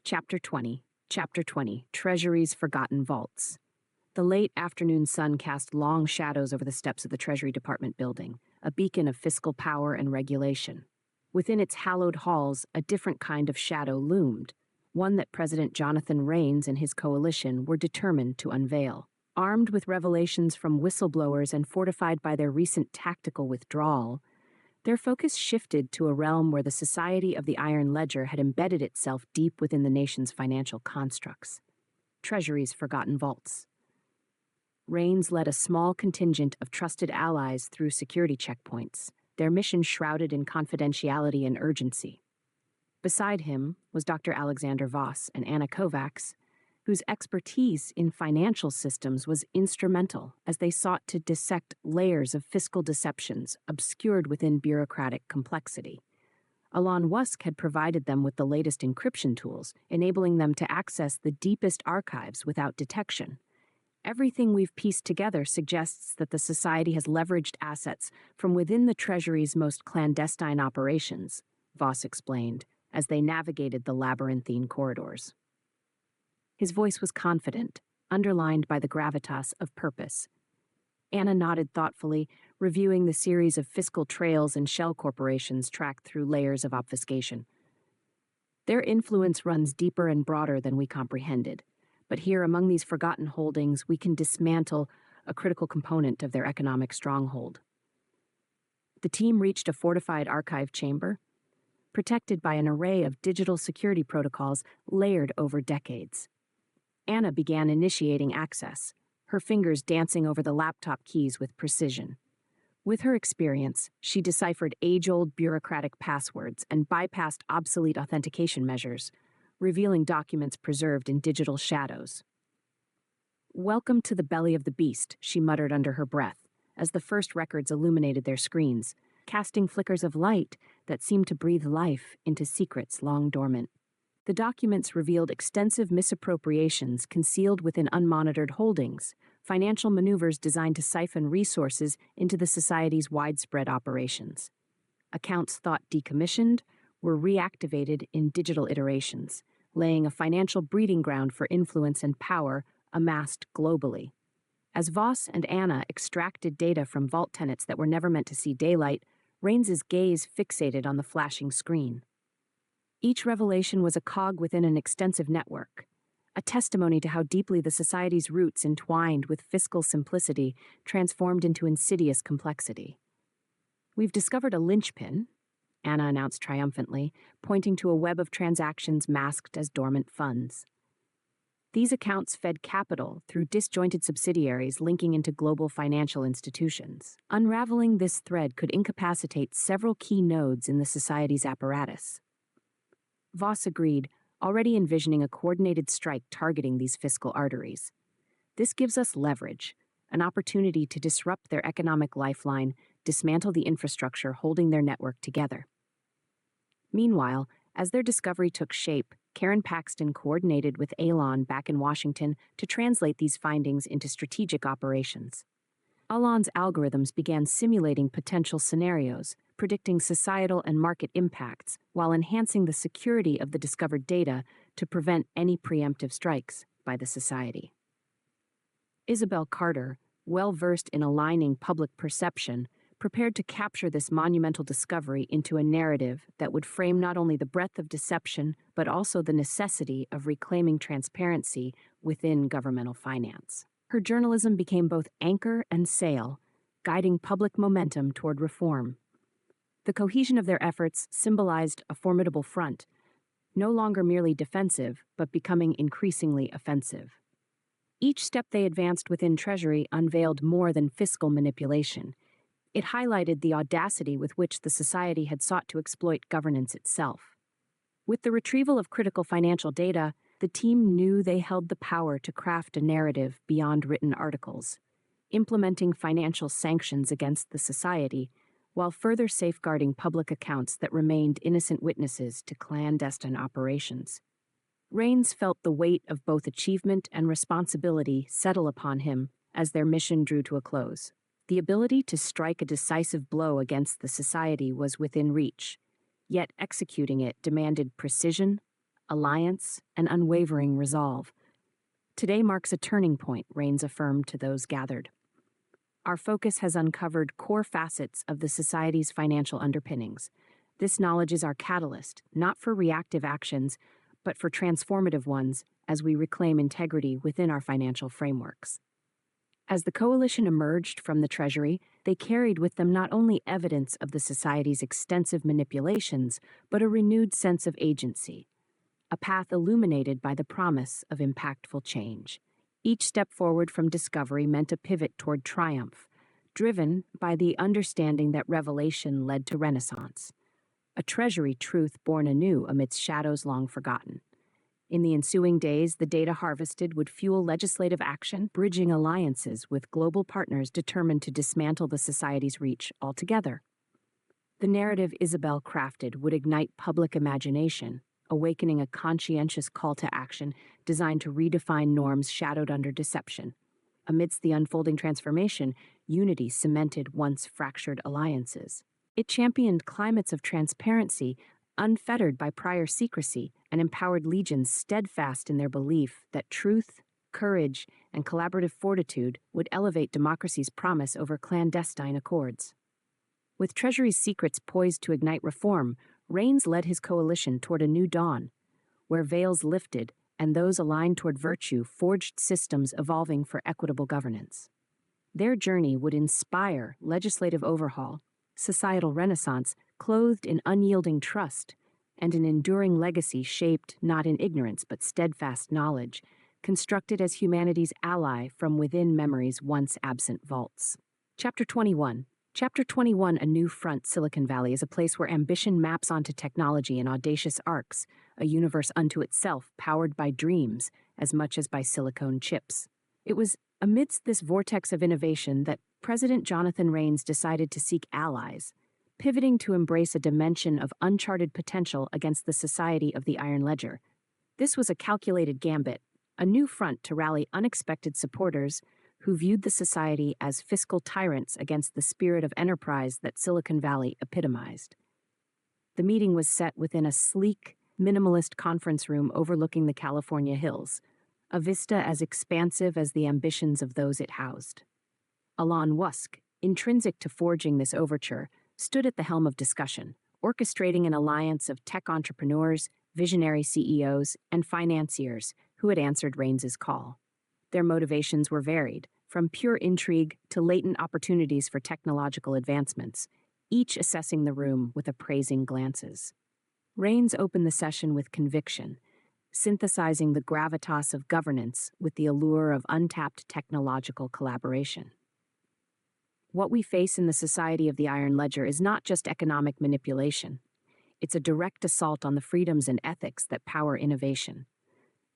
Chapter 20. Treasury's Forgotten Vaults. The late afternoon sun cast long shadows over the steps of the Treasury Department building, a beacon of fiscal power and regulation. Within its hallowed halls, a different kind of shadow loomed, one that President Jonathan Rains and his coalition were determined to unveil. Armed with revelations from whistleblowers and fortified by their recent tactical withdrawal, their focus shifted to a realm where the Society of the Iron Ledger had embedded itself deep within the nation's financial constructs. Treasury's Forgotten Vaults. Rains led a small contingent of trusted allies through security checkpoints, their mission shrouded in confidentiality and urgency. Beside him was Dr. Alexander Voss and Anna Kovacs, whose expertise in financial systems was instrumental as they sought to dissect layers of fiscal deceptions obscured within bureaucratic complexity. Alon Wusk had provided them with the latest encryption tools, enabling them to access the deepest archives without detection. Everything we've pieced together suggests that the society has leveraged assets from within the Treasury's most clandestine operations, Voss explained, as they navigated the labyrinthine corridors. His voice was confident, underlined by the gravitas of purpose. Anna nodded thoughtfully, reviewing the series of fiscal trails and shell corporations tracked through layers of obfuscation. Their influence runs deeper and broader than we comprehended, but here among these forgotten holdings we can dismantle a critical component of their economic stronghold. The team reached a fortified archive chamber, protected by an array of digital security protocols layered over decades. Anna began initiating access, her fingers dancing over the laptop keys with precision. With her experience, she deciphered age-old bureaucratic passwords and bypassed obsolete authentication measures, revealing documents preserved in digital shadows. "Welcome to the belly of the beast," she muttered under her breath, as the first records illuminated their screens, casting flickers of light that seemed to breathe life into secrets long dormant. The documents revealed extensive misappropriations concealed within unmonitored holdings, financial maneuvers designed to siphon resources into the society's widespread operations. Accounts thought decommissioned were reactivated in digital iterations, laying a financial breeding ground for influence and power amassed globally. As Voss and Anna extracted data from vault tenants that were never meant to see daylight, Rains's gaze fixated on the flashing screen. Each revelation was a cog within an extensive network, a testimony to how deeply the society's roots entwined with fiscal simplicity transformed into insidious complexity. "We've discovered a linchpin," Anna announced triumphantly, pointing to a web of transactions masked as dormant funds. These accounts fed capital through disjointed subsidiaries linking into global financial institutions. Unraveling this thread could incapacitate several key nodes in the society's apparatus. Voss agreed, already envisioning a coordinated strike targeting these fiscal arteries. "This gives us leverage, an opportunity to disrupt their economic lifeline, dismantle the infrastructure holding their network together." Meanwhile, as their discovery took shape, Karen Paxton coordinated with Alon back in Washington to translate these findings into strategic operations. Alon's algorithms began simulating potential scenarios, predicting societal and market impacts, while enhancing the security of the discovered data to prevent any preemptive strikes by the society. Isabel Carter, well-versed in aligning public perception, prepared to capture this monumental discovery into a narrative that would frame not only the breadth of deception, but also the necessity of reclaiming transparency within governmental finance. Her journalism became both anchor and sail, guiding public momentum toward reform. The cohesion of their efforts symbolized a formidable front, no longer merely defensive, but becoming increasingly offensive. Each step they advanced within Treasury unveiled more than fiscal manipulation. It highlighted the audacity with which the society had sought to exploit governance itself. With the retrieval of critical financial data, the team knew they held the power to craft a narrative beyond written articles, implementing financial sanctions against the society, while further safeguarding public accounts that remained innocent witnesses to clandestine operations. Raines felt the weight of both achievement and responsibility settle upon him as their mission drew to a close. The ability to strike a decisive blow against the society was within reach, yet executing it demanded precision, alliance, and unwavering resolve. Today marks a turning point, Raines affirmed to those gathered. Our focus has uncovered core facets of the society's financial underpinnings. This knowledge is our catalyst, not for reactive actions, but for transformative ones as we reclaim integrity within our financial frameworks. As the coalition emerged from the Treasury, they carried with them not only evidence of the society's extensive manipulations, but a renewed sense of agency, a path illuminated by the promise of impactful change. Each step forward from discovery meant a pivot toward triumph, driven by the understanding that revelation led to renaissance, a Treasury truth born anew amidst shadows long forgotten. In the ensuing days, the data harvested would fuel legislative action, bridging alliances with global partners determined to dismantle the society's reach altogether. The narrative Isabel crafted would ignite public imagination, awakening a conscientious call to action designed to redefine norms shadowed under deception. Amidst the unfolding transformation, unity cemented once fractured alliances. It championed climates of transparency unfettered by prior secrecy, and empowered legions steadfast in their belief that truth, courage, and collaborative fortitude would elevate democracy's promise over clandestine accords. With Treasury's secrets poised to ignite reform, Raines led his coalition toward a new dawn, where veils lifted and those aligned toward virtue forged systems evolving for equitable governance. Their journey would inspire legislative overhaul, societal renaissance clothed in unyielding trust, and an enduring legacy shaped not in ignorance but steadfast knowledge, constructed as humanity's ally from within memory's once absent vaults. Chapter 21. Chapter 21, A New Front. Silicon Valley is a place where ambition maps onto technology in audacious arcs, a universe unto itself powered by dreams as much as by silicone chips. It was amidst this vortex of innovation that President Jonathan Raines decided to seek allies, pivoting to embrace a dimension of uncharted potential against the society of the Iron Ledger. This was a calculated gambit, a new front to rally unexpected supporters who viewed the society as fiscal tyrants against the spirit of enterprise that Silicon Valley epitomized. The meeting was set within a sleek, minimalist conference room overlooking the California hills, a vista as expansive as the ambitions of those it housed. Elon Musk, intrinsic to forging this overture, stood at the helm of discussion, orchestrating an alliance of tech entrepreneurs, visionary CEOs, and financiers who had answered Raines's call. Their motivations were varied, from pure intrigue to latent opportunities for technological advancements, each assessing the room with appraising glances. Raines opened the session with conviction, synthesizing the gravitas of governance with the allure of untapped technological collaboration. What we face in the society of the Iron Ledger is not just economic manipulation. It's a direct assault on the freedoms and ethics that power innovation.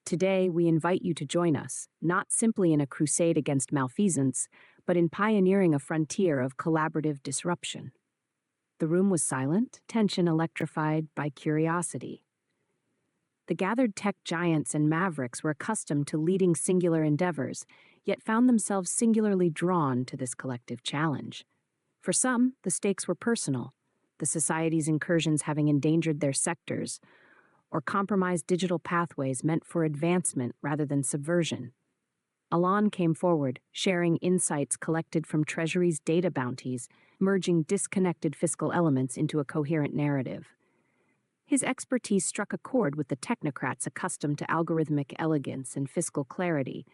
Today, we invite you to join us, not simply in a crusade against malfeasance, but in pioneering a frontier of collaborative disruption. The room was silent, tension electrified by curiosity. The gathered tech giants and mavericks were accustomed to leading singular endeavors, yet found themselves singularly drawn to this collective challenge. For some, the stakes were personal, the society's incursions having endangered their sectors, or compromised digital pathways meant for advancement rather than subversion. Alon came forward, sharing insights collected from Treasury's data bounties, merging disconnected fiscal elements into a coherent narrative. His expertise struck a chord with the technocrats accustomed to algorithmic elegance and fiscal clarity,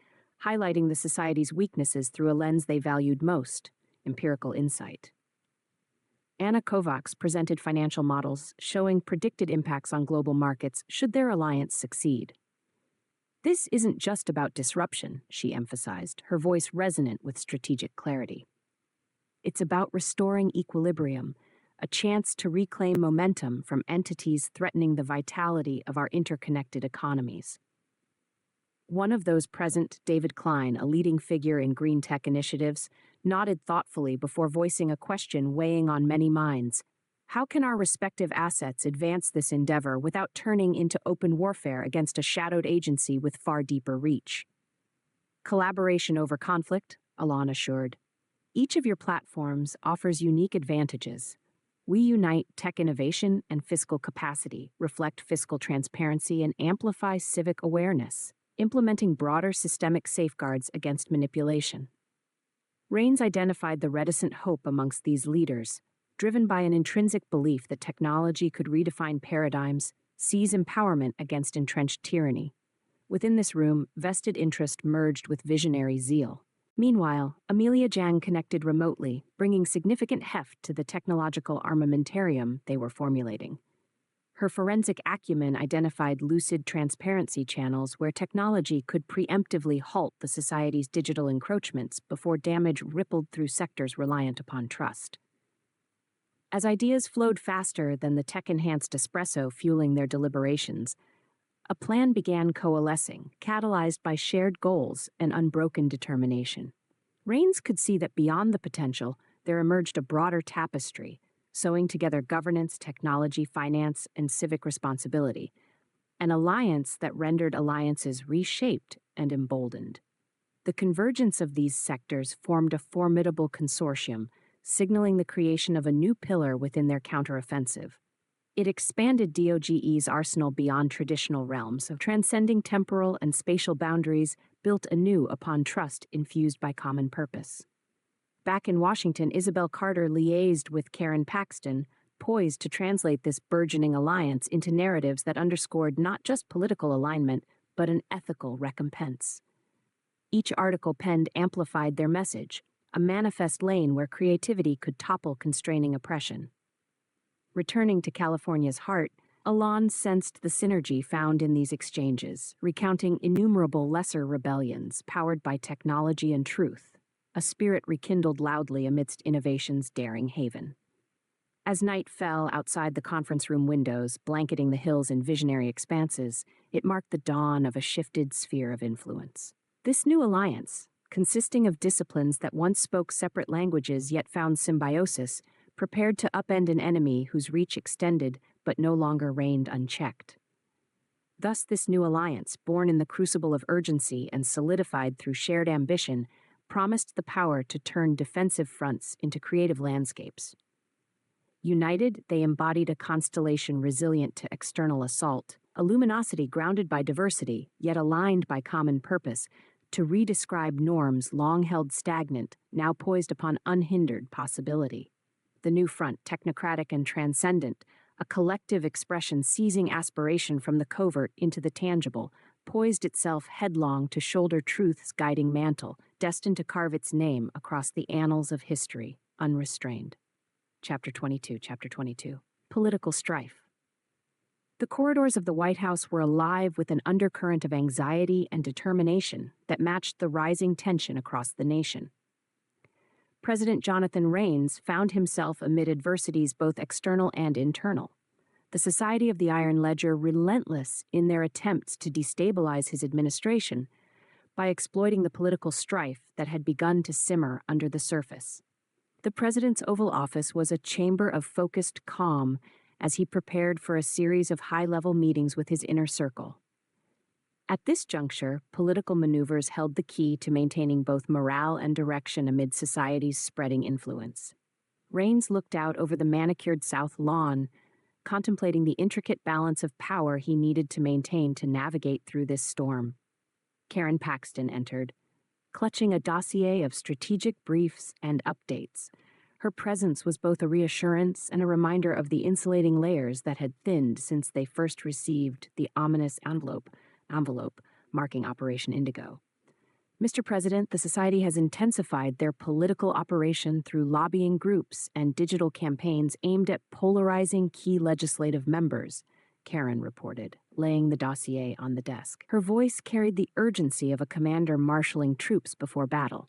highlighting the society's weaknesses through a lens they valued most: empirical insight. Anna Kovacs presented financial models showing predicted impacts on global markets should their alliance succeed. This isn't just about disruption, she emphasized, her voice resonant with strategic clarity. It's about restoring equilibrium, a chance to reclaim momentum from entities threatening the vitality of our interconnected economies. One of those present, David Klein, a leading figure in green tech initiatives, nodded thoughtfully before voicing a question weighing on many minds. How can our respective assets advance this endeavor without turning into open warfare against a shadowed agency with far deeper reach? Collaboration over conflict, Alon assured. Each of your platforms offers unique advantages. We unite tech innovation and fiscal capacity, reflect fiscal transparency, and amplify civic awareness, implementing broader systemic safeguards against manipulation. Rains identified the reticent hope amongst these leaders, driven by an intrinsic belief that technology could redefine paradigms, seize empowerment against entrenched tyranny. Within this room, vested interest merged with visionary zeal. Meanwhile, Amelia Jang connected remotely, bringing significant heft to the technological armamentarium they were formulating. Her forensic acumen identified lucid transparency channels where technology could preemptively halt the society's digital encroachments before damage rippled through sectors reliant upon trust. As ideas flowed faster than the tech-enhanced espresso fueling their deliberations, a plan began coalescing, catalyzed by shared goals and unbroken determination. Rains could see that beyond the potential, there emerged a broader tapestry, sewing together governance, technology, finance, and civic responsibility, an alliance that rendered alliances reshaped and emboldened. The convergence of these sectors formed a formidable consortium, signaling the creation of a new pillar within their counteroffensive. It expanded D.O.G.E's arsenal beyond traditional realms, of transcending temporal and spatial boundaries, built anew upon trust infused by common purpose. Back in Washington, Isabel Carter liaised with Karen Paxton, poised to translate this burgeoning alliance into narratives that underscored not just political alignment, but an ethical recompense. Each article penned amplified their message, a manifest lane where creativity could topple constraining oppression. Returning to California's heart, Alon sensed the synergy found in these exchanges, recounting innumerable lesser rebellions powered by technology and truth, a spirit rekindled loudly amidst innovation's daring haven. As night fell outside the conference room windows, blanketing the hills in visionary expanses, it marked the dawn of a shifted sphere of influence. This new alliance, consisting of disciplines that once spoke separate languages yet found symbiosis, prepared to upend an enemy whose reach extended but no longer reigned unchecked. Thus this new alliance, born in the crucible of urgency and solidified through shared ambition, promised the power to turn defensive fronts into creative landscapes. United, they embodied a constellation resilient to external assault, a luminosity grounded by diversity, yet aligned by common purpose, to redescribe norms long held stagnant, now poised upon unhindered possibility. The new front, technocratic and transcendent, a collective expression seizing aspiration from the covert into the tangible, poised itself headlong to shoulder truth's guiding mantle, destined to carve its name across the annals of history, unrestrained. Chapter 22. Political strife. The corridors of the White House were alive with an undercurrent of anxiety and determination that matched the rising tension across the nation. President Jonathan Rains found himself amid adversities both external and internal. The Society of the Iron Ledger relentless in their attempts to destabilize his administration by exploiting the political strife that had begun to simmer under the surface. The president's Oval Office was a chamber of focused calm as he prepared for a series of high-level meetings with his inner circle. At this juncture, political maneuvers held the key to maintaining both morale and direction amid society's spreading influence. Rains looked out over the manicured South Lawn, contemplating the intricate balance of power he needed to maintain to navigate through this storm. Karen Paxton entered, clutching a dossier of strategic briefs and updates. Her presence was both a reassurance and a reminder of the insulating layers that had thinned since they first received the ominous envelope marking Operation Indigo. Mr. President, the Society has intensified their political operation through lobbying groups and digital campaigns aimed at polarizing key legislative members, Karen reported, laying the dossier on the desk. Her voice carried the urgency of a commander marshaling troops before battle.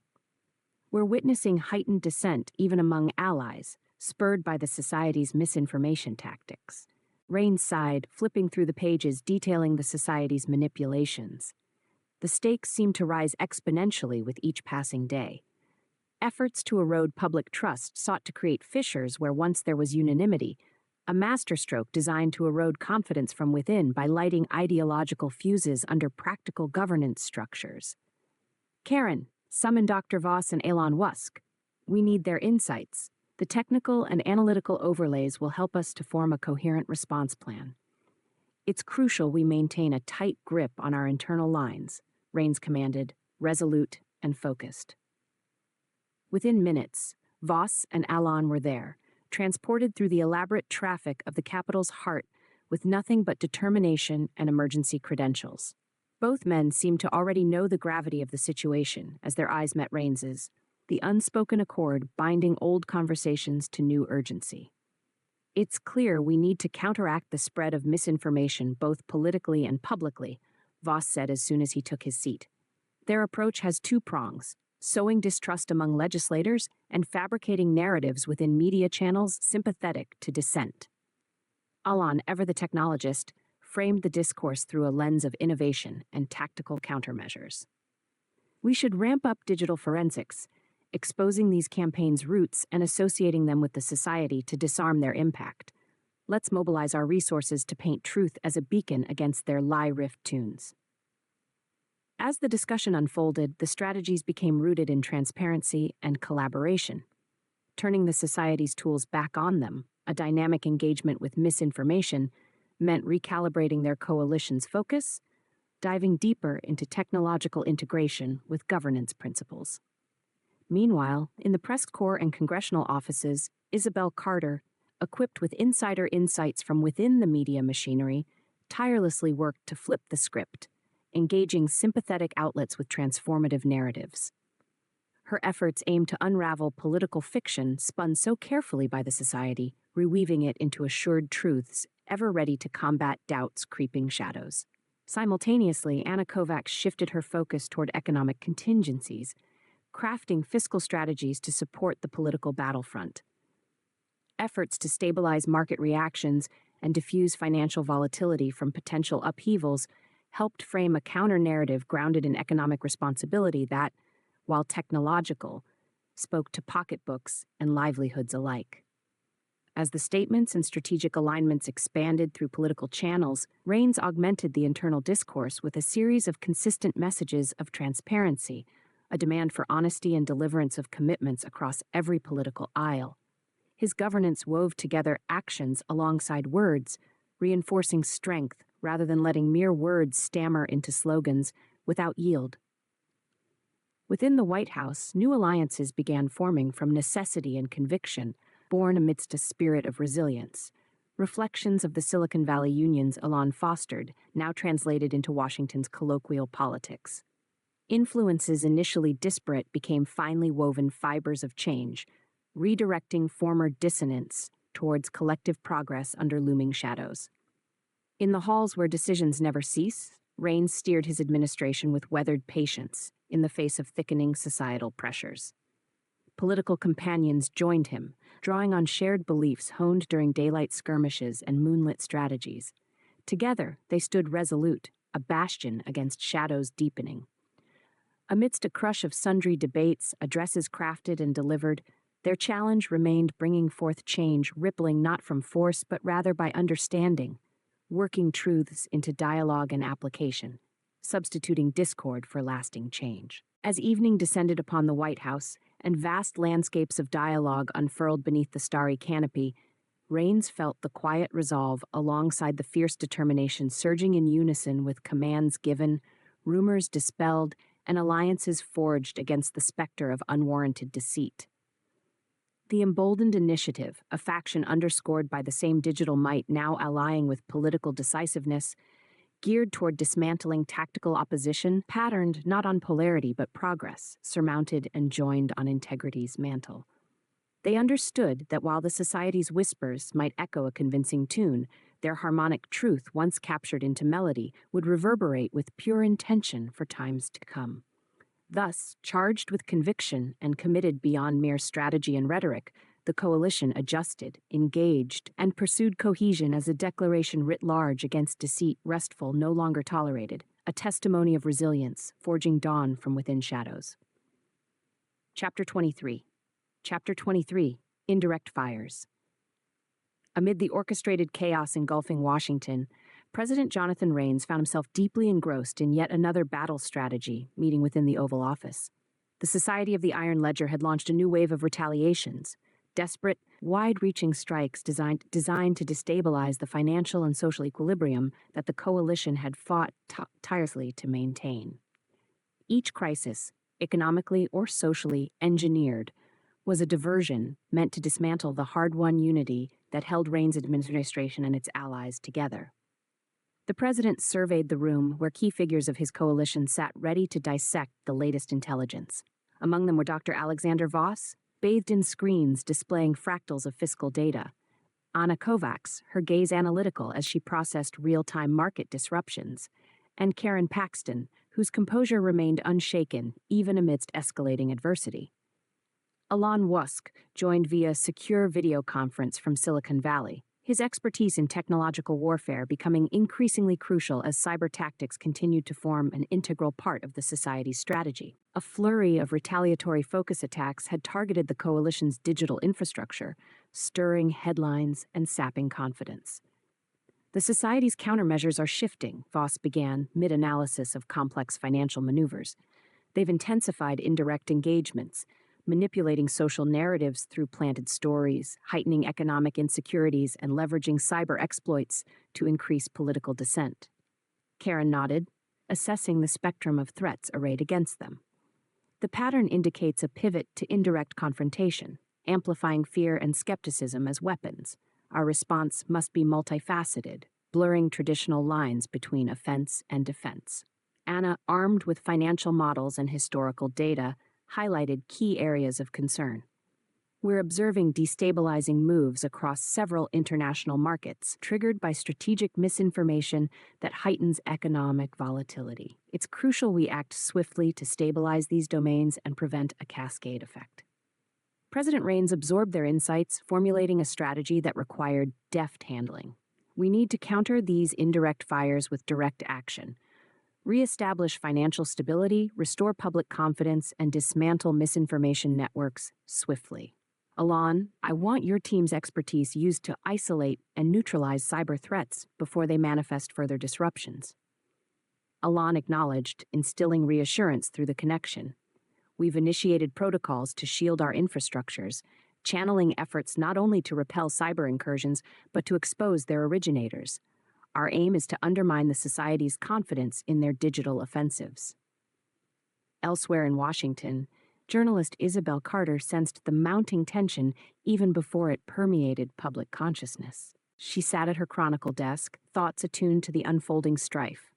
We're witnessing heightened dissent even among allies, spurred by the Society's misinformation tactics. Rain sighed, flipping through the pages detailing the Society's manipulations. The stakes seemed to rise exponentially with each passing day. Efforts to erode public trust sought to create fissures where once there was unanimity, a masterstroke designed to erode confidence from within by lighting ideological fuses under practical governance structures. Karen, summon Dr. Voss and Elon Musk. We need their insights. The technical and analytical overlays will help us to form a coherent response plan. It's crucial we maintain a tight grip on our internal lines, Rains commanded, resolute and focused. Within minutes, Voss and Elon were there, transported through the elaborate traffic of the capital's heart with nothing but determination and emergency credentials. Both men seemed to already know the gravity of the situation as their eyes met Rains's, the unspoken accord binding old conversations to new urgency. It's clear we need to counteract the spread of misinformation both politically and publicly, Voss said as soon as he took his seat. Their approach has two prongs: sowing distrust among legislators and fabricating narratives within media channels sympathetic to dissent. Alon, ever the technologist, framed the discourse through a lens of innovation and tactical countermeasures. We should ramp up digital forensics, exposing these campaigns' roots and associating them with the Society to disarm their impact. Let's mobilize our resources to paint truth as a beacon against their lie-rift tunes. As the discussion unfolded, the strategies became rooted in transparency and collaboration. Turning the Society's tools back on them, a dynamic engagement with misinformation, meant recalibrating their coalition's focus, diving deeper into technological integration with governance principles. Meanwhile, in the press corps and congressional offices, Isabel Carter, equipped with insider insights from within the media machinery, tirelessly worked to flip the script, engaging sympathetic outlets with transformative narratives. Her efforts aimed to unravel political fiction spun so carefully by the Society, reweaving it into assured truths, ever ready to combat doubt's creeping shadows. Simultaneously, Anna Kovacs shifted her focus toward economic contingencies, crafting fiscal strategies to support the political battlefront. Efforts to stabilize market reactions and diffuse financial volatility from potential upheavals helped frame a counter-narrative grounded in economic responsibility that, while technological, spoke to pocketbooks and livelihoods alike. As the statements and strategic alignments expanded through political channels, Rains augmented the internal discourse with a series of consistent messages of transparency, a demand for honesty and deliverance of commitments across every political aisle. His governance wove together actions alongside words, reinforcing strength rather than letting mere words stammer into slogans without yield. Within the White House, new alliances began forming from necessity and conviction, born amidst a spirit of resilience. Reflections of the Silicon Valley unions Elon fostered, now translated into Washington's colloquial politics. Influences initially disparate became finely woven fibers of change, redirecting former dissonance towards collective progress under looming shadows. In the halls where decisions never cease, Rains steered his administration with weathered patience in the face of thickening societal pressures. Political companions joined him, drawing on shared beliefs honed during daylight skirmishes and moonlit strategies. Together, they stood resolute, a bastion against shadows deepening. Amidst a crush of sundry debates, addresses crafted and delivered, Their challenge remained bringing forth change, rippling not from force but rather by understanding, working truths into dialogue and application, substituting discord for lasting change. As evening descended upon the White House and vast landscapes of dialogue unfurled beneath the starry canopy, Rains felt the quiet resolve alongside the fierce determination surging in unison with commands given, rumors dispelled, and alliances forged against the specter of unwarranted deceit. The emboldened initiative, a faction underscored by the same digital might now allying with political decisiveness, geared toward dismantling tactical opposition, patterned not on polarity but progress, surmounted and joined on integrity's mantle. They understood that while the society's whispers might echo a convincing tune, their harmonic truth, once captured into melody, would reverberate with pure intention for times to come. Thus, charged with conviction and committed beyond mere strategy and rhetoric, the coalition adjusted, engaged, and pursued cohesion as a declaration writ large against deceit restful no longer tolerated, a testimony of resilience, forging dawn from within shadows. Chapter 23. Chapter 23, Indirect Fires. Amid the orchestrated chaos engulfing Washington, President Jonathan Rains found himself deeply engrossed in yet another battle strategy meeting within the Oval Office. The Society of the Iron Ledger had launched a new wave of retaliations, desperate, wide-reaching strikes designed to destabilize the financial and social equilibrium that the coalition had fought tirelessly to maintain. Each crisis, economically or socially engineered, was a diversion meant to dismantle the hard-won unity that held Rains' administration and its allies together. The president surveyed the room where key figures of his coalition sat ready to dissect the latest intelligence. Among them were Dr. Alexander Voss, bathed in screens displaying fractals of fiscal data, Anna Kovacs, her gaze analytical as she processed real-time market disruptions, and Karen Paxton, whose composure remained unshaken even amidst escalating adversity. Alon Wusk joined via secure video conference from Silicon Valley, his expertise in technological warfare becoming increasingly crucial as cyber tactics continued to form an integral part of the society's strategy. A flurry of retaliatory focus attacks had targeted the coalition's digital infrastructure, stirring headlines and sapping confidence. The society's countermeasures are shifting, Voss began, mid-analysis of complex financial maneuvers. They've intensified indirect engagements, manipulating social narratives through planted stories, heightening economic insecurities, and leveraging cyber exploits to increase political dissent. Karen nodded, assessing the spectrum of threats arrayed against them. The pattern indicates a pivot to indirect confrontation, amplifying fear and skepticism as weapons. Our response must be multifaceted, blurring traditional lines between offense and defense. Anna, armed with financial models and historical data, highlighted key areas of concern. We're observing destabilizing moves across several international markets, triggered by strategic misinformation that heightens economic volatility. It's crucial we act swiftly to stabilize these domains and prevent a cascade effect. President Rains absorbed their insights, formulating a strategy that required deft handling. We need to counter these indirect fires with direct action, re-establish financial stability, restore public confidence, and dismantle misinformation networks swiftly. Alon, I want your team's expertise used to isolate and neutralize cyber threats before they manifest further disruptions. Alon acknowledged, instilling reassurance through the connection. We've initiated protocols to shield our infrastructures, channeling efforts not only to repel cyber incursions, but to expose their originators. Our aim is to undermine the society's confidence in their digital offensives. Elsewhere in Washington, journalist Isabel Carter sensed the mounting tension even before it permeated public consciousness. She sat at her Chronicle desk, thoughts attuned to the unfolding strife.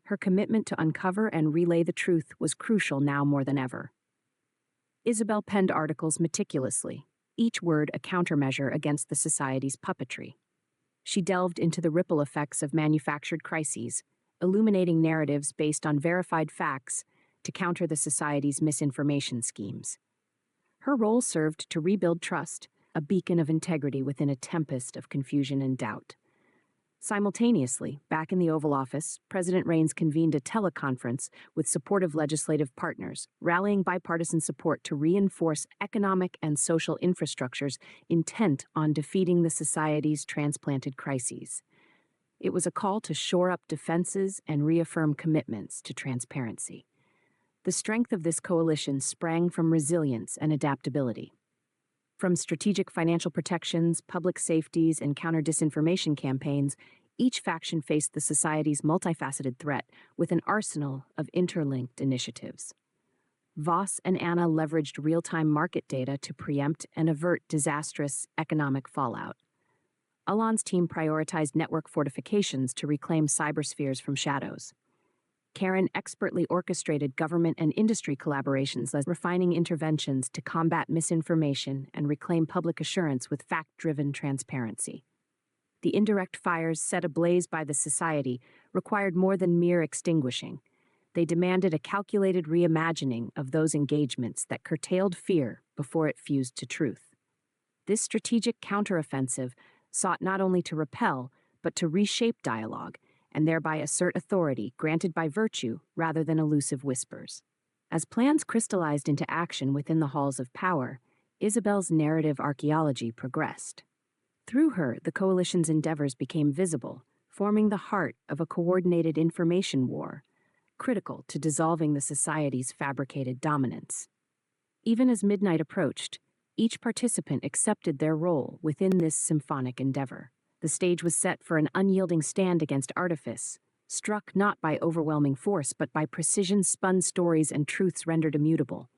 Her commitment to uncover and relay the truth was crucial now more than ever. Isabel penned articles meticulously, each word a countermeasure against the society's puppetry. She delved into the ripple effects of manufactured crises, illuminating narratives based on verified facts to counter the society's misinformation schemes. Her role served to rebuild trust, a beacon of integrity within a tempest of confusion and doubt. Simultaneously, back in the Oval Office, President Raines convened a teleconference with supportive legislative partners, rallying bipartisan support to reinforce economic and social infrastructures intent on defeating the society's transplanted crises. It was a call to shore up defenses and reaffirm commitments to transparency. The strength of this coalition sprang from resilience and adaptability. From strategic financial protections, public safeties, and counter-disinformation campaigns, each faction faced the society's multifaceted threat with an arsenal of interlinked initiatives. Voss and Anna leveraged real-time market data to preempt and avert disastrous economic fallout. Alon's team prioritized network fortifications to reclaim cyberspheres from shadows. Karen expertly orchestrated government and industry collaborations, refining interventions to combat misinformation and reclaim public assurance with fact-driven transparency. The indirect fires set ablaze by the society required more than mere extinguishing. They demanded a calculated reimagining of those engagements that curtailed fear before it fused to truth. This strategic counteroffensive sought not only to repel, but to reshape dialogue, and thereby assert authority granted by virtue rather than elusive whispers. As plans crystallized into action within the halls of power, Isabel's narrative archaeology progressed. Through her, the coalition's endeavors became visible, forming the heart of a coordinated information war, critical to dissolving the society's fabricated dominance. Even as midnight approached, each participant accepted their role within this symphonic endeavor. The stage was set for an unyielding stand against artifice, struck not by overwhelming force but by precision-spun stories and truths rendered immutable.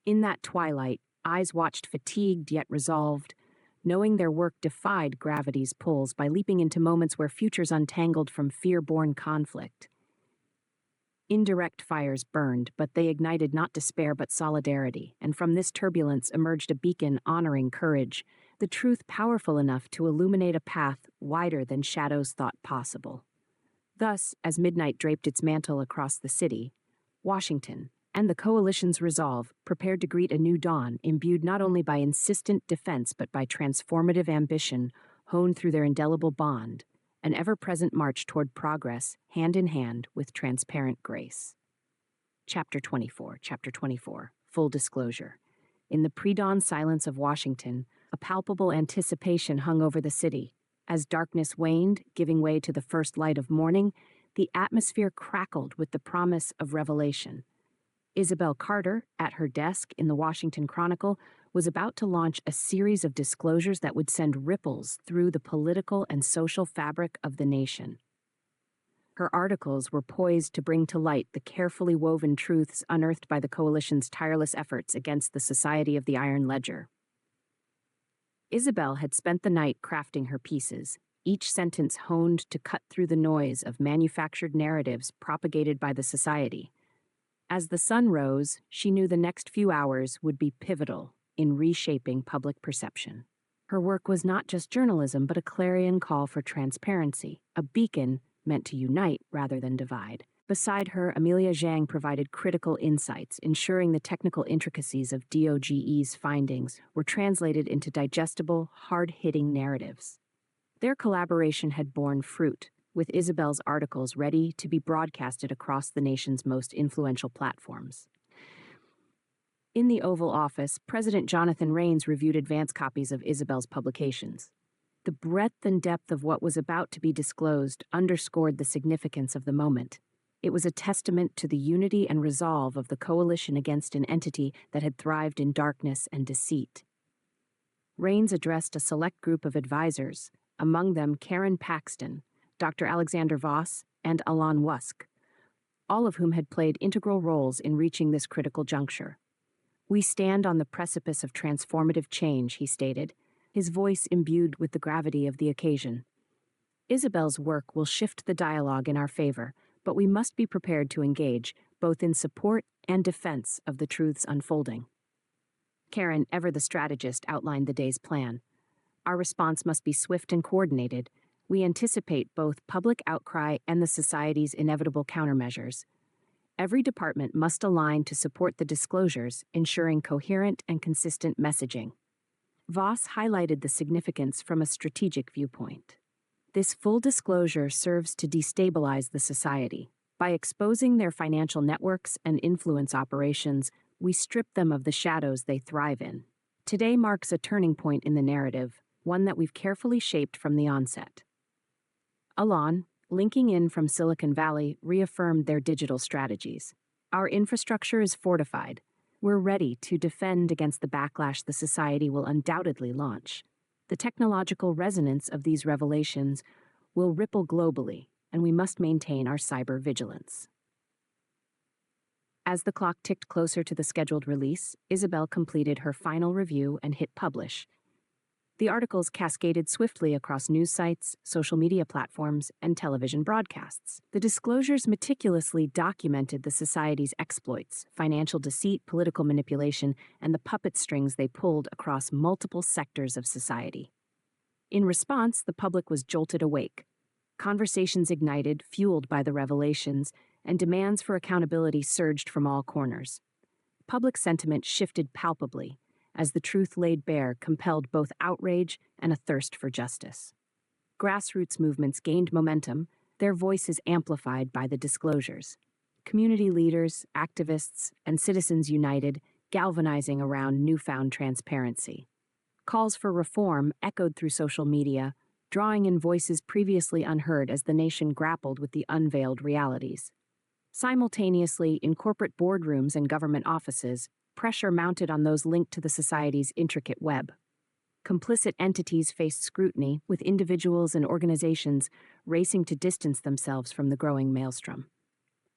In that twilight, eyes watched fatigued yet resolved, knowing their work defied gravity's pulls by leaping into moments where futures untangled from fear-born conflict. Indirect fires burned, but they ignited not despair but solidarity, and from this turbulence emerged a beacon honoring courage, the truth powerful enough to illuminate a path wider than shadows thought possible. Thus, as midnight draped its mantle across the city, Washington, and the coalition's resolve, prepared to greet a new dawn imbued not only by insistent defense but by transformative ambition honed through their indelible bond, an ever-present march toward progress, hand in hand with transparent grace. Chapter 24, Full Disclosure. In the pre-dawn silence of Washington, a palpable anticipation hung over the city. As darkness waned, giving way to the first light of morning, the atmosphere crackled with the promise of revelation. Isabel Carter, at her desk in the Washington Chronicle, was about to launch a series of disclosures that would send ripples through the political and social fabric of the nation. Her articles were poised to bring to light the carefully woven truths unearthed by the coalition's tireless efforts against the Society of the Iron Ledger. Isabel had spent the night crafting her pieces, each sentence honed to cut through the noise of manufactured narratives propagated by the society. As the sun rose, she knew the next few hours would be pivotal in reshaping public perception. Her work was not just journalism, but a clarion call for transparency, a beacon meant to unite rather than divide. Beside her, Amelia Zhang provided critical insights, ensuring the technical intricacies of D.O.G.E's findings were translated into digestible, hard-hitting narratives. Their collaboration had borne fruit, with Isabel's articles ready to be broadcasted across the nation's most influential platforms. In the Oval Office, President Jonathan Raines reviewed advance copies of Isabel's publications. The breadth and depth of what was about to be disclosed underscored the significance of the moment. It was a testament to the unity and resolve of the coalition against an entity that had thrived in darkness and deceit. Raines addressed a select group of advisors, among them Karen Paxton, Dr. Alexander Voss, and Alon Wusk, all of whom had played integral roles in reaching this critical juncture. "We stand on the precipice of transformative change," he stated, his voice imbued with the gravity of the occasion. "Isabel's work will shift the dialogue in our favor, but we must be prepared to engage, both in support and defense of the truths unfolding." Karen, ever the strategist, outlined the day's plan. "Our response must be swift and coordinated. We anticipate both public outcry and the society's inevitable countermeasures. Every department must align to support the disclosures, ensuring coherent and consistent messaging." Voss highlighted the significance from a strategic viewpoint. This full disclosure serves to destabilize the society. By exposing their financial networks and influence operations, we strip them of the shadows they thrive in. Today marks a turning point in the narrative, one that we've carefully shaped from the onset. Alon, linking in from Silicon Valley, reaffirmed their digital strategies. Our infrastructure is fortified. We're ready to defend against the backlash the society will undoubtedly launch. The technological resonance of these revelations will ripple globally, and we must maintain our cyber vigilance. As the clock ticked closer to the scheduled release, Isabel completed her final review and hit publish. The articles cascaded swiftly across news sites, social media platforms, and television broadcasts. The disclosures meticulously documented the society's exploits, financial deceit, political manipulation, and the puppet strings they pulled across multiple sectors of society. In response, the public was jolted awake. Conversations ignited, fueled by the revelations, and demands for accountability surged from all corners. Public sentiment shifted palpably, as the truth laid bare compelled both outrage and a thirst for justice. Grassroots movements gained momentum, their voices amplified by the disclosures. Community leaders, activists, and citizens united, galvanizing around newfound transparency. Calls for reform echoed through social media, drawing in voices previously unheard as the nation grappled with the unveiled realities. Simultaneously, in corporate boardrooms and government offices, pressure mounted on those linked to the society's intricate web. Complicit entities faced scrutiny, with individuals and organizations racing to distance themselves from the growing maelstrom.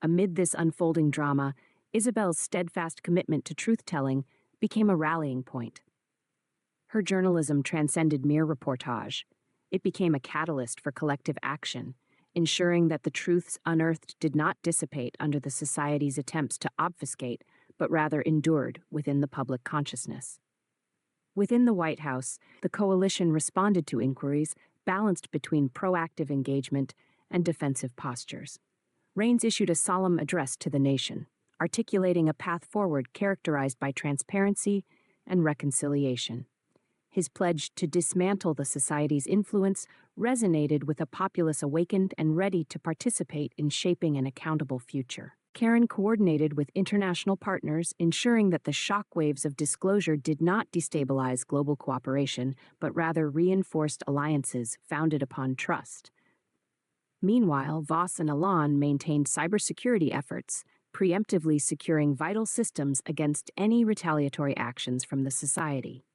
Amid this unfolding drama, Isabel's steadfast commitment to truth-telling became a rallying point. Her journalism transcended mere reportage. It became a catalyst for collective action, ensuring that the truths unearthed did not dissipate under the society's attempts to obfuscate, but rather endured within the public consciousness. Within the White House, the coalition responded to inquiries balanced between proactive engagement and defensive postures. Reins issued a solemn address to the nation, articulating a path forward characterized by transparency and reconciliation. His pledge to dismantle the society's influence resonated with a populace awakened and ready to participate in shaping an accountable future. Karen coordinated with international partners, ensuring that the shockwaves of disclosure did not destabilize global cooperation, but rather reinforced alliances founded upon trust. Meanwhile, Voss and Alon maintained cybersecurity efforts, preemptively securing vital systems against any retaliatory actions from the society.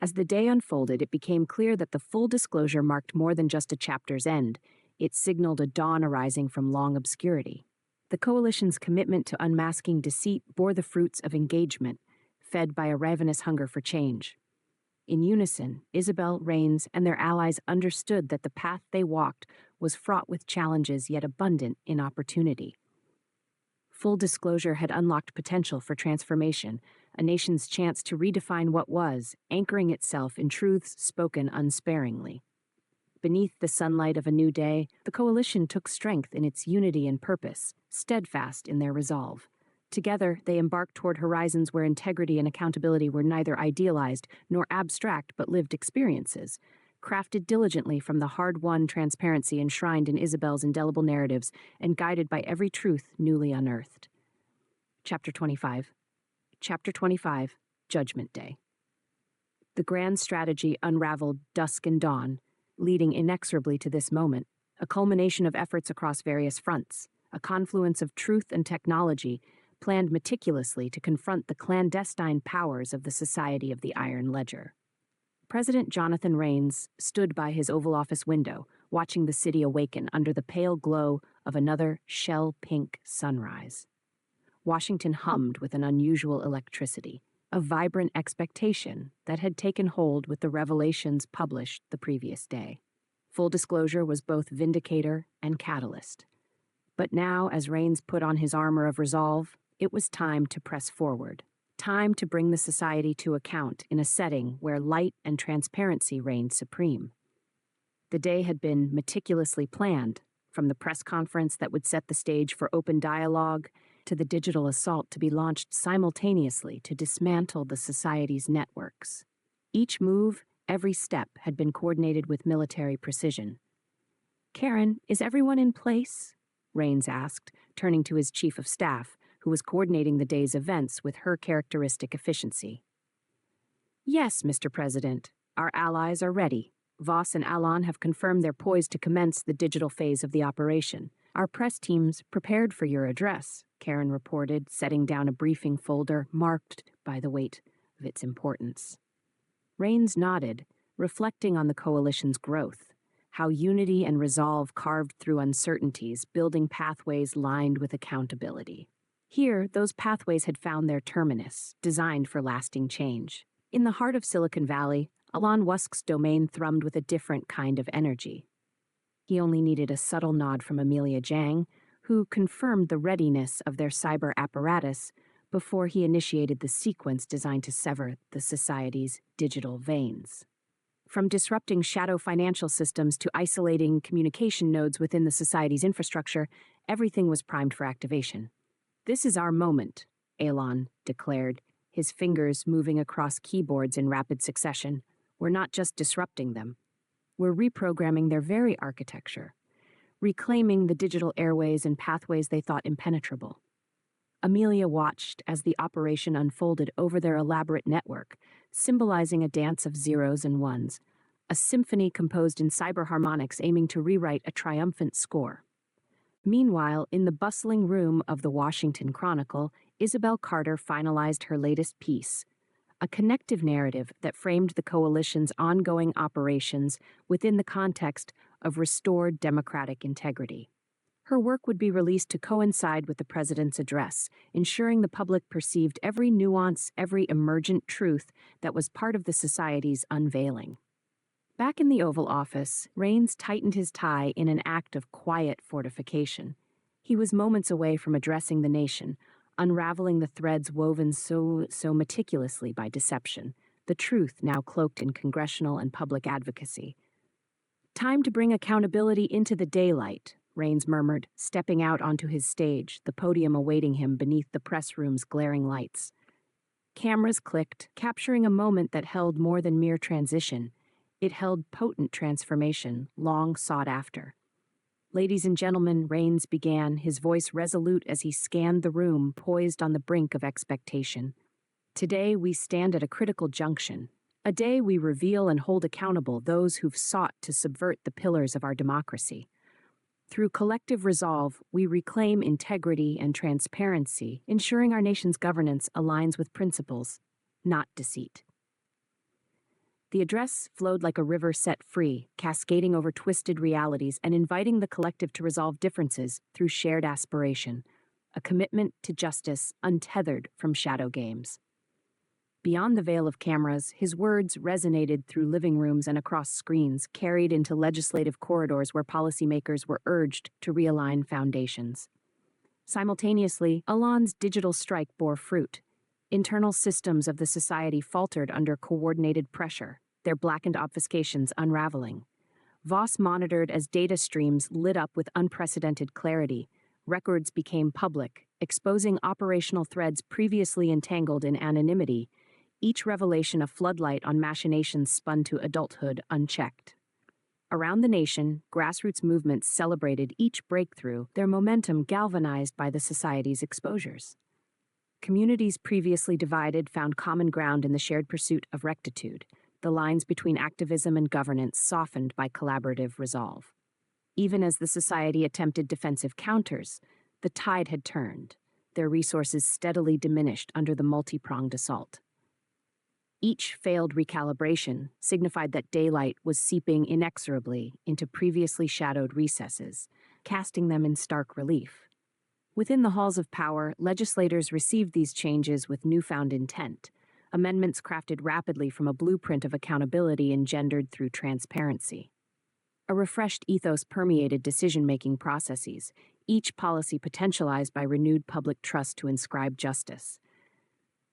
As the day unfolded, it became clear that the full disclosure marked more than just a chapter's end. It signaled a dawn arising from long obscurity. The coalition's commitment to unmasking deceit bore the fruits of engagement, fed by a ravenous hunger for change. In unison, Isabel, Reins, and their allies understood that the path they walked was fraught with challenges yet abundant in opportunity. Full disclosure had unlocked potential for transformation, a nation's chance to redefine what was, anchoring itself in truths spoken unsparingly. Beneath the sunlight of a new day, the coalition took strength in its unity and purpose, steadfast in their resolve. Together, they embarked toward horizons where integrity and accountability were neither idealized nor abstract but lived experiences, crafted diligently from the hard-won transparency enshrined in Isabel's indelible narratives and guided by every truth newly unearthed. Chapter 25. Chapter 25, Judgment Day. The grand strategy unraveled dusk and dawn, leading inexorably to this moment, a culmination of efforts across various fronts, a confluence of truth and technology planned meticulously to confront the clandestine powers of the Society of the Iron Ledger. President Jonathan Reins stood by his Oval Office window, watching the city awaken under the pale glow of another shell-pink sunrise. Washington hummed with an unusual electricity, a vibrant expectation that had taken hold with the revelations published the previous day. Full disclosure was both vindicator and catalyst. But now, as Reins put on his armor of resolve, it was time to press forward, time to bring the society to account in a setting where light and transparency reigned supreme. The day had been meticulously planned, from the press conference that would set the stage for open dialogue to the digital assault to be launched simultaneously to dismantle the society's networks. Each move, every step had been coordinated with military precision. Karen, is everyone in place? Rains asked, turning to his chief of staff, who was coordinating the day's events with her characteristic efficiency. Yes, Mr. President. Our allies are ready. Voss and Alon have confirmed they're poised to commence the digital phase of the operation. Our press team's prepared for your address, Karen reported, setting down a briefing folder marked by the weight of its importance. Rains nodded, reflecting on the coalition's growth, how unity and resolve carved through uncertainties, building pathways lined with accountability. Here, those pathways had found their terminus, designed for lasting change. In the heart of Silicon Valley, Elon Musk's domain thrummed with a different kind of energy. He only needed a subtle nod from Amelia Jiang, who confirmed the readiness of their cyber apparatus before he initiated the sequence designed to sever the society's digital veins. From disrupting shadow financial systems to isolating communication nodes within the society's infrastructure, everything was primed for activation. This is our moment, Elon declared, his fingers moving across keyboards in rapid succession. We're not just disrupting them. We're reprogramming their very architecture, reclaiming the digital airways and pathways they thought impenetrable. Amelia watched as the operation unfolded over their elaborate network, symbolizing a dance of zeros and ones, a symphony composed in cyber harmonics aiming to rewrite a triumphant score. Meanwhile, in the bustling room of the Washington Chronicle, Isabel Carter finalized her latest piece, a connective narrative that framed the coalition's ongoing operations within the context of restored democratic integrity. Her work would be released to coincide with the president's address, ensuring the public perceived every nuance, every emergent truth that was part of the society's unveiling. Back in the Oval Office, Rains tightened his tie in an act of quiet fortification. He was moments away from addressing the nation, unraveling the threads woven so meticulously by deception, the truth now cloaked in congressional and public advocacy. Time to bring accountability into the daylight, Rains murmured, stepping out onto his stage, the podium awaiting him beneath the press room's glaring lights. Cameras clicked, capturing a moment that held more than mere transition. It held potent transformation, long sought after. Ladies and gentlemen, Rains began, his voice resolute as he scanned the room, poised on the brink of expectation. Today we stand at a critical junction, a day we reveal and hold accountable those who've sought to subvert the pillars of our democracy. Through collective resolve, we reclaim integrity and transparency, ensuring our nation's governance aligns with principles, not deceit. The address flowed like a river set free, cascading over twisted realities and inviting the collective to resolve differences through shared aspiration, a commitment to justice untethered from shadow games. Beyond the veil of cameras, his words resonated through living rooms and across screens, carried into legislative corridors where policymakers were urged to realign foundations. Simultaneously, Alon's digital strike bore fruit. Internal systems of the society faltered under coordinated pressure, their blackened obfuscations unraveling. Voss monitored as data streams lit up with unprecedented clarity. Records became public, exposing operational threads previously entangled in anonymity, each revelation a floodlight on machinations spun to adulthood unchecked. Around the nation, grassroots movements celebrated each breakthrough, their momentum galvanized by the society's exposures. Communities previously divided found common ground in the shared pursuit of rectitude, the lines between activism and governance softened by collaborative resolve. Even as the society attempted defensive counters, the tide had turned, their resources steadily diminished under the multi-pronged assault. Each failed recalibration signified that daylight was seeping inexorably into previously shadowed recesses, casting them in stark relief. Within the halls of power, legislators received these changes with newfound intent, amendments crafted rapidly from a blueprint of accountability engendered through transparency. A refreshed ethos permeated decision-making processes, each policy potentialized by renewed public trust to inscribe justice.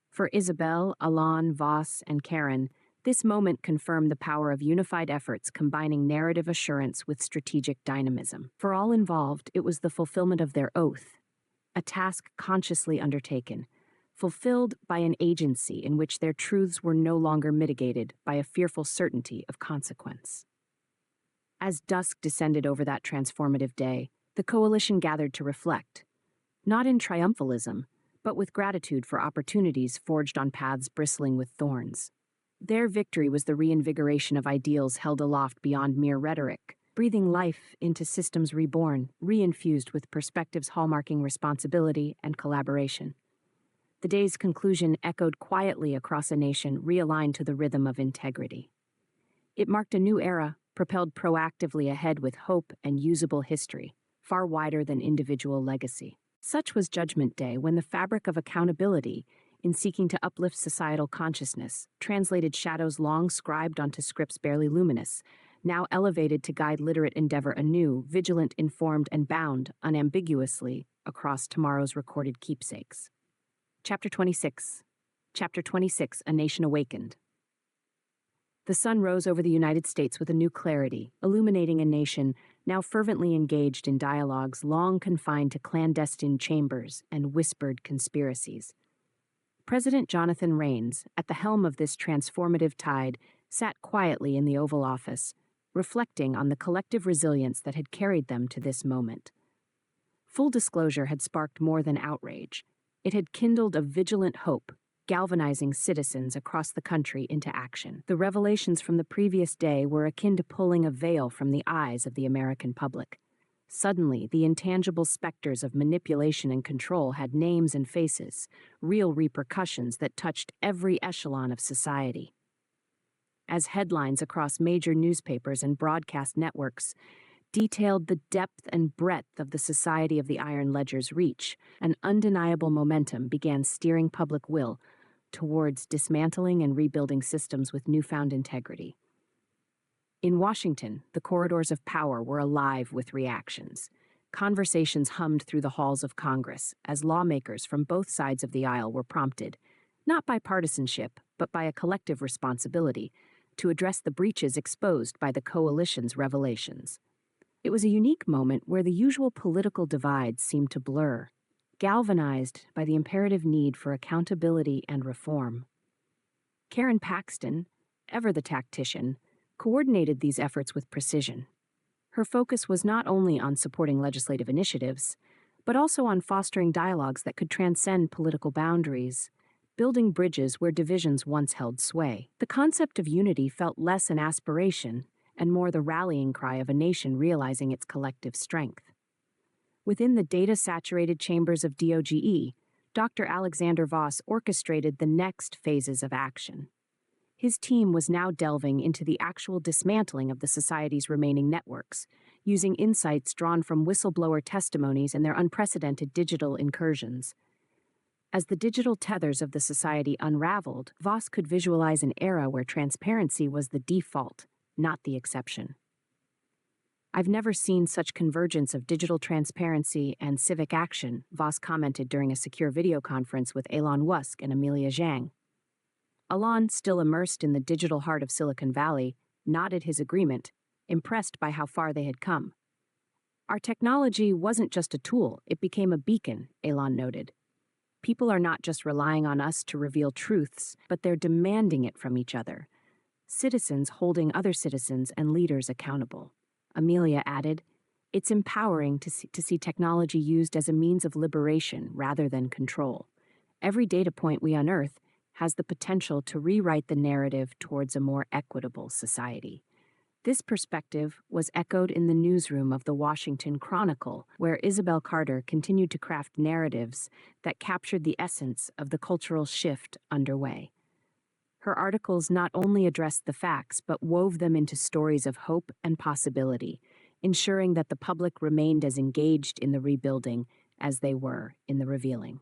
For Isabel, Alon, Voss, and Karen, this moment confirmed the power of unified efforts combining narrative assurance with strategic dynamism. For all involved, it was the fulfillment of their oath, a task consciously undertaken, fulfilled by an agency in which their truths were no longer mitigated by a fearful certainty of consequence. As dusk descended over that transformative day, the coalition gathered to reflect, not in triumphalism, but with gratitude for opportunities forged on paths bristling with thorns. Their victory was the reinvigoration of ideals held aloft beyond mere rhetoric, breathing life into systems reborn, reinfused with perspectives hallmarking responsibility and collaboration. The day's conclusion echoed quietly across a nation realigned to the rhythm of integrity. It marked a new era, propelled proactively ahead with hope and usable history, far wider than individual legacy. Such was Judgment Day, when the fabric of accountability, in seeking to uplift societal consciousness, translated shadows long scribed onto scripts barely luminous, now elevated to guide literate endeavor anew, vigilant, informed, and bound unambiguously across tomorrow's recorded keepsakes. Chapter 26. Chapter 26, A Nation Awakened. The sun rose over the United States with a new clarity, illuminating a nation now fervently engaged in dialogues long confined to clandestine chambers and whispered conspiracies. President Jonathan Rains, at the helm of this transformative tide, sat quietly in the Oval Office, reflecting on the collective resilience that had carried them to this moment. Full disclosure had sparked more than outrage. It had kindled a vigilant hope, galvanizing citizens across the country into action. The revelations from the previous day were akin to pulling a veil from the eyes of the American public. Suddenly, the intangible specters of manipulation and control had names and faces, real repercussions that touched every echelon of society. As headlines across major newspapers and broadcast networks detailed the depth and breadth of the Society of the Iron Ledger's reach, an undeniable momentum began steering public will towards dismantling and rebuilding systems with newfound integrity. In Washington, the corridors of power were alive with reactions. Conversations hummed through the halls of Congress as lawmakers from both sides of the aisle were prompted, not by partisanship, but by a collective responsibility, to address the breaches exposed by the coalition's revelations. It was a unique moment where the usual political divides seemed to blur, galvanized by the imperative need for accountability and reform. Karen Paxton, ever the tactician, coordinated these efforts with precision. Her focus was not only on supporting legislative initiatives, but also on fostering dialogues that could transcend political boundaries, building bridges where divisions once held sway. The concept of unity felt less an aspiration and more the rallying cry of a nation realizing its collective strength. Within the data-saturated chambers of D.O.G.E., Dr. Alexander Voss orchestrated the next phases of action. His team was now delving into the actual dismantling of the Society's remaining networks, using insights drawn from whistleblower testimonies and their unprecedented digital incursions. As the digital tethers of the Society unraveled, Voss could visualize an era where transparency was the default, not the exception. "I've never seen such convergence of digital transparency and civic action," Voss commented during a secure video conference with Elon Musk and Amelia Zhang. Elon, still immersed in the digital heart of Silicon Valley, nodded his agreement, impressed by how far they had come. "Our technology wasn't just a tool, it became a beacon," Elon noted. "People are not just relying on us to reveal truths, but they're demanding it from each other. Citizens holding other citizens and leaders accountable." Amelia added, "It's empowering to see technology used as a means of liberation rather than control. Every data point we unearth has the potential to rewrite the narrative towards a more equitable society." This perspective was echoed in the newsroom of the Washington Chronicle, where Isabel Carter continued to craft narratives that captured the essence of the cultural shift underway. Her articles not only addressed the facts, but wove them into stories of hope and possibility, ensuring that the public remained as engaged in the rebuilding as they were in the revealing.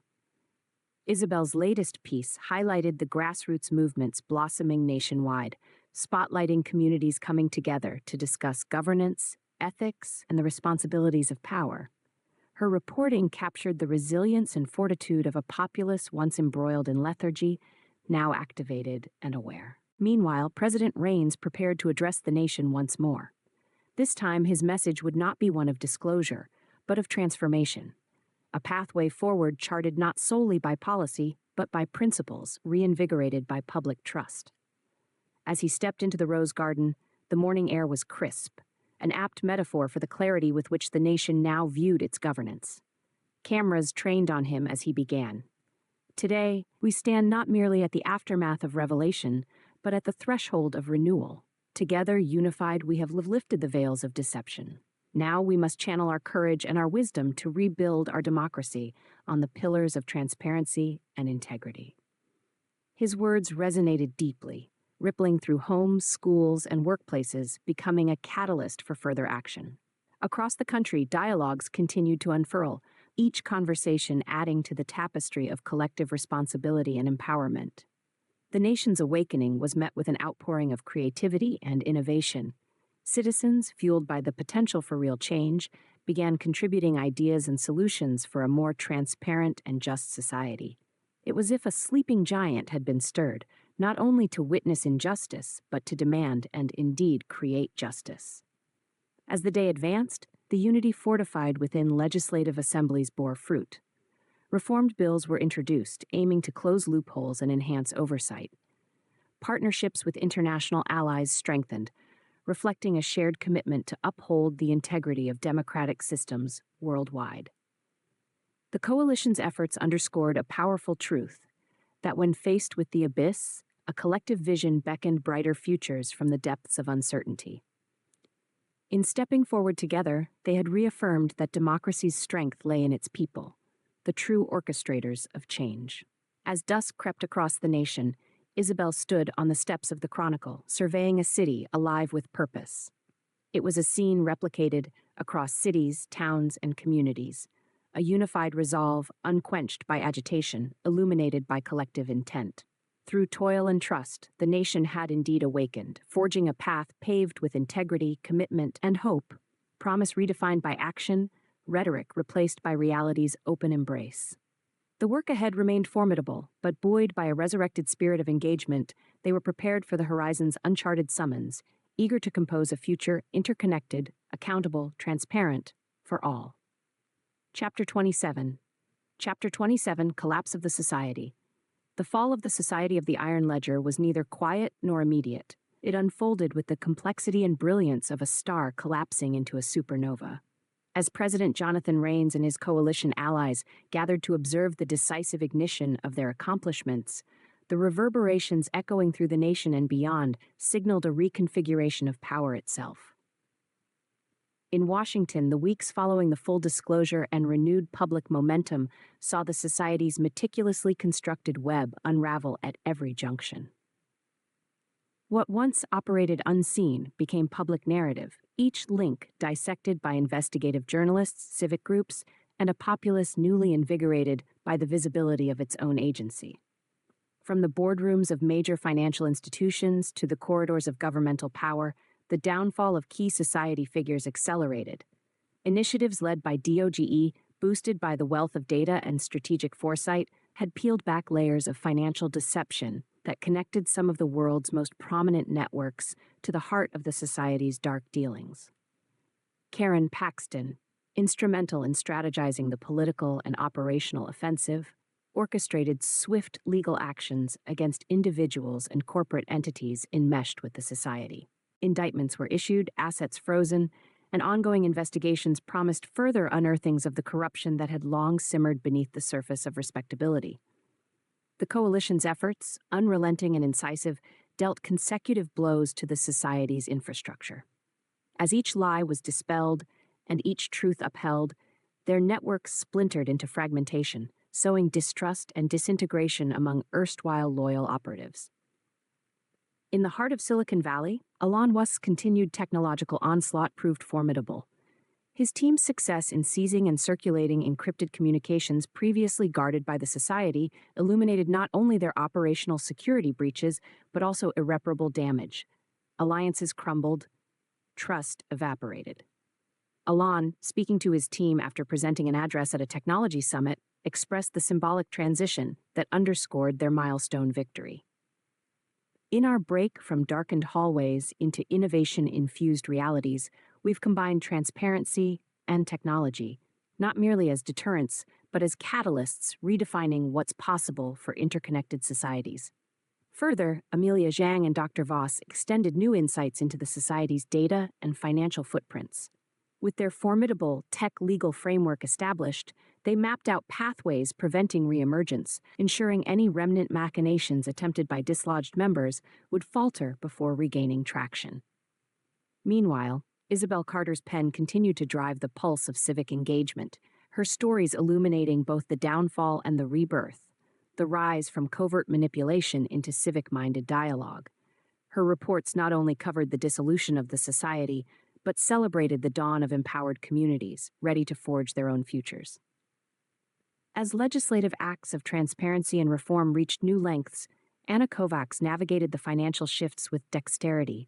Isabel's latest piece highlighted the grassroots movements blossoming nationwide, spotlighting communities coming together to discuss governance, ethics, and the responsibilities of power. Her reporting captured the resilience and fortitude of a populace once embroiled in lethargy, now activated and aware. Meanwhile, President Rains prepared to address the nation once more. This time, his message would not be one of disclosure, but of transformation. A pathway forward charted not solely by policy, but by principles reinvigorated by public trust. As he stepped into the Rose Garden, the morning air was crisp. an apt metaphor for the clarity with which the nation now viewed its governance. Cameras trained on him as he began. Today, we stand not merely at the aftermath of revelation, but at the threshold of renewal. Together, unified, we have lifted the veils of deception. Now we must channel our courage and our wisdom to rebuild our democracy on the pillars of transparency and integrity. His words resonated deeply, rippling through homes, schools, and workplaces, becoming a catalyst for further action. Across the country, dialogues continued to unfurl, each conversation adding to the tapestry of collective responsibility and empowerment. The nation's awakening was met with an outpouring of creativity and innovation. Citizens, fueled by the potential for real change, began contributing ideas and solutions for a more transparent and just society. It was as if a sleeping giant had been stirred, not only to witness injustice, but to demand and indeed create justice. As the day advanced, the unity fortified within legislative assemblies bore fruit. Reformed bills were introduced, aiming to close loopholes and enhance oversight. Partnerships with international allies strengthened, reflecting a shared commitment to uphold the integrity of democratic systems worldwide. The coalition's efforts underscored a powerful truth, that when faced with the abyss, a collective vision beckoned brighter futures from the depths of uncertainty. In stepping forward together, they had reaffirmed that democracy's strength lay in its people, the true orchestrators of change. As dusk crept across the nation, Isabel stood on the steps of the Chronicle, surveying a city alive with purpose. It was a scene replicated across cities, towns, and communities, a unified resolve unquenched by agitation, illuminated by collective intent. Through toil and trust, the nation had indeed awakened, forging a path paved with integrity, commitment, and hope, promise redefined by action, rhetoric replaced by reality's open embrace. The work ahead remained formidable, but buoyed by a resurrected spirit of engagement, they were prepared for the horizon's uncharted summons, eager to compose a future interconnected, accountable, transparent, for all. Chapter 27. Chapter 27, Collapse of the Society. The fall of the Society of the Iron Ledger was neither quiet nor immediate. It unfolded with the complexity and brilliance of a star collapsing into a supernova. As President Jonathan Rains and his coalition allies gathered to observe the decisive ignition of their accomplishments, the reverberations echoing through the nation and beyond signaled a reconfiguration of power itself. In Washington, the weeks following the full disclosure and renewed public momentum saw the Society's meticulously constructed web unravel at every junction. What once operated unseen became public narrative, each link dissected by investigative journalists, civic groups, and a populace newly invigorated by the visibility of its own agency. From the boardrooms of major financial institutions to the corridors of governmental power, the downfall of key society figures accelerated. Initiatives led by D.O.G.E, boosted by the wealth of data and strategic foresight, had peeled back layers of financial deception that connected some of the world's most prominent networks to the heart of the society's dark dealings. Karen Paxton, instrumental in strategizing the political and operational offensive, orchestrated swift legal actions against individuals and corporate entities enmeshed with the society. Indictments were issued, assets frozen, and ongoing investigations promised further unearthings of the corruption that had long simmered beneath the surface of respectability. The coalition's efforts, unrelenting and incisive, dealt consecutive blows to the society's infrastructure. As each lie was dispelled and each truth upheld, their networks splintered into fragmentation, sowing distrust and disintegration among erstwhile loyal operatives. In the heart of Silicon Valley, Elon Musk's continued technological onslaught proved formidable. His team's success in seizing and circulating encrypted communications previously guarded by the Society illuminated not only their operational security breaches, but also irreparable damage. Alliances crumbled, trust evaporated. Elon, speaking to his team after presenting an address at a technology summit, expressed the symbolic transition that underscored their milestone victory. In our break from darkened hallways into innovation-infused realities, we've combined transparency and technology, not merely as deterrents, but as catalysts redefining what's possible for interconnected societies. Further, Amelia Zhang and Dr. Voss extended new insights into the society's data and financial footprints. With their formidable tech legal framework established, they mapped out pathways preventing reemergence, ensuring any remnant machinations attempted by dislodged members would falter before regaining traction. Meanwhile, Isabel Carter's pen continued to drive the pulse of civic engagement, her stories illuminating both the downfall and the rebirth, the rise from covert manipulation into civic-minded dialogue. Her reports not only covered the dissolution of the society, but celebrated the dawn of empowered communities, ready to forge their own futures. As legislative acts of transparency and reform reached new lengths, Anna Kovacs navigated the financial shifts with dexterity,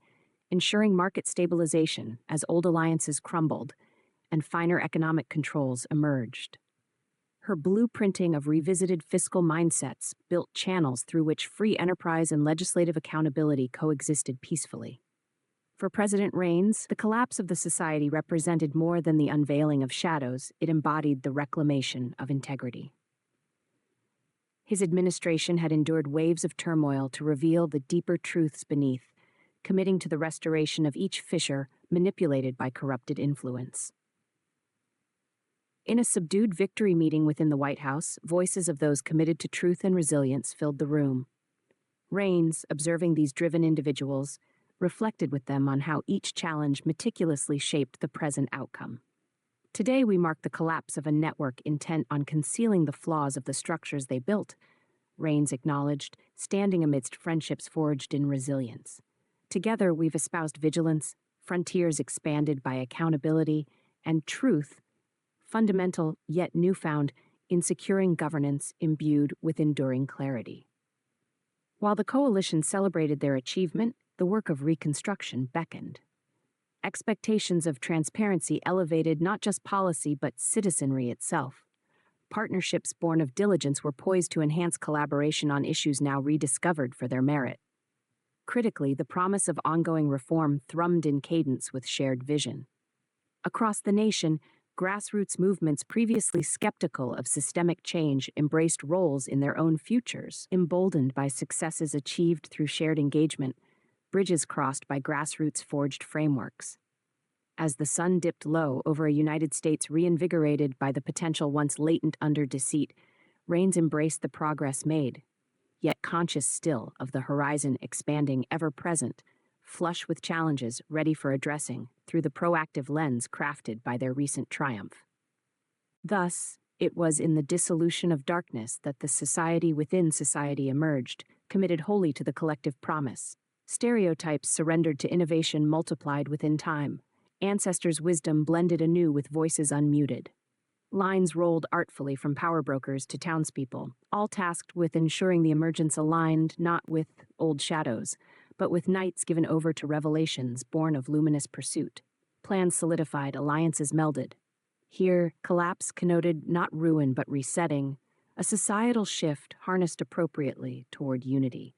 ensuring market stabilization as old alliances crumbled and finer economic controls emerged. Her blueprinting of revisited fiscal mindsets built channels through which free enterprise and legislative accountability coexisted peacefully. For President Raines, the collapse of the society represented more than the unveiling of shadows, it embodied the reclamation of integrity. His administration had endured waves of turmoil to reveal the deeper truths beneath, committing to the restoration of each fissure manipulated by corrupted influence. In a subdued victory meeting within the White House, voices of those committed to truth and resilience filled the room. Raines, observing these driven individuals, reflected with them on how each challenge meticulously shaped the present outcome. Today we mark the collapse of a network intent on concealing the flaws of the structures they built, Raines acknowledged, standing amidst friendships forged in resilience. Together we've espoused vigilance, frontiers expanded by accountability, and truth, fundamental yet newfound, in securing governance imbued with enduring clarity. While the coalition celebrated their achievement, the work of reconstruction beckoned. Expectations of transparency elevated not just policy but citizenry itself. Partnerships born of diligence were poised to enhance collaboration on issues now rediscovered for their merit. Critically, the promise of ongoing reform thrummed in cadence with shared vision. Across the nation, grassroots movements previously skeptical of systemic change embraced roles in their own futures, emboldened by successes achieved through shared engagement, bridges crossed by grassroots-forged frameworks. As the sun dipped low over a United States reinvigorated by the potential once latent under deceit, Raines embraced the progress made, yet conscious still of the horizon expanding ever-present, flush with challenges ready for addressing through the proactive lens crafted by their recent triumph. Thus, it was in the dissolution of darkness that the society within society emerged, committed wholly to the collective promise. Stereotypes surrendered to innovation multiplied within time. Ancestors' wisdom blended anew with voices unmuted. Lines rolled artfully from power brokers to townspeople, all tasked with ensuring the emergence aligned not with old shadows, but with nights given over to revelations born of luminous pursuit. Plans solidified, alliances melded. Here, collapse connoted not ruin but resetting, a societal shift harnessed appropriately toward unity.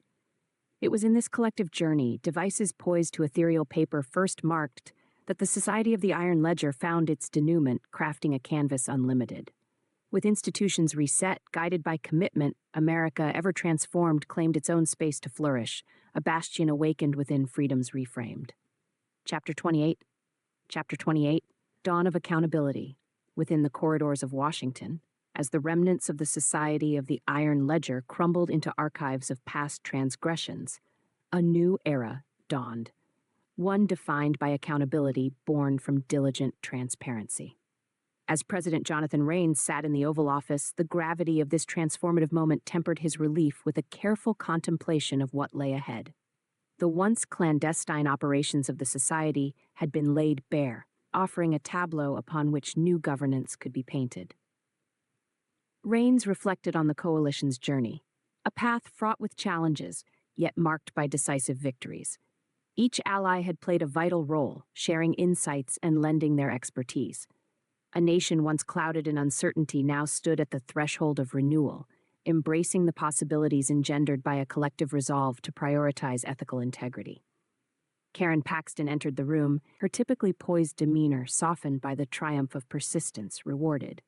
It was in this collective journey, devices poised to ethereal paper first marked, that the Society of the Iron Ledger found its denouement, crafting a canvas unlimited. With institutions reset, guided by commitment, America, ever transformed, claimed its own space to flourish, a bastion awakened within freedoms reframed. Chapter 28. Chapter 28, Dawn of Accountability. Within the corridors of Washington, as the remnants of the Society of the Iron Ledger crumbled into archives of past transgressions, a new era dawned. One defined by accountability born from diligent transparency. As President Jonathan Raines sat in the Oval Office, the gravity of this transformative moment tempered his relief with a careful contemplation of what lay ahead. The once clandestine operations of the society had been laid bare, offering a tableau upon which new governance could be painted. Raines reflected on the coalition's journey, a path fraught with challenges, yet marked by decisive victories. Each ally had played a vital role, sharing insights and lending their expertise. A nation once clouded in uncertainty now stood at the threshold of renewal, embracing the possibilities engendered by a collective resolve to prioritize ethical integrity. Karen Paxton entered the room, her typically poised demeanor softened by the triumph of persistence rewarded.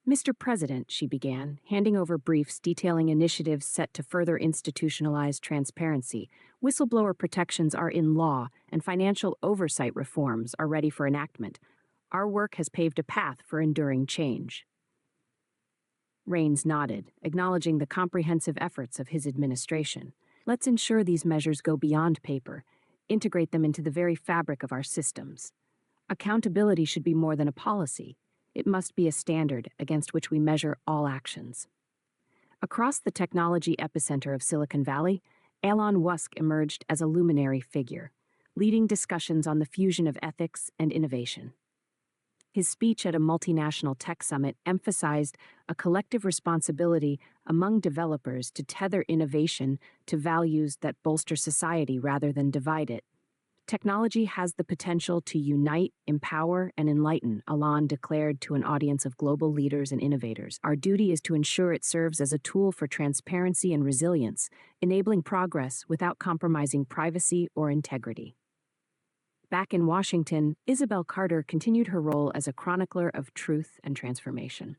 Mr. President, she began, handing over briefs detailing initiatives set to further institutionalize transparency. Whistleblower protections are in law, and financial oversight reforms are ready for enactment. Our work has paved a path for enduring change. Raines nodded, acknowledging the comprehensive efforts of his administration. Let's ensure these measures go beyond paper, integrate them into the very fabric of our systems. Accountability should be more than a policy. It must be a standard against which we measure all actions. Across the technology epicenter of Silicon Valley, Elon Musk emerged as a luminary figure, leading discussions on the fusion of ethics and innovation. His speech at a multinational tech summit emphasized a collective responsibility among developers to tether innovation to values that bolster society rather than divide it. Technology has the potential to unite, empower, and enlighten, Elon declared to an audience of global leaders and innovators. Our duty is to ensure it serves as a tool for transparency and resilience, enabling progress without compromising privacy or integrity. Back in Washington, Isabel Carter continued her role as a chronicler of truth and transformation.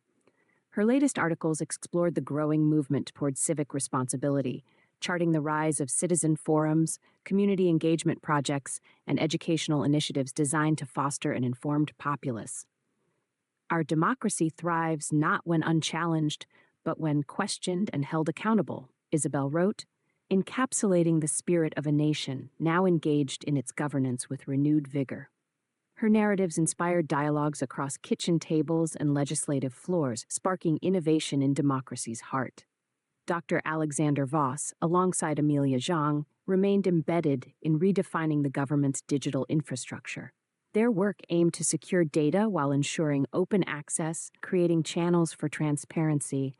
Her latest articles explored the growing movement toward civic responsibility, charting the rise of citizen forums, community engagement projects, and educational initiatives designed to foster an informed populace. Our democracy thrives not when unchallenged, but when questioned and held accountable, Isabel wrote, encapsulating the spirit of a nation now engaged in its governance with renewed vigor. Her narratives inspired dialogues across kitchen tables and legislative floors, sparking innovation in democracy's heart. Dr. Alexander Voss, alongside Amelia Zhang, remained embedded in redefining the government's digital infrastructure. Their work aimed to secure data while ensuring open access, creating channels for transparency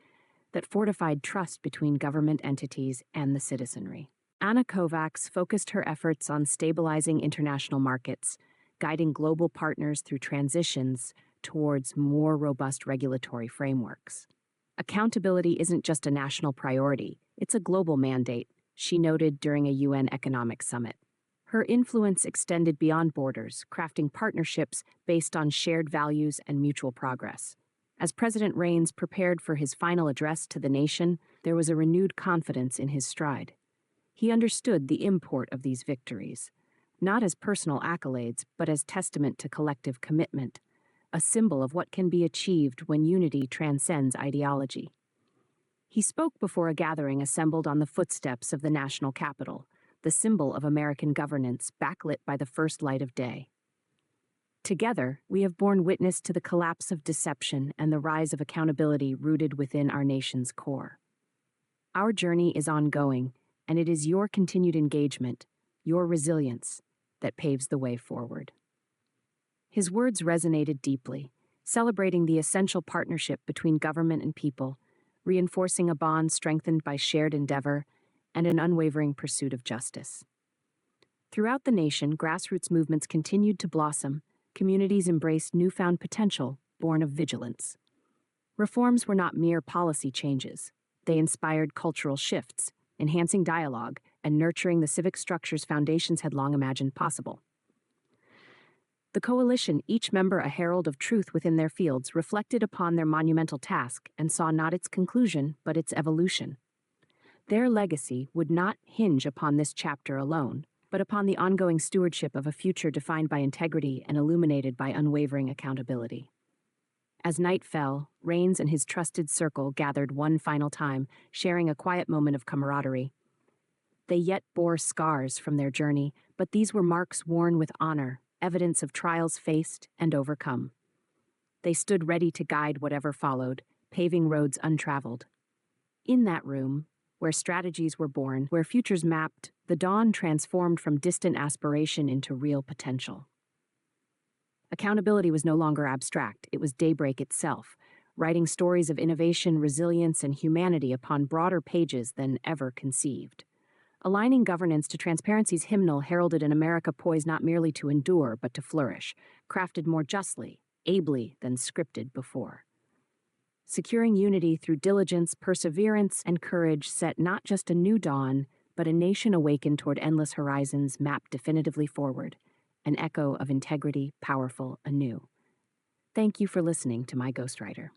that fortified trust between government entities and the citizenry. Anna Kovacs focused her efforts on stabilizing international markets, guiding global partners through transitions towards more robust regulatory frameworks. Accountability isn't just a national priority, it's a global mandate, she noted during a UN economic summit. Her influence extended beyond borders, crafting partnerships based on shared values and mutual progress. As President Raines prepared for his final address to the nation, there was a renewed confidence in his stride. He understood the import of these victories, not as personal accolades, but as testament to collective commitment, a symbol of what can be achieved when unity transcends ideology. He spoke before a gathering assembled on the footsteps of the national Capitol, the symbol of American governance backlit by the first light of day. Together, we have borne witness to the collapse of deception and the rise of accountability rooted within our nation's core. Our journey is ongoing, and it is your continued engagement, your resilience, that paves the way forward. His words resonated deeply, celebrating the essential partnership between government and people, reinforcing a bond strengthened by shared endeavor and an unwavering pursuit of justice. Throughout the nation, grassroots movements continued to blossom. Communities embraced newfound potential, born of vigilance. Reforms were not mere policy changes. They inspired cultural shifts, enhancing dialogue and nurturing the civic structures foundations had long imagined possible. The coalition, each member a herald of truth within their fields, reflected upon their monumental task and saw not its conclusion, but its evolution. Their legacy would not hinge upon this chapter alone, but upon the ongoing stewardship of a future defined by integrity and illuminated by unwavering accountability. As night fell, Raines and his trusted circle gathered one final time, sharing a quiet moment of camaraderie. They yet bore scars from their journey, but these were marks worn with honor, evidence of trials faced and overcome. They stood ready to guide whatever followed, paving roads untraveled. In that room, where strategies were born, where futures mapped, the dawn transformed from distant aspiration into real potential. Accountability was no longer abstract, it was daybreak itself, writing stories of innovation, resilience, and humanity upon broader pages than ever conceived. Aligning governance to transparency's hymnal heralded an America poised not merely to endure, but to flourish, crafted more justly, ably than scripted before. Securing unity through diligence, perseverance, and courage set not just a new dawn, but a nation awakened toward endless horizons mapped definitively forward, an echo of integrity powerful anew. Thank you for listening to My Ghostwriter.